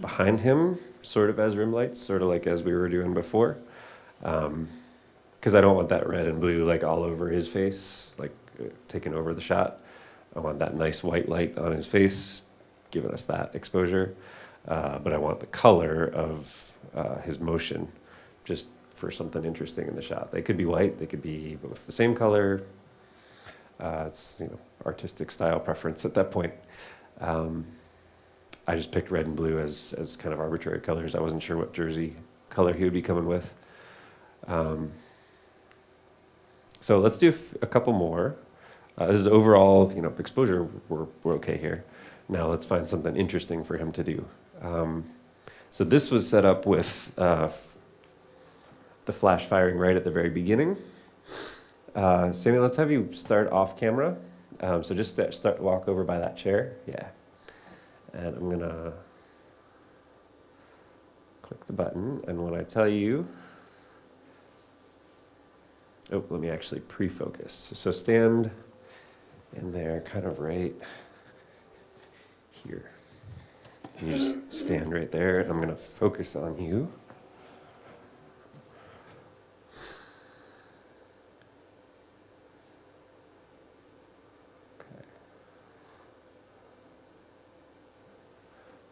behind him, sort of as rim lights, sort of like as we were doing before. Because I don't want that red and blue like all over his face, like taking over the shot. I want that nice white light on his face, giving us that exposure. But I want the color of his motion, just for something interesting in the shot. They could be white, they could be both the same color. It's artistic style preference at that point. I just picked red and blue as kind of arbitrary colors. I wasn't sure what jersey color he would be coming with. So let's do a couple more. This is overall, exposure, we're okay here. Now let's find something interesting for him to do. So this was set up with the flash firing right at the very beginning. Sammy, let's have you start off camera. So just walk over by that chair. Yeah. And I'm gonna click the button, and when I tell you, let me actually pre-focus. So stand in there, kind of right here. You just stand right there. I'm going to focus on you. Okay.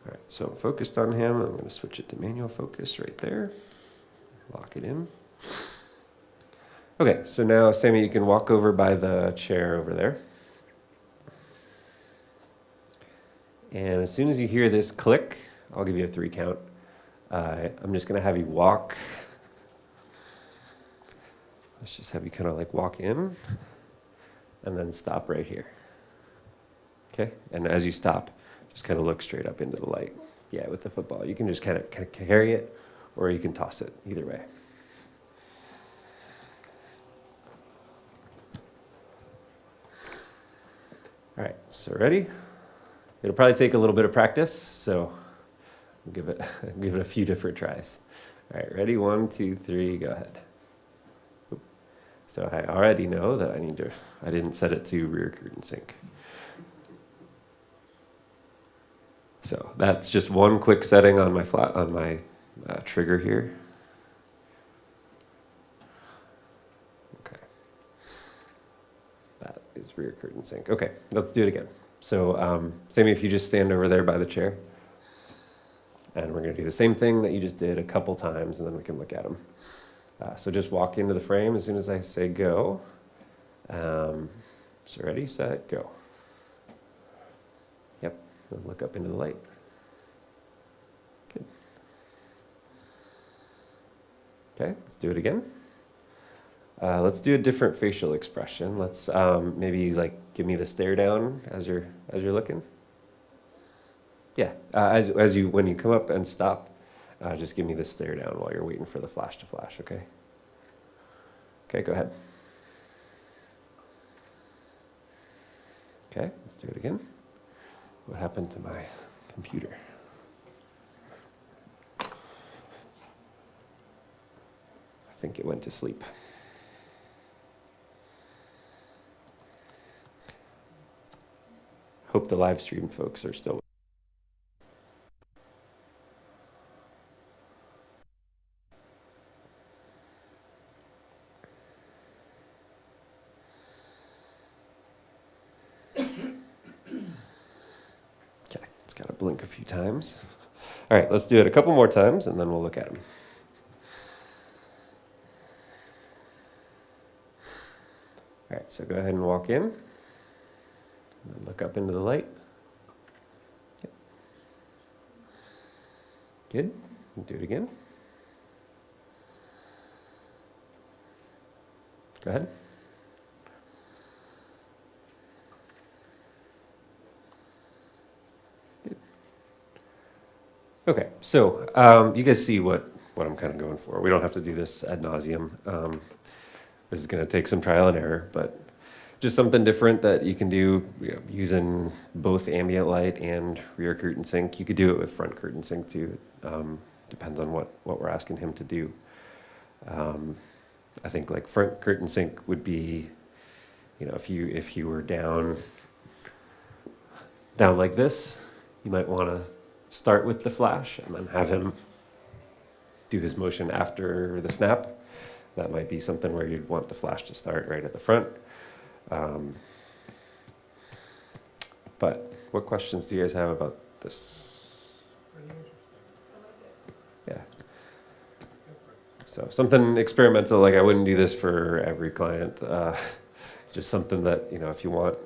All right, so focused on him. I'm going to switch it to manual focus right there. Lock it in. Okay, so now, Sammy, you can walk over by the chair over there. And as soon as you hear this click, I'll give you a 3 count. I'm just going to have you walk. Let's just have you kind of like walk in and then stop right here. Okay? And as you stop, Just kind of look straight up into the light. Yeah, with the football. You can just kind of carry it, or you can toss it, either way. All right, so ready? It'll probably take a little bit of practice, so we'll give it a few different tries. All right, ready? 1, 2, 3, go ahead. Oop. So I already know that I didn't set it to rear curtain sync. So that's just one quick setting on my trigger here. Okay. That is rear curtain sync. Okay, let's do it again. So Sammy, if you just stand over there by the chair. And we're going to do the same thing that you just did a couple times, and then we can look at them. So just walk into the frame as soon as I say go. So ready, set, go. Yep, and look up into the light. Good. Okay, let's do it again. Let's do a different facial expression. Let's maybe like give me the stare down as you're looking. Yeah, when you come up and stop, just give me the stare down while you're waiting for the flash to flash, okay? Okay, go ahead. Okay, let's do it again. What happened to my computer? I think it went to sleep. Hope the live stream folks are still. Blink a few times. All right, let's do it a couple more times, and then we'll look at them. All right, so go ahead and walk in, and then look up into the light. Yep. Good. Do it again. Go ahead. Okay, so you guys see what I'm kind of going for. We don't have to do this ad nauseum. This is going to take some trial and error, but just something different that you can do using both ambient light and rear curtain sync. You could do it with front curtain sync too. Depends on what we're asking him to do. I think like front curtain sync would be, if you were down like this, you might want to start with the flash and then have him do his motion after the snap. That might be something where you'd want the flash to start right at the front. But what questions do you guys have about this? Pretty interesting. Yeah. So something experimental, like I wouldn't do this for every client. Just something that, if you want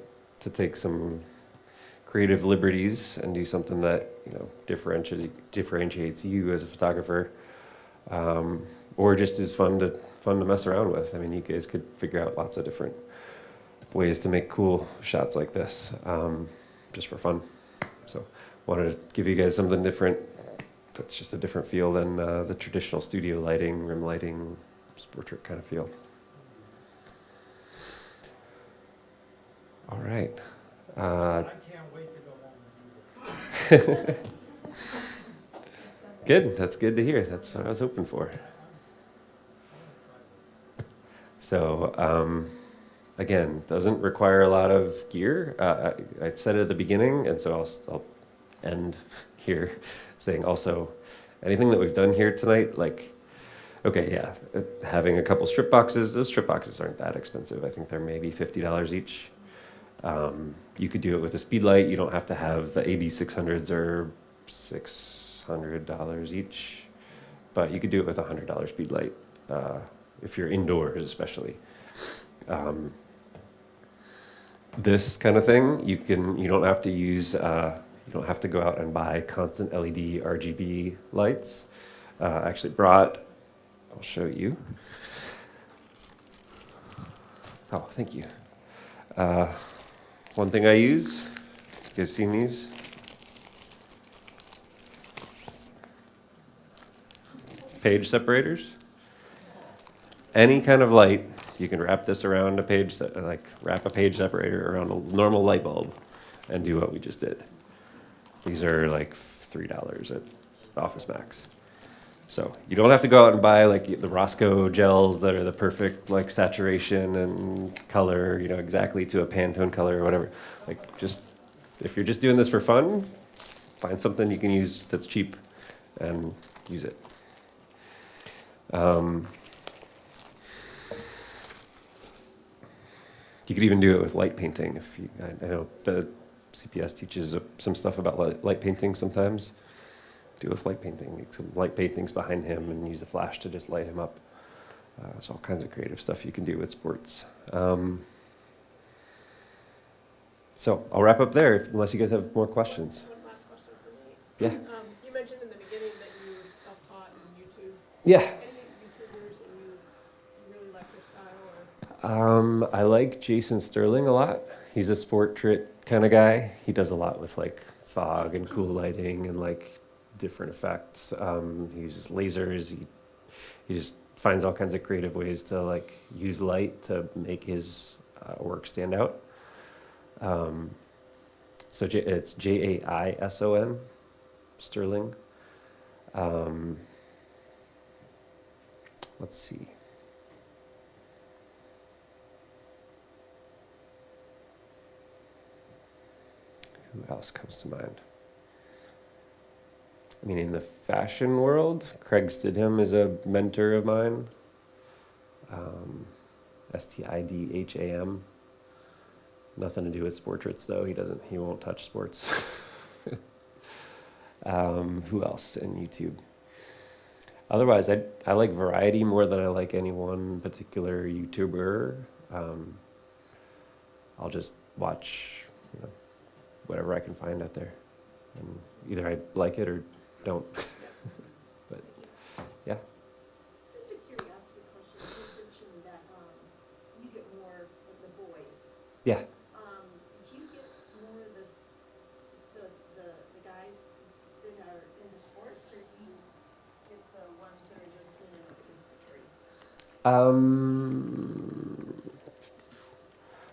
to take some creative liberties and do something that differentiates you as a photographer, or just is fun to mess around with. I mean, you guys could figure out lots of different ways to make cool shots like this, just for fun. So, wanted to give you guys something different. That's just a different feel than the traditional studio lighting, rim lighting, portrait kind of feel. All right. I can't wait to go home and do this. Good. That's good to hear. That's what I was hoping for. So, again, doesn't require a lot of gear. I said it at the beginning, and so I'll end here saying also anything that we've done here tonight, having a couple strip boxes. Those strip boxes aren't that expensive. I think they're maybe $50 each. You could do it with a speed light. You don't have to have the AD600s or $600 each, but you could do it with a $100 speed light if you're indoors, especially. This kind of thing, you don't have to use. You don't have to go out and buy constant LED RGB lights. I actually brought. I'll show you. Oh, thank you. One thing I use, you guys seen these? page separators. Any kind of light, you can wrap this around a page, like wrap a page separator around a normal light bulb and do what we just did. These are like $3 at Office Max. So you don't have to go out and buy like the Roscoe gels that are the perfect like saturation and color, you know, exactly to a Pantone color or whatever. Like just, if you're just doing this for fun, find something you can use that's cheap and use it. You could even do it with light painting. If you, I know the CPS teaches some stuff about light painting sometimes. Do it with light painting. Make some light paintings behind him and use a flash to just light him up. There's all kinds of creative stuff you can do with sports. So I'll wrap up there unless you guys have more questions. One last question for me. Yeah. You mentioned in the beginning that you self-taught on YouTube. Yeah. Any YouTubers that you really like their style or? I like Jason Sterling a lot. He's a portrait kind of guy. He does a lot with like fog and cool lighting and like different effects. He uses lasers. He just finds all kinds of creative ways to like use light to make his work stand out. So it's Jaison, Sterling. Let's see. Who else comes to mind? I mean, in the fashion world, Craig Stidham is a mentor of mine. Stidham. Nothing to do with portraits, though. He won't touch sports. Who else in YouTube? Otherwise, I like variety more than I like any one particular YouTuber. I'll just watch, you know, whatever I can find out there, and either I like it or don't. But yeah. Just a curiosity question. You mentioned that you get more of the boys. Yeah. Do you get more of the guys that are into sports, or do you get the ones that are just in infantry?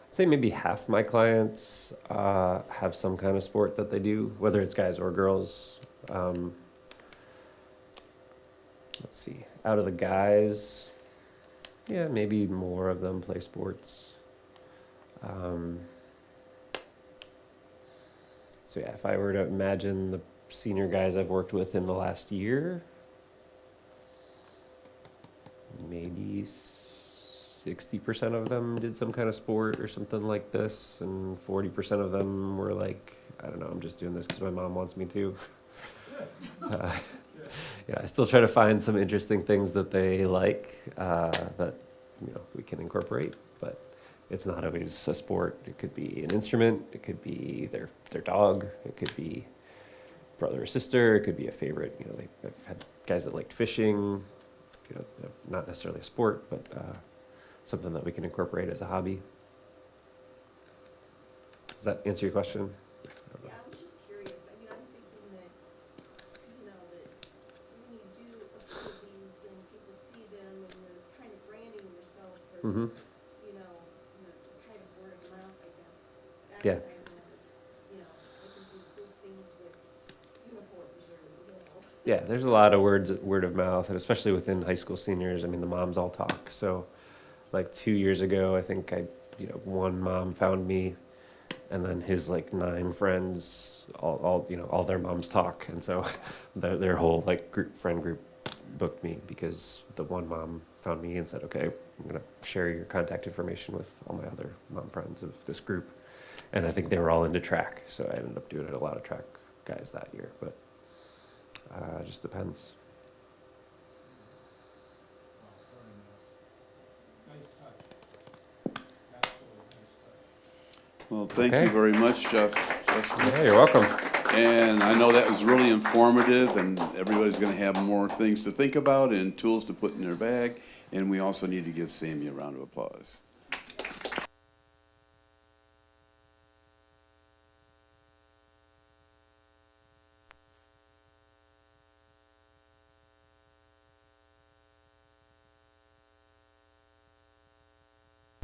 I'd say maybe half my clients have some kind of sport that they do, whether it's guys or girls. Let's see. Out of the guys, yeah, maybe more of them play sports. So yeah, if I were to imagine the senior guys I've worked with in the last year, maybe 60% of them did some kind of sport or something like this, and 40% of them were like, I don't know, I'm just doing this because my mom wants me to. Yeah, I still try to find some interesting things that they like that, you know, we can incorporate, but it's not always a sport. It could be an instrument, it could be their dog, it could be brother or sister, it could be a favorite. You know, I've had guys that liked fishing, you know, not necessarily a sport, but something that we can incorporate as a hobby. Does that answer your question? Yeah, I was just curious. I mean, I'm thinking that, you know, that when you do a few of these, then people see them and you're kind of branding yourself for, Mm-hmm. you know, the kind of word of mouth, I guess. Yeah. Advertising of, you know, they can do cool things with uniforms or, you know. Yeah, there's a lot of word of mouth, and especially within high school seniors. I mean, the moms all talk. So, like 2 years ago, I think one mom found me, and then his like 9 friends, all their moms talk, and so their whole like friend group booked me because the one mom found me and said, okay, I'm gonna share your contact information with all my other mom friends of this group, and I think they were all into track, so I ended up doing a lot of track guys that year, but it just depends. Nice touch. Absolutely nice touch. Well, thank Okay. you very much, Justin. Yeah, you're welcome. And I know that was really informative, and everybody's going to have more things to think about and tools to put in their bag. And we also need to give Sammy a round of applause.